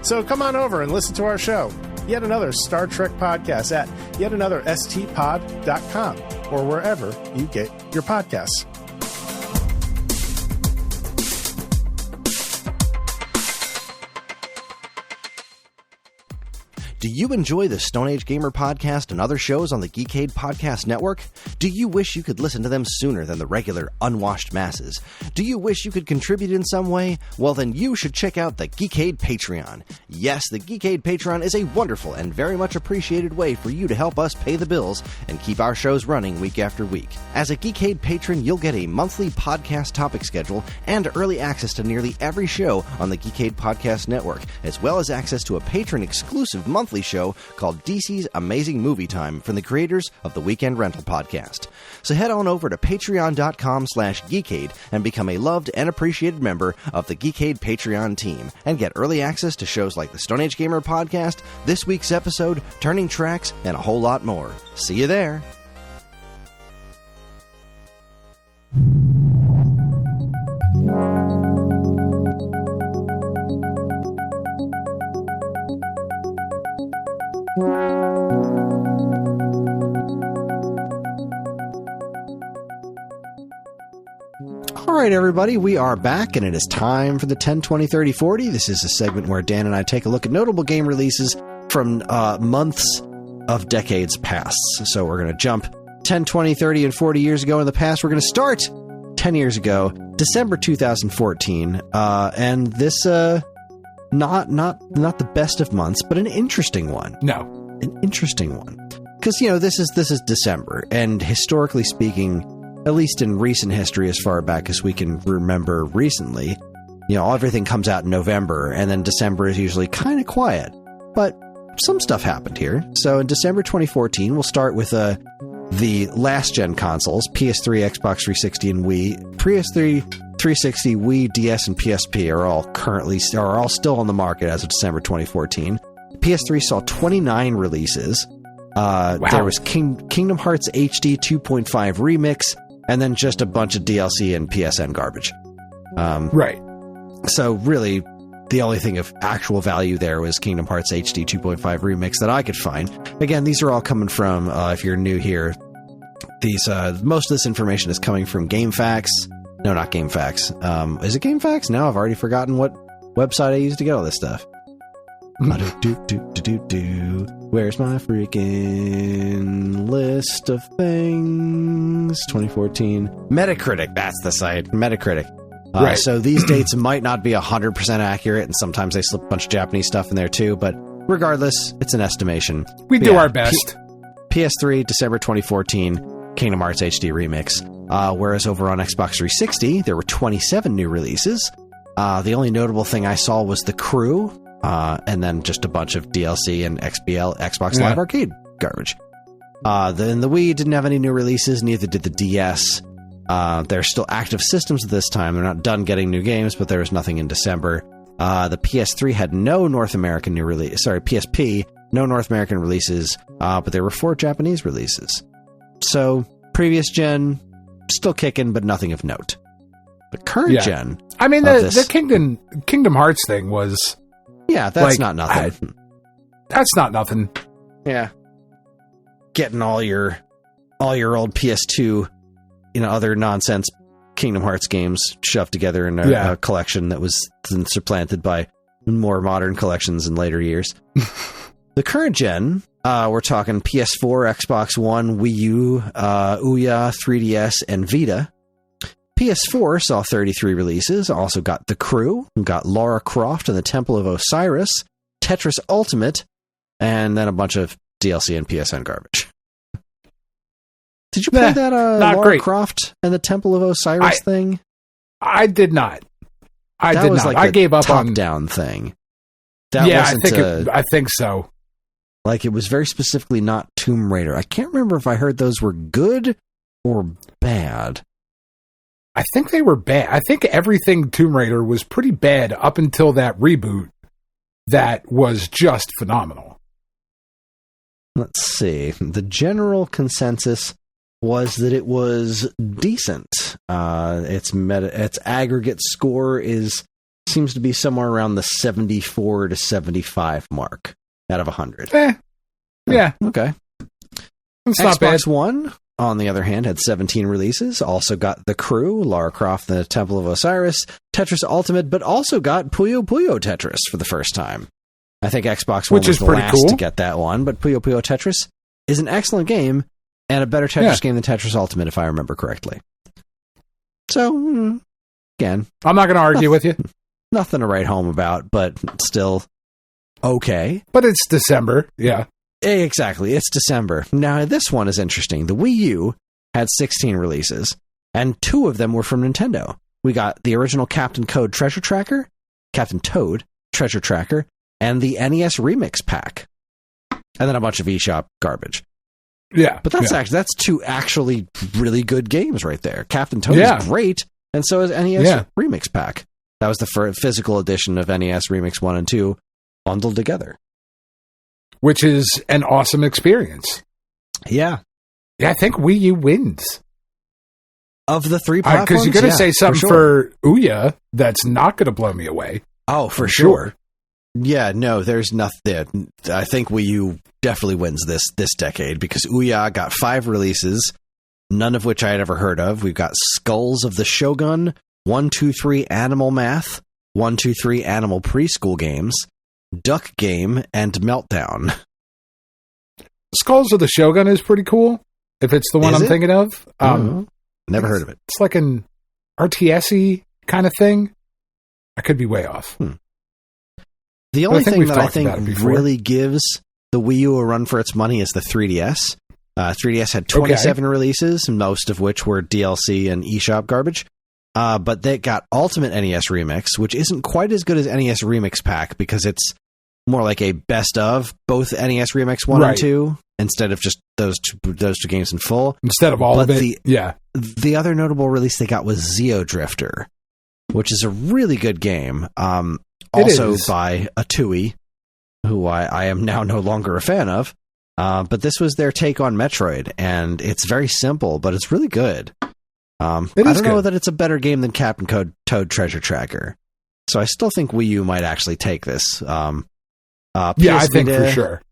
So come on over and listen to our show, yet another Star Trek podcast at yetanotherstpod.com or wherever you get your podcasts. Do you enjoy the Stone Age Gamer podcast and other shows on the Geekade Podcast Network? Do you wish you could listen to them sooner than the regular unwashed masses? Do you wish you could contribute in some way? Well, then you should check out the Geekade Patreon. Yes, the Geekade Patreon is a wonderful and very much appreciated way for you to help us pay the bills and keep our shows running week after week. As a Geekade patron, you'll get a monthly podcast topic schedule and early access to nearly every show on the Geekade Podcast Network, as well as access to a patron-exclusive monthly show called DC's Amazing Movie Time from the creators of the Weekend Rental podcast. So head on over to patreon.com/Geekade and become a loved and appreciated member of the Geekade Patreon team and get early access to shows like the Stone Age Gamer podcast, this week's episode, Turning Tracks, and a whole lot more. See you there. All right, everybody, we are back, and it is time for the 10, 20, 30, 40. This is a segment where Dan and I take a look at notable game releases from months of decades past. So we're going to jump 10, 20, 30, and 40 years ago in the past. We're going to start 10 years ago, December 2014, and this, not the best of months, but an interesting one. No. An interesting one. Because, this is December, and historically speaking, at least in recent history, as far back as we can remember recently, everything comes out in November, and then December is usually kind of quiet. But some stuff happened here. So in December 2014, we'll start with the last-gen consoles, PS3, Xbox 360, and Wii. PS3, 360, Wii, DS, and PSP are all still on the market as of December 2014. PS3 saw 29 releases. Wow. There was Kingdom Hearts HD 2.5 Remix, and then just a bunch of DLC and PSN garbage. Right. So really, the only thing of actual value there was Kingdom Hearts HD 2.5 Remix that I could find. Again, these are all coming from, if you're new here, most of this information is coming from GameFAQs. No, not GameFAQs. Is it GameFAQs? No, I've already forgotten what website I used to get all this stuff. Where's my freaking list of things? 2014. Metacritic, that's the site. Metacritic. Right. So these dates might not be 100% accurate, and sometimes they slip a bunch of Japanese stuff in there too, but regardless, it's an estimation. We do our best. PS3, December 2014, Kingdom Hearts HD Remix. Whereas over on Xbox 360, there were 27 new releases. The only notable thing I saw was The Crew, and then just a bunch of DLC and Xbox Live Arcade garbage. Then the Wii didn't have any new releases, neither did the DS. They're still active systems at this time. They're not done getting new games, but there was nothing in December. The PS3 had no North American new release. Sorry, PSP, no North American releases, but there were 4 Japanese releases. So, previous gen, still kicking, but nothing of note. The current gen... I mean, the Kingdom Hearts thing was... Yeah, that's not nothing. That's not nothing. Yeah. Getting all your old PS2, other nonsense Kingdom Hearts games shoved together in a collection that was then supplanted by more modern collections in later years. The current gen, we're talking PS4, Xbox One, Wii U, Ouya, 3DS, and Vita. PS4 saw 33 releases, also got The Crew, got Lara Croft and the Temple of Osiris, Tetris Ultimate, and then a bunch of DLC and PSN garbage. Did you play that Lara Croft and the Temple of Osiris thing? I did not. I did not. Like I gave up on top-down thing. I think so. Like, it was very specifically not Tomb Raider. I can't remember if I heard those were good or bad. I think they were bad. I think everything Tomb Raider was pretty bad up until that reboot that was just phenomenal. Let's see. The general consensus was that it was decent. Its aggregate score seems to be somewhere around the 74 to 75 mark out of 100. Yeah. Okay. It's not bad. Xbox One, on the other hand, had 17 releases. Also got The Crew, Lara Croft and the Temple of Osiris, Tetris Ultimate, but also got Puyo Puyo Tetris for the first time. I think Xbox One was the last to get that one, but Puyo Puyo Tetris is an excellent game and a better Tetris game than Tetris Ultimate, if I remember correctly. So, again, I'm not going to argue with you. Nothing to write home about, but still okay. But it's December, yeah. Exactly, it's December. Now, this one is interesting. The Wii U had 16 releases, and 2 of them were from Nintendo. We got the original Captain Toad Treasure Tracker, and the NES Remix Pack. And then a bunch of eShop garbage. Yeah. But that's 2 actually really good games right there. Captain Toad is great, and so is NES Remix Pack. That was the physical edition of NES Remix 1 and 2 bundled together. Which is an awesome experience. Yeah. Yeah, I think Wii U wins. Of the 3 platforms? Because you're going to say something for Ouya that's not going to blow me away. Oh, for sure. Yeah, no, there's nothing. I think Wii U definitely wins this decade because Ouya got 5 releases, none of which I had ever heard of. We've got Skulls of the Shogun, 1, 2, 3 Animal Math, 1, 2, 3 Animal Preschool Games, Duck Game, and Meltdown. Skulls of the Shogun is pretty cool, if it's the one I'm thinking of. Never heard of it. It's like an RTS-y kind of thing. I could be way off. The only thing that I think really gives the Wii U a run for its money is the 3DS. 3DS had 27 releases, most of which were DLC and eShop garbage. But they got Ultimate NES Remix, which isn't quite as good as NES Remix Pack because it's more like a best of both NES Remix 1 and 2 instead of just those two games in full. Instead of all of it. The other notable release they got was Zeo Drifter, which is a really good game. Also by Atui, who I am now no longer a fan of. But this was their take on Metroid, and it's very simple, but it's really good. I don't know that it's a better game than Captain Toad Treasure Tracker. So I still think Wii U might actually take this. I think for sure.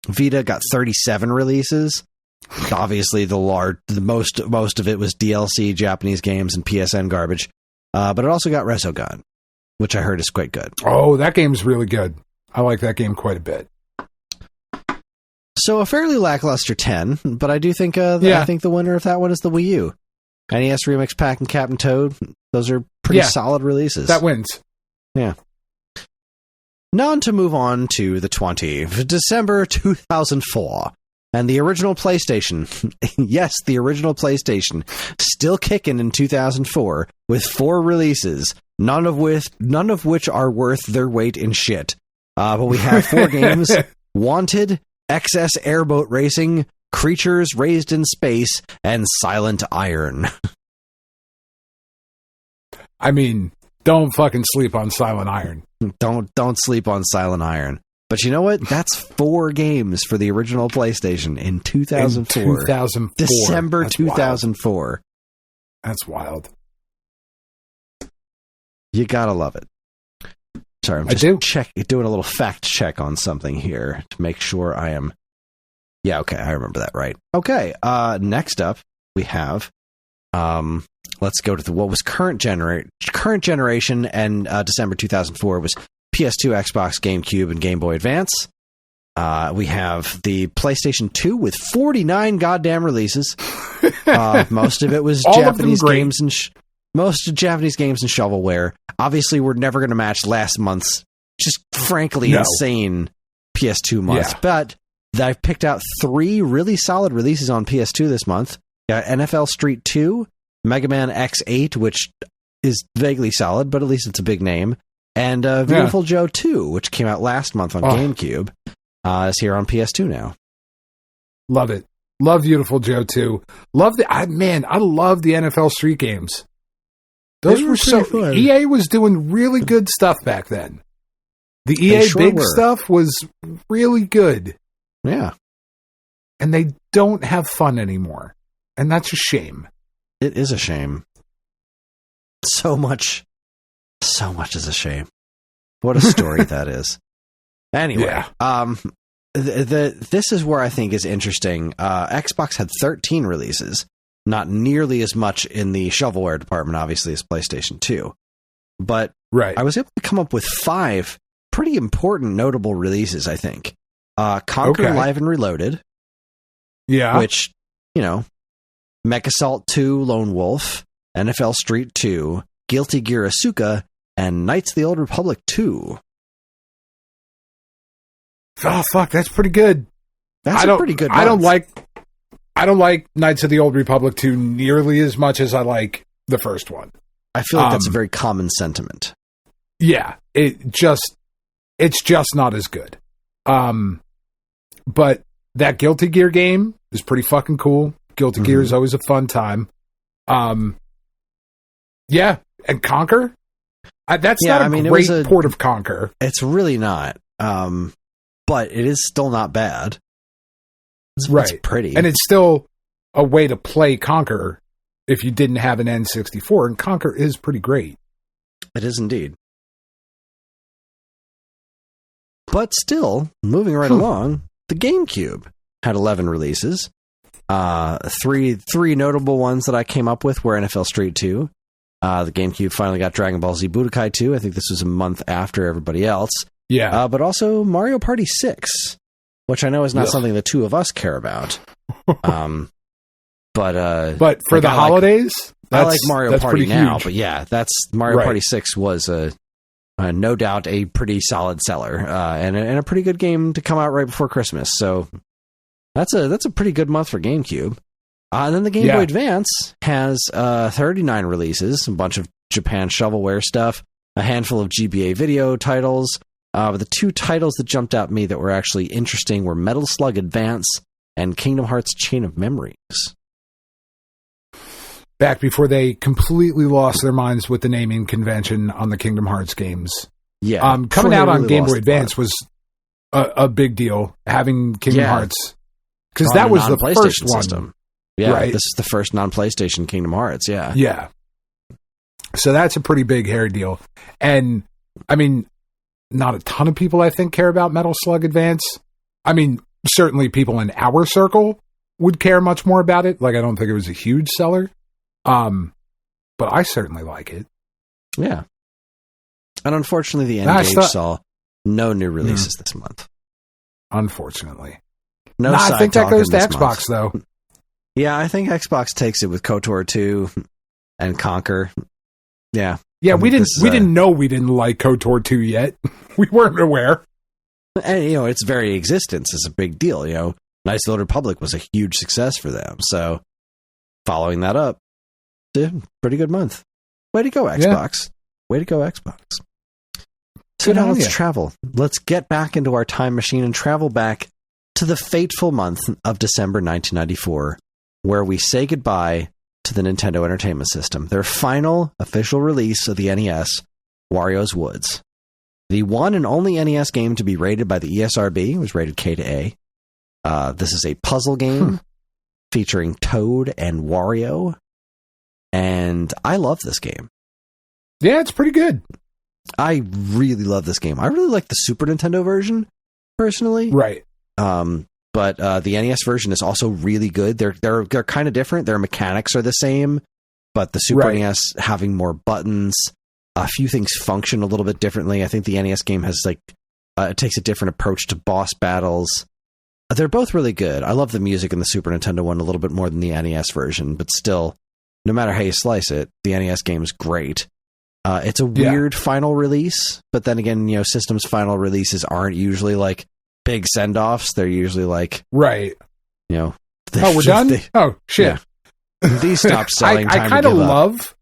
Vita got 37 releases. Obviously, the most of it was DLC, Japanese games, and PSN garbage. But it also got Resogun, which I heard is quite good. Oh, that game's really good. I like that game quite a bit. So a fairly lackluster 10, but I do think I think the winner of that one is the Wii U. NES Remix Pack and Captain Toad, those are pretty solid releases. That wins. Yeah. Now to move on to the 20th of December 2004. And the original PlayStation, yes, the original PlayStation, still kicking in 2004 with 4 releases, none of which are worth their weight in shit. But we have 4 games: Wanted, Excess Airboat Racing, Creatures Raised in Space, and Silent Iron. I mean, don't fucking sleep on Silent Iron. Don't sleep on Silent Iron. But you know what? That's 4 games for the original PlayStation in 2004. In 2004. December 2004. Wild. That's wild. You gotta love it. Sorry, I'm just doing a little fact check on something here to make sure I am... Yeah, okay, I remember that right. Okay, next up, we have Let's go to what was current generation, and December 2004 was PS2, Xbox, GameCube, and Game Boy Advance. We have the PlayStation 2 with 49 goddamn releases. Most of it was Japanese games and most Japanese games and shovelware. Obviously, we're never going to match last month's just frankly insane PS2 month. Yeah. But I've picked out 3 really solid releases on PS2 this month. NFL Street 2, Mega Man X8, which is vaguely solid, but at least it's a big name, and Beautiful Joe 2, which came out last month on GameCube, is here on PS2 now. Love it. Love Beautiful Joe 2. Love I love the NFL Street games. Those were so fun. EA was doing really good stuff back then. The EA big stuff was really good. Yeah. And they don't have fun anymore. And that's a shame. It is a shame. So much is a shame. What a story that is. Anyway, this is where I think is interesting. Xbox had 13 releases, not nearly as much in the shovelware department, obviously, as PlayStation 2. But I was able to come up with 5 pretty important, notable releases, I think. Conquer Live and Reloaded. Yeah. Which, Mech Assault 2 Lone Wolf, NFL Street 2, Guilty Gear Asuka, and Knights of the Old Republic 2. Oh, fuck, that's pretty good. That's a pretty good month. I don't like Knights of the Old Republic 2 nearly as much as I like the first one. I feel like that's a very common sentiment. Yeah, it's just not as good. But that Guilty Gear game is pretty fucking cool. Guilty Gear is always a fun time. Yeah, and Conquer. That's not a great port of Conquer. It's really not. But it is still not bad. It's pretty. And it's still a way to play Conquer if you didn't have an N64, and Conquer is pretty great. It is indeed. But still, moving right along, the GameCube had 11 releases. Three notable ones that I came up with were NFL Street 2. The GameCube finally got Dragon Ball Z Budokai 2. I think this was a month after everybody else. Yeah. But also Mario Party 6, which I know is not something the two of us care about. But for the holidays, I like Mario Party now. Huge. But yeah, Mario Party 6 was no doubt a pretty solid seller and a pretty good game to come out right before Christmas. So that's a pretty good month for GameCube. And then the Game Boy Advance has 39 releases, a bunch of Japan shovelware stuff, a handful of GBA video titles. But the 2 titles that jumped out at me that were actually interesting were Metal Slug Advance and Kingdom Hearts Chain of Memories. Back before they completely lost their minds with the naming convention on the Kingdom Hearts games. Yeah. Coming out on Game Boy Advance was a big deal, having Kingdom Hearts. Because that was the first one. System. Yeah, this is the first non-PlayStation Kingdom Hearts, yeah. Yeah. So that's a pretty big, hairy deal. And, I mean, not a ton of people, I think, care about Metal Slug Advance. I mean, certainly people in our circle would care much more about it. Like, I don't think it was a huge seller. But I certainly like it. Yeah. And unfortunately, the N-Gage saw no new releases this month. Unfortunately. I think that goes to Xbox, though. Yeah, I think Xbox takes it with KOTOR 2 and Conquer. Yeah. Yeah, we didn't know we didn't like KOTOR 2 yet. We weren't aware. And, its very existence is a big deal. Knights of the Old Republic was a huge success for them. So, following that up, pretty good month. Way to go, Xbox. Way to go, Xbox. So now let's travel. Let's get back into our time machine and travel back to the fateful month of December 1994, where we say goodbye to the Nintendo Entertainment System. Their final official release of the NES, Wario's Woods. The one and only NES game to be rated by the ESRB. It was rated K to A. This is a puzzle game featuring Toad and Wario. And I love this game. Yeah, it's pretty good. I really love this game. I really like the Super Nintendo version, personally. Right. But the NES version is also really good. They're kind of different. Their mechanics are the same, but the Super NES having more buttons, a few things function a little bit differently. I think the NES game has it takes a different approach to boss battles. They're both really good. I love the music in the Super Nintendo one a little bit more than the NES version, but still, no matter how you slice it, the NES game is great. It's a weird final release, but then again, systems final releases aren't usually like big send-offs. They're usually like, right. We're done? Oh, shit. Yeah. These stop selling. I kind of love.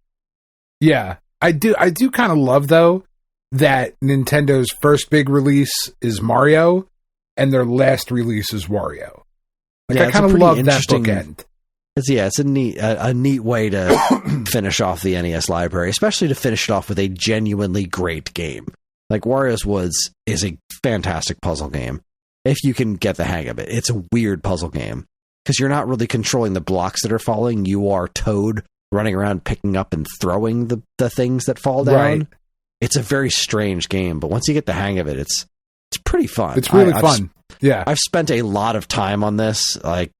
Yeah, I do kind of love, though, that Nintendo's first big release is Mario and their last release is Wario. I kind of love that bookend. It's a neat way to finish off the NES library, especially to finish it off with a genuinely great game. Like Wario's Woods is a fantastic puzzle game if you can get the hang of it. It's a weird puzzle game because you're not really controlling the blocks that are falling. You are Toad running around picking up and throwing the things that fall down. Right. It's a very strange game, but once you get the hang of it, it's pretty fun. It's really fun. Yeah. I've spent a lot of time on this, like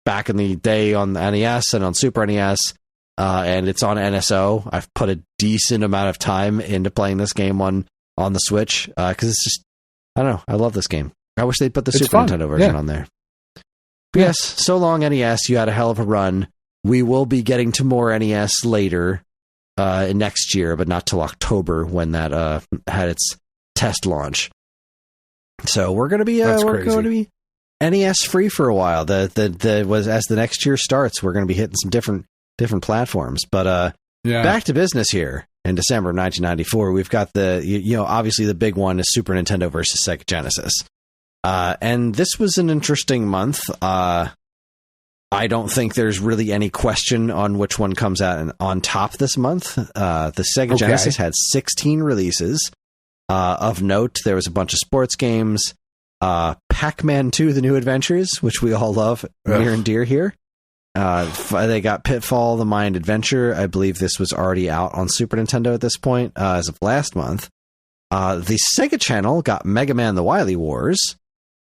back in the day on the NES and on Super NES, and it's on NSO. I've put a decent amount of time into playing this game on the Switch, because it's just, I don't know, I love this game. I wish they'd put the Super Nintendo version on there. But yes, so long NES, you had a hell of a run. We will be getting to more NES later next year, but not till October when that had its test launch. So we're going to be NES free for a while. As the next year starts, we're going to be hitting some different platforms. But back to business here. In December of 1994, we've got obviously the big one is Super Nintendo versus Sega Genesis. And this was an interesting month. I don't think there's really any question on which one comes out on top this month. The Sega Genesis had 16 releases. Of note, there was a bunch of sports games. Pac-Man 2, The New Adventures, which we all love, near and dear here. They got Pitfall, The Mind Adventure. I believe this was already out on Super Nintendo at this point, as of last month. The Sega Channel got Mega Man The Wily Wars,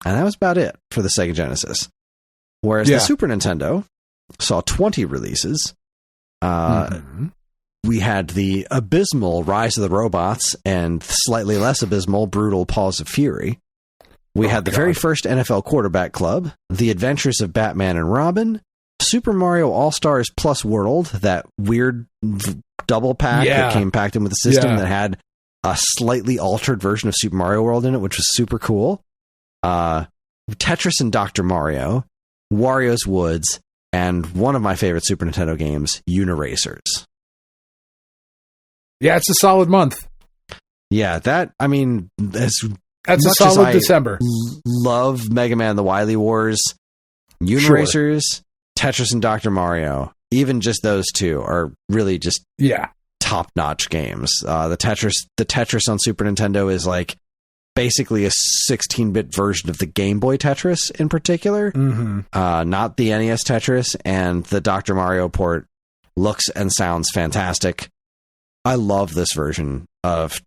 and that was about it for the Sega Genesis. Whereas the Super Nintendo saw 20 releases. We had the abysmal Rise of the Robots and slightly less abysmal Brutal Paws of Fury. We had the very first NFL Quarterback Club, The Adventures of Batman and Robin, Super Mario All-Stars Plus World, that weird double pack that came packed in with a system that had a slightly altered version of Super Mario World in it, which was super cool. Tetris and Dr. Mario, Wario's Woods, and one of my favorite Super Nintendo games, Uniracers. Yeah, it's a solid month. Yeah, that's a solid December. Love Mega Man The Wily Wars, Uniracers, Tetris, and Dr. Mario. Even just those two are really just top-notch games. The Tetris on Super Nintendo is like basically a 16-bit version of the Game Boy Tetris in particular, not the NES Tetris, and the Dr. Mario port looks and sounds fantastic. I love this version of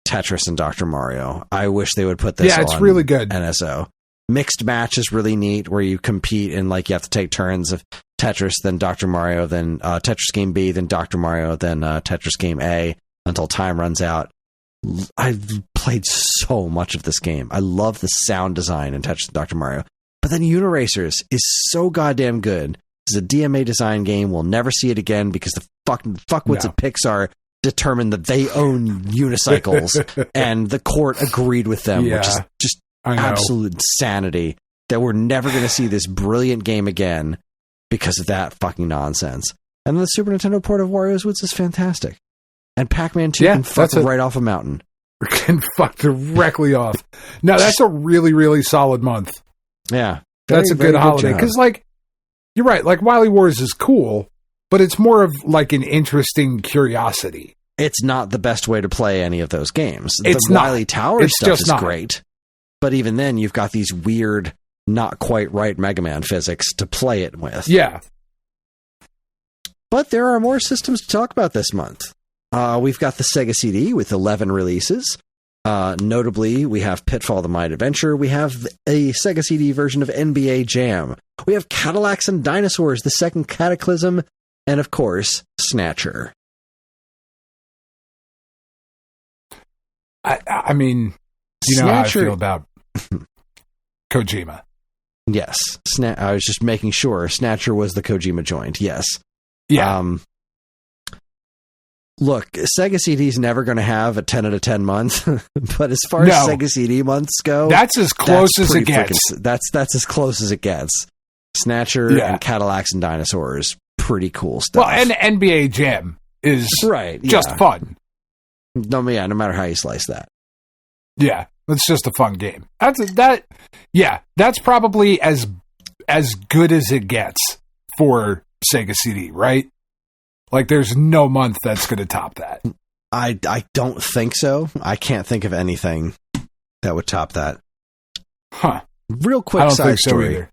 Tetris and Dr. Mario. I wish they would put this on it's really good. NSO. Mixed match is really neat, where you compete and you have to take turns of Tetris, then Dr. Mario, then Tetris Game B, then Dr. Mario, then Tetris Game A until time runs out. I've played so much of this game. I love the sound design in Tetris and Dr. Mario. But then Uniracers is so goddamn good. This is a DMA design game. We'll never see it again because the fuckwits at Pixar determined that they own unicycles and the court agreed with them, which is just absolute insanity that we're never going to see this brilliant game again because of that fucking nonsense. And the Super Nintendo port of Wario's Woods is fantastic. And Pac-Man 2 can fuck right off a mountain. Can fuck directly off. No, that's a really, really solid month. Yeah. That's a good holiday. Because, you're right, Wily Wars is cool, but it's more of an interesting curiosity. It's not the best way to play any of those games. The Wily Tower stuff is great. But even then, you've got these weird, not quite right Mega Man physics to play it with. Yeah. But there are more systems to talk about this month. We've got the Sega CD with 11 releases. Notably, we have Pitfall The Mind Adventure. We have a Sega CD version of NBA Jam. We have Cadillacs and Dinosaurs, the second Cataclysm. and of course, Snatcher. I mean, you know Snatcher, how I feel about Kojima. Yes. I was just making sure Snatcher was the Kojima joint. Yes. Yeah. Look, Sega CD's never going to have a 10 out of 10 month, but as far as Sega CD months go, that's as close as it gets. That's as close as it gets. Snatcher and Cadillacs and Dinosaurs, pretty cool stuff. Well, and NBA Jam is just fun. No matter how you slice that. Yeah, it's just a fun game. That's probably as good as it gets for Sega CD, right? Like, there's no month that's going to top that. I don't think so. I can't think of anything that would top that. Huh. Real quick I don't side think so story. either.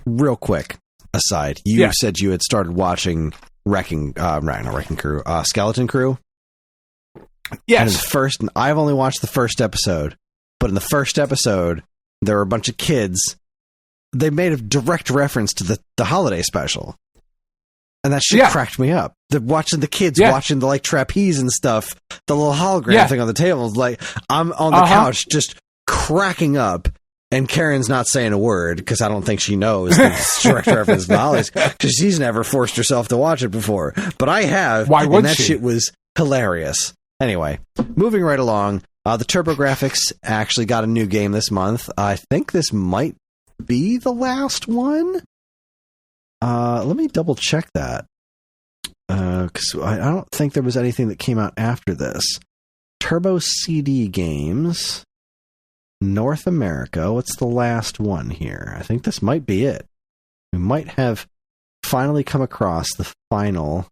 Real quick aside. You said you had started watching Skeleton Crew. Yes. And I've only watched the first episode, but in the first episode, there were a bunch of kids. They made a direct reference to the holiday special. And that shit cracked me up. Watching the kids watching the trapeze and stuff, the little hologram thing on the table. Like, I'm on the couch just cracking up, and Karen's not saying a word because I don't think she knows the direct reference to holidays because she's never forced herself to watch it before. But I have. Why would and that she? shit was hilarious. Anyway, moving right along. The TurboGrafx actually got a new game this month. I think this might be the last one. Let me double check that. Because I don't think there was anything that came out after this. Turbo CD Games, North America. What's the last one here? I think this might be it. We might have finally come across the final.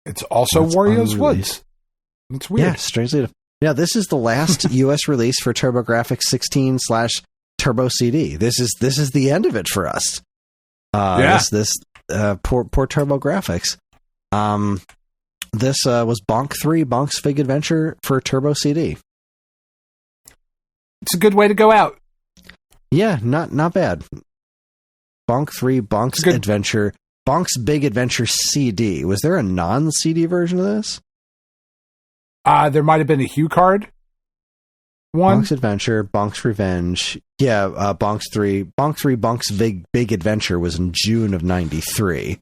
It's also Wario's Woods. It's weird. Yeah, strangely. Yeah, this is the last U.S. release for TurboGrafx 16/Turbo CD. This is the end of it for us. This poor TurboGrafx. This was Bonk 3, Bonk's Big Adventure for Turbo CD. It's a good way to go out. Yeah, not bad. Bonk 3, Bonk's Adventure, Bonk's Big Adventure CD. Was there a non-CD version of this? There might have been a Hue card one. Bonk's Adventure, Bonk's Revenge. Yeah, Bonk 3, Bonk's Big Adventure was in June of 93.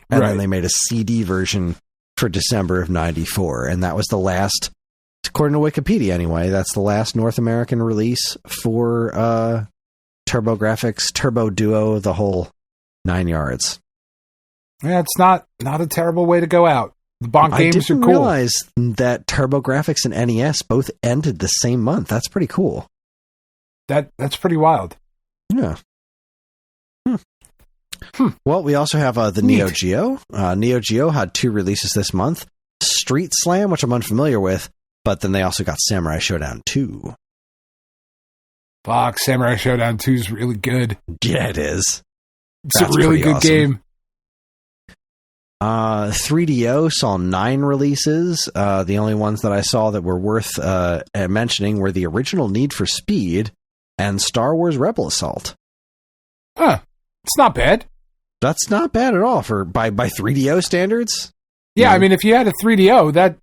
And then they made a CD version for December of 94. And that was the last, according to Wikipedia anyway, that's the last North American release for TurboGrafx, Turbo Duo, the whole 9 yards. Yeah, it's not a terrible way to go out. The Bonk games are cool. I didn't realize that TurboGrafx and NES both ended the same month. That's pretty cool. That's pretty wild. Yeah. Well, we also have the Neo Geo. Neo Geo had 2 releases this month. Street Slam, which I'm unfamiliar with, but then they also got Samurai Showdown 2. Fuck, Samurai Showdown 2 is really good. Yeah, it is. It's a really good game. 3DO saw 9 releases. The only ones that I saw that were worth mentioning were the original Need for Speed and Star Wars Rebel Assault. Huh. It's not bad. That's not bad at all by 3DO standards. Yeah, I mean, if you had a 3DO,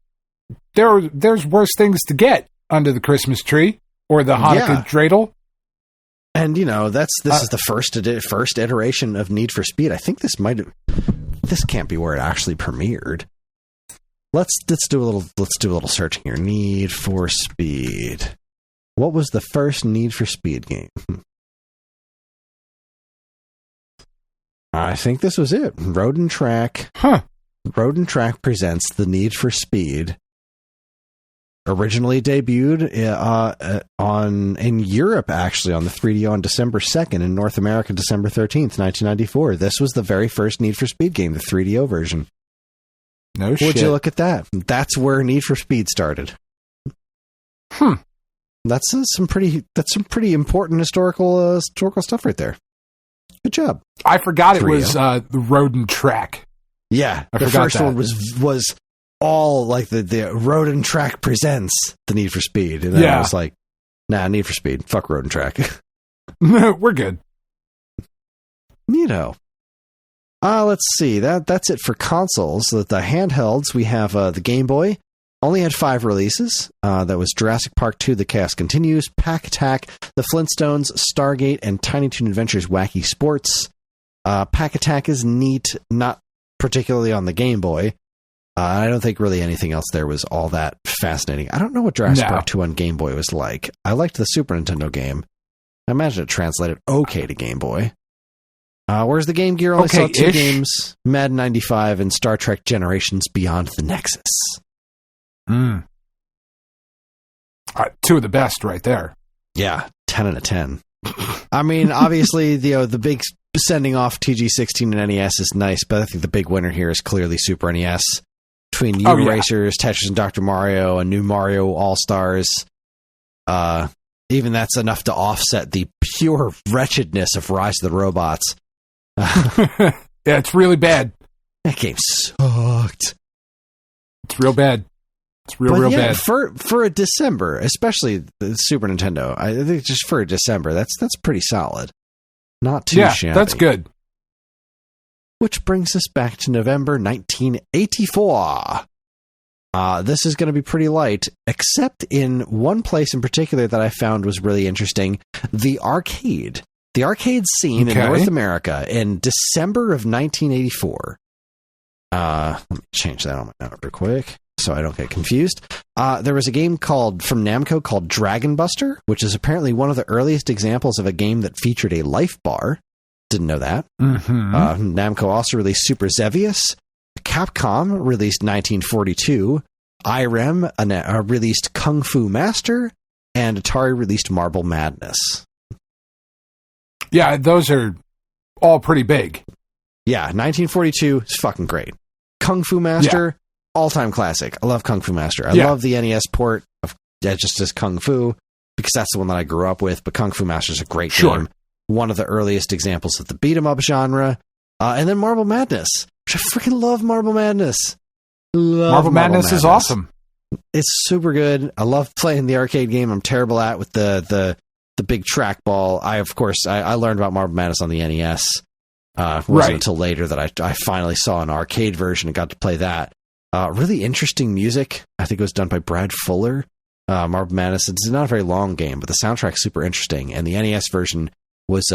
there's worse things to get under the Christmas tree or the Hanukkah dreidel. And this is the first iteration of Need for Speed. I think this can't be where it actually premiered. Let's do a little searching here. Need for Speed. What was the first Need for Speed game? I think this was it. Road and Track. Huh. Road and Track presents the Need for Speed. Originally debuted in Europe, actually, on the 3DO on December 2nd, in North America, December 13th, 1994. This was the very first Need for Speed game, the 3DO version. No shit. Would you look at that? That's where Need for Speed started. That's some pretty important historical stuff right there. Good job. I forgot 3DO. It was the Road and Track. Yeah, the first one was all like the Road and Track presents the Need for Speed, and then I was like, nah, Need for Speed, fuck Road and Track. We're good. Neato. neato. Let's see. That's it for consoles. The handhelds, we have the Game Boy. Only had 5 releases. That was Jurassic Park 2, The Cast Continues, Pack Attack, The Flintstones, Stargate, and Tiny Toon Adventures Wacky Sports. Pack Attack is neat, not particularly on the Game Boy. I don't think really anything else there was all that fascinating. I don't know what Jurassic Park 2 on Game Boy was like. I liked the Super Nintendo game. I imagine it translated okay to Game Boy. Whereas the Game Gear only saw 2 games, Madden 95 and Star Trek Generations Beyond the Nexus. 2 of the best right there. Yeah, 10 out of 10. I mean, obviously, the big sending off TG16 and NES is nice, but I think the big winner here is clearly Super NES. Between U Racers, Tetris and Dr. Mario, and New Mario All-Stars. Even that's enough to offset the pure wretchedness of Rise of the Robots. Yeah, it's really bad. That game sucked. It's real bad. It's real bad. For a December, especially the Super Nintendo, I think just for a December, that's pretty solid. Not too shabby. That's good. Which brings us back to November 1984. This is going to be pretty light, except in one place in particular that I found was really interesting, the arcade. The arcade scene in North America in December of 1984. Let me change that on my note real quick so I don't get confused. There was a game from Namco called Dragon Buster, which is apparently one of the earliest examples of a game that featured a life bar. Didn't know that. Mm-hmm. Namco also released Super Xevious. Capcom released 1942. IREM released Kung Fu Master. And Atari released Marble Madness. Yeah, those are all pretty big. Yeah, 1942 is fucking great. Kung Fu Master, all-time classic. I love Kung Fu Master. I love the NES port of just as Kung Fu, because that's the one that I grew up with, but Kung Fu Master is a great game. One of the earliest examples of the beat-em-up genre. And then Marble Madness, which I freaking love Marble Madness. Marble Madness is awesome. It's super good. I love playing the arcade game I'm terrible at with the big trackball. I learned about Marble Madness on the NES. It wasn't until later that I finally saw an arcade version and got to play that. Really interesting music. I think it was done by Brad Fuller. Marble Madness, it's not a very long game, but the soundtrack's super interesting. And the NES version was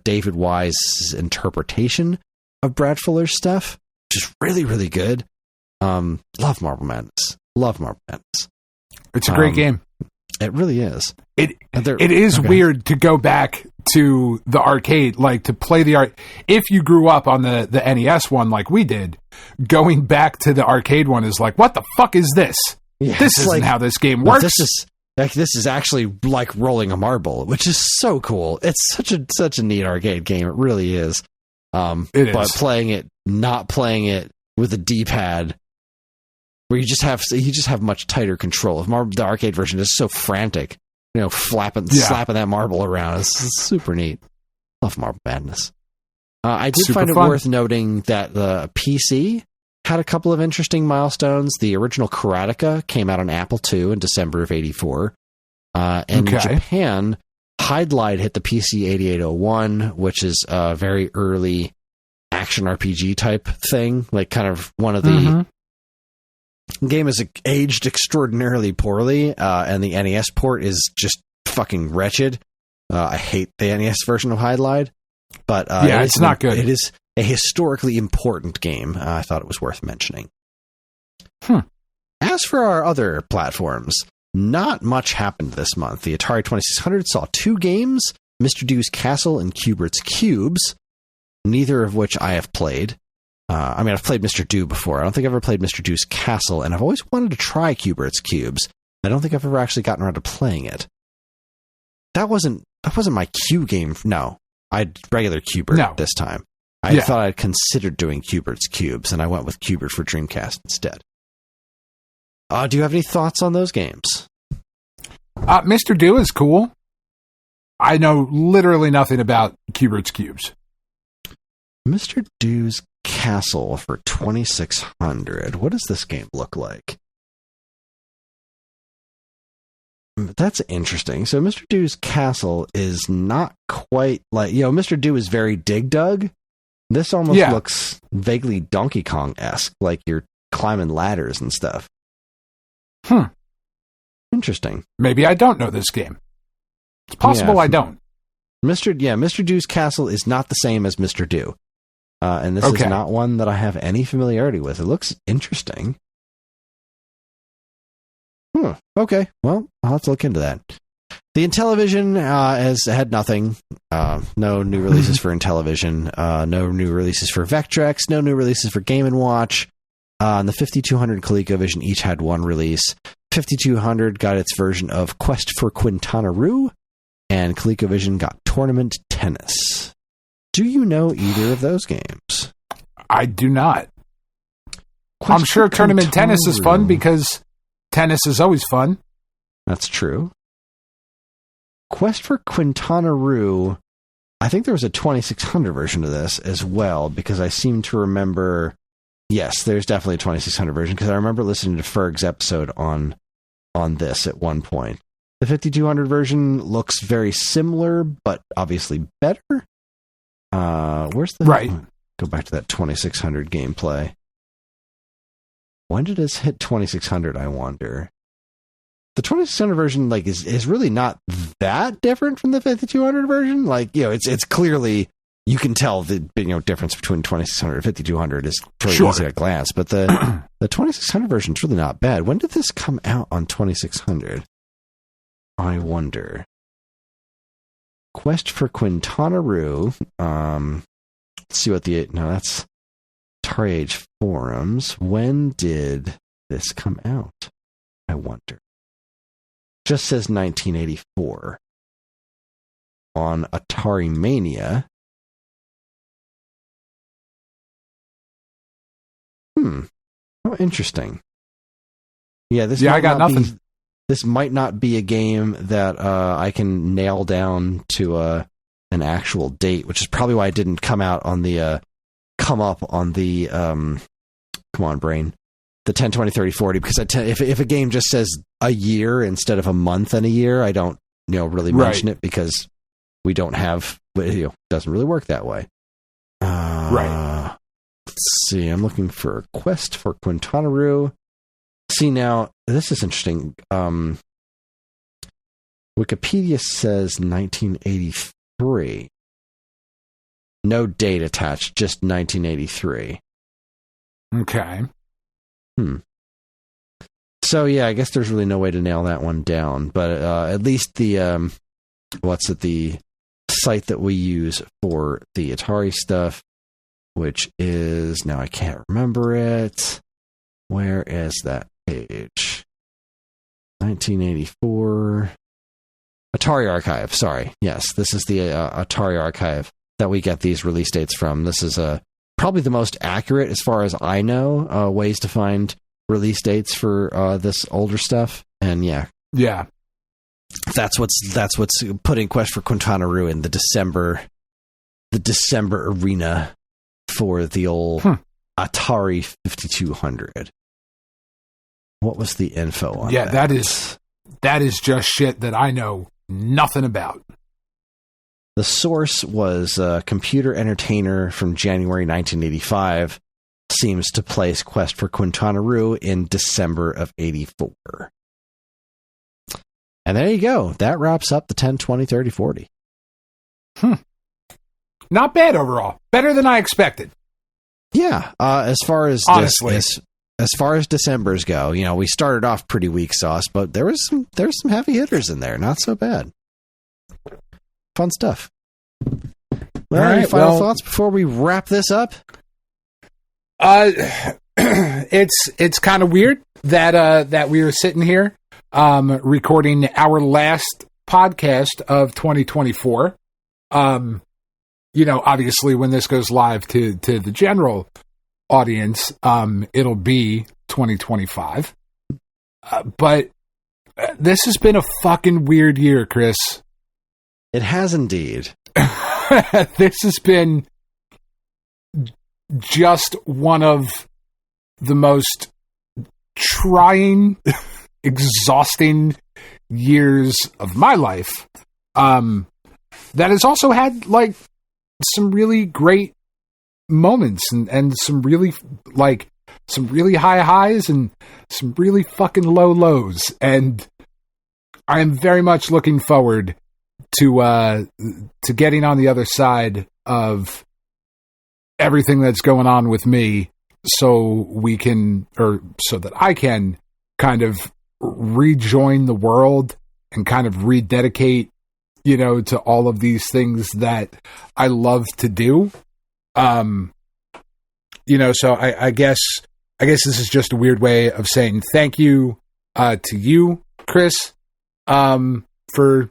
David Wise's interpretation of Brad Fuller's stuff, which is really, really good. Love Marble Madness. It's a great game. It really is. It is weird to go back to the arcade, like to play if you grew up on the NES one like we did, going back to the arcade one is like, what the fuck is this? Yeah, this isn't how this game works. This is actually like rolling a marble, which is so cool. It's such a neat arcade game. It really is. But not playing it with a D-pad, where you just have much tighter control. The arcade version is so frantic, slapping that marble around. It's super neat. Love Marble Madness. I did find it worth noting that the PC had a couple of interesting milestones. The original Karateka came out on Apple II in December of 84. And in Japan, Hydlide hit the PC 8801, which is a very early action RPG type thing, like kind of one of the game is aged extraordinarily poorly, and the NES port is just fucking wretched. I hate the NES version of Hydlide, but it's not good. It is a historically important game. I thought it was worth mentioning. As for our other platforms, not much happened this month. The Atari 2600 saw 2 games, Mr. Do's Castle and Kubert's Cubes, neither of which I have played. I've played Mr. Do before. I don't think I've ever played Mr. Do's Castle, and I've always wanted to try Kubert's Cubes. I don't think I've ever actually gotten around to playing it. That wasn't my Q game. No, I'd regular Kubert this time. I thought I'd considered doing Kubert's Cubes, and I went with Kubert for Dreamcast instead. Do you have any thoughts on those games? Mr. Do is cool. I know literally nothing about Kubert's Cubes. Mr. Do's Castle for 2600. What does this game look like? That's interesting. So Mr. Doo's castle is not quite like, Mr. Doo is very Dig Dug. This almost looks vaguely Donkey Kong-esque, like you're climbing ladders and stuff. Interesting. Maybe I don't know this game. It's possible I don't. Mr. Doo's castle is not the same as Mr. Doo. And this is not one that I have any familiarity with. It looks interesting. Okay, well, I'll have to look into that. The Intellivision has had nothing. No new releases for Intellivision. No new releases for Vectrex. No new releases for Game & Watch. And the 5200 ColecoVision each had one release. 5200 got its version of Quest for Quintana Roo, and ColecoVision got Tournament Tennis. Do you know either of those games? I do not. I'm sure Tournament Tennis is fun because tennis is always fun. That's true. Quest for Quintana Roo, I think there was a 2600 version of this as well, because I seem to remember, yes, there's definitely a 2600 version, because I remember listening to Ferg's episode on this at one point. The 5200 version looks very similar, but obviously better. Where's the... Right. Go back to that 2600 gameplay. When did this hit 2600, I wonder? The 2600 version, like, is really not that different from the 5200 version. Like, it's clearly, you can tell the difference between 2600 and 5200 is pretty easy at a glance. But the 2600 version is really not bad. When did this come out on 2600? I wonder. Quest for Quintana Roo. Let's see what that's Atari Age forums. When did this come out? I wonder. Just says 1984 on Atari Mania. Oh, interesting. Yeah, I got nothing. This might not be a game that I can nail down to an actual date, which is probably why it didn't come out on the come up on the come on, brain. The 10, 20, 30, 40, because if a game just says a year instead of a month and a year, I don't really mention it, because we don't have, it doesn't really work that way. Right. Let's see, I'm looking for a Quest for Quintana Roo. See, now, this is interesting. Wikipedia says 1983. No date attached, just 1983. Okay. So yeah, I guess there's really no way to nail that one down, but at least the the site that we use for the Atari stuff, which is, now I can't remember it. Where is that page? 1984 Atari Archive. Sorry, yes, this is the Atari Archive that we get these release dates from. This is probably the most accurate, as far as I know, ways to find release dates for this older stuff. And yeah, that's what's putting Quest for Quintana Roo in the December arena for the old Atari 5200. What was the info on that? That is just shit that I know nothing about. The source was Computer Entertainer from January 1985. Seems to place Quest for Quintana Roo in December of 84. And there you go. That wraps up the 10, 20, 30, 40. Not bad overall. Better than I expected. Yeah. As far as honestly, as far as Decembers go, we started off pretty weak sauce, but there was some heavy hitters in there. Not so bad. Fun stuff. All right, final thoughts before we wrap this up? It's kind of weird that we were sitting here recording our last podcast of 2024. Obviously when this goes live to the general audience, it'll be 2025. But this has been a fucking weird year, Kris. It has indeed. This has been just one of the most trying, exhausting years of my life, that has also had like some really great moments and some really high highs and some really fucking low lows. And I'm very much looking forward to getting on the other side of everything that's going on with me, so that I can kind of rejoin the world and kind of rededicate, to all of these things that I love to do. So I guess this is just a weird way of saying thank you to you, Kris, for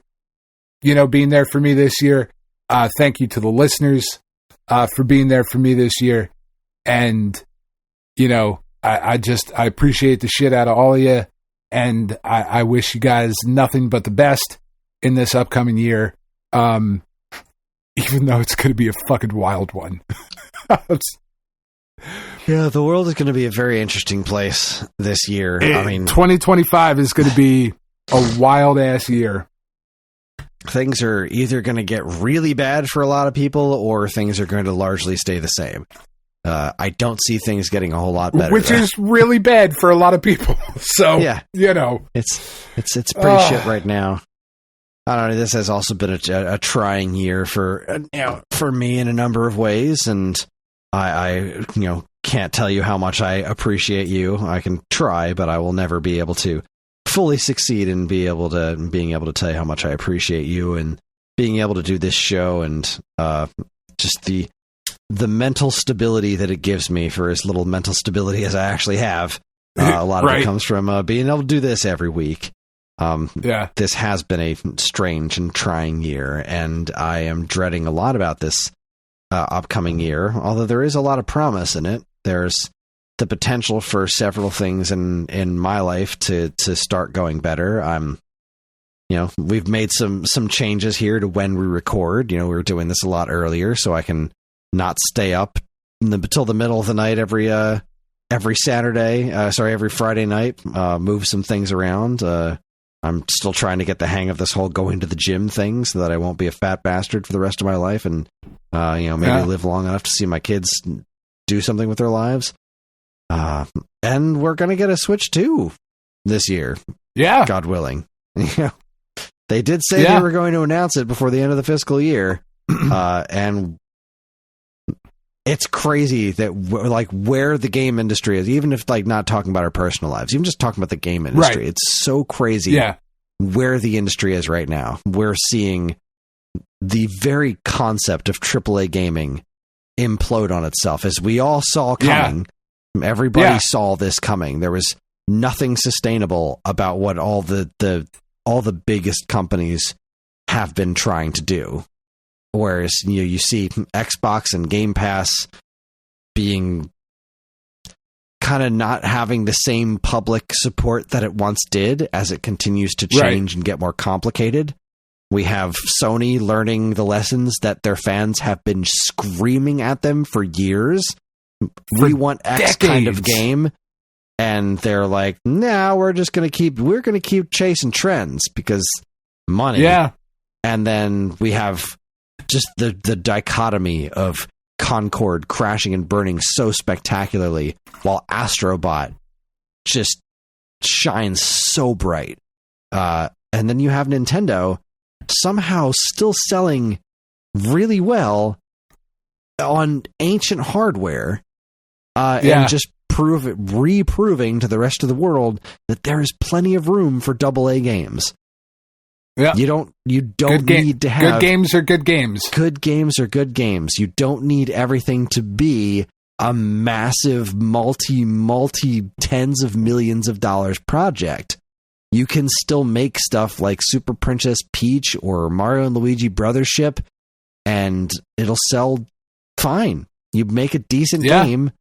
being there for me this year. Thank you to the listeners for being there for me this year. And I appreciate the shit out of all of you, and I wish you guys nothing but the best in this upcoming year, even though it's going to be a fucking wild one. Yeah, the world is going to be a very interesting place this year. 2025 is going to be a wild ass year. Things are either going to get really bad for a lot of people, or things are going to largely stay the same. I don't see things getting a whole lot better, which is really bad for a lot of people. So yeah, it's pretty shit right now. I don't know. This has also been a trying year for me in a number of ways, and I can't tell you how much I appreciate you. I can try, but I will never be able to fully succeed in being able to tell you how much I appreciate you and being able to do this show, and just the mental stability that it gives me, for as little mental stability as I actually have. A lot of it comes from being able to do this every week. This has been a strange and trying year, and I am dreading a lot about this upcoming year, although there is a lot of promise in it. There's the potential for several things in my life to start going better. We've made some changes here to when we record. We're doing this a lot earlier, so I can not stay up until the middle of the night every Friday night. Move some things around. I'm still trying to get the hang of this whole going to the gym thing, so that I won't be a fat bastard for the rest of my life, and maybe live long enough to see my kids do something with their lives. And we're going to get a Switch 2 this year. Yeah. God willing. They did say they were going to announce it before the end of the fiscal year. And it's crazy that where the game industry is, even if not talking about our personal lives, even just talking about the game industry, it's so crazy where the industry is right now. We're seeing the very concept of AAA gaming implode on itself, as we all saw coming. Everybody saw this coming. There was nothing sustainable about what all the biggest companies have been trying to do. Whereas you see Xbox and Game Pass being kind of not having the same public support that it once did, as it continues to change and get more complicated. We have Sony learning the lessons that their fans have been screaming at them for years. We want X kind of game, and they're like, "No, we're going to keep chasing trends because money." Yeah, and then we have just the dichotomy of Concord crashing and burning so spectacularly, while Astrobot just shines so bright. And then you have Nintendo somehow still selling really well on ancient hardware. And just reproving to the rest of the world that there is plenty of room for AA games. Yeah, you don't need to have good games are good games. Good games are good games. You don't need everything to be a massive multi tens of millions of dollars project. You can still make stuff like Super Princess Peach or Mario and Luigi Brothership, and it'll sell fine. You make a decent game.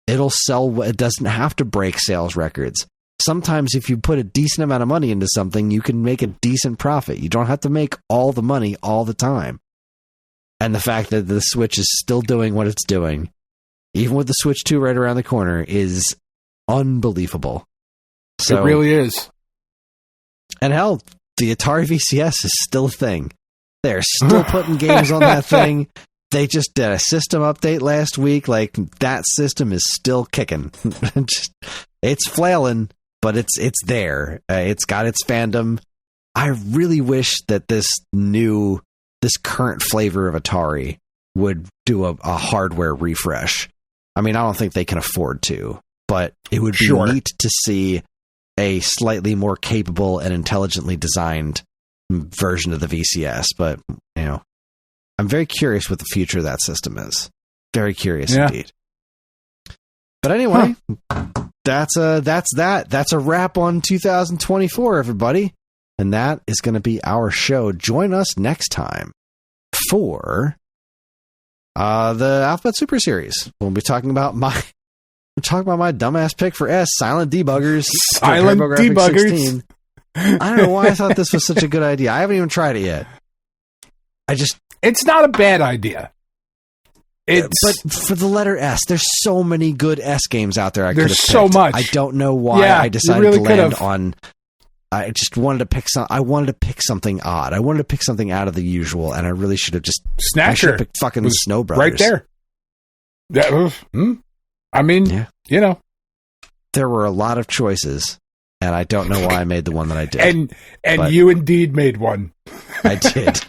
It'll sell. It doesn't have to break sales records. Sometimes if you put a decent amount of money into something, you can make a decent profit. You don't have to make all the money all the time. And the fact that the Switch is still doing what it's doing, even with the Switch 2 right around the corner, is unbelievable. So, it really is. And hell, the Atari VCS is still a thing. They're still putting games on that thing. They just did a system update last week. Like, that system is still kicking. It's flailing, but it's there. It's got its fandom. I really wish that this current flavor of Atari would do a hardware refresh. I mean, I don't think they can afford to, but it would be neat to see a slightly more capable and intelligently designed version of the VCS. But, you know, I'm very curious what the future of that system is. Very curious indeed. But anyway, that's that. That's a wrap on 2024, everybody. And that is going to be our show. Join us next time for the Alphabet Super Series. We'll be talking about my dumbass pick for S, Silent Debuggers. Silent Debuggers. 16. I don't know why I thought this was such a good idea. I haven't even tried it yet. It's not a bad idea. But for the letter S, there's so many good S games out there. There's so much. I don't know why I decided to land on. I just wanted to pick I wanted to pick something odd. I wanted to pick something out of the usual, and I really should have just Snatcher. Picked fucking Snow Brothers right there. I mean, you know, there were a lot of choices, and I don't know why I made the one that I did. And you indeed made one. I did.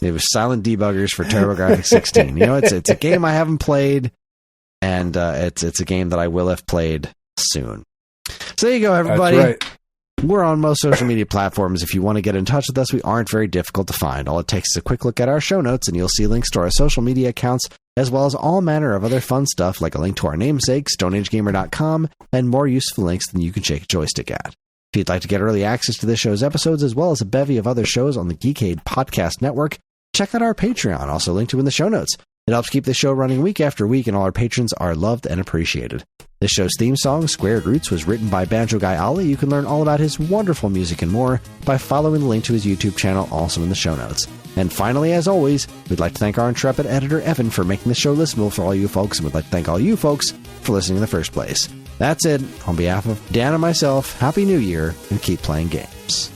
It was Silent Debuggers for TurboGrafx 16. You know, it's a game I haven't played, and it's a game that I will have played soon. So there you go, everybody. That's right. We're on most social media platforms. If you want to get in touch with us, we aren't very difficult to find. All it takes is a quick look at our show notes, and you'll see links to our social media accounts, as well as all manner of other fun stuff, like a link to our namesake, StoneAgeGamer.com, and more useful links than you can shake a joystick at. If you'd like to get early access to this show's episodes, as well as a bevy of other shows on the Geekade Podcast Network, check out our Patreon, also linked to in the show notes. It helps keep the show running week after week, and all our patrons are loved and appreciated. This show's theme song, Squared Roots, was written by Banjo Guy Ali. You can learn all about his wonderful music and more by following the link to his YouTube channel, also in the show notes. And finally, as always, we'd like to thank our intrepid editor, Evan, for making the show listenable for all you folks, and we'd like to thank all you folks for listening in the first place. That's it. On behalf of Dan and myself, Happy New Year, and keep playing games.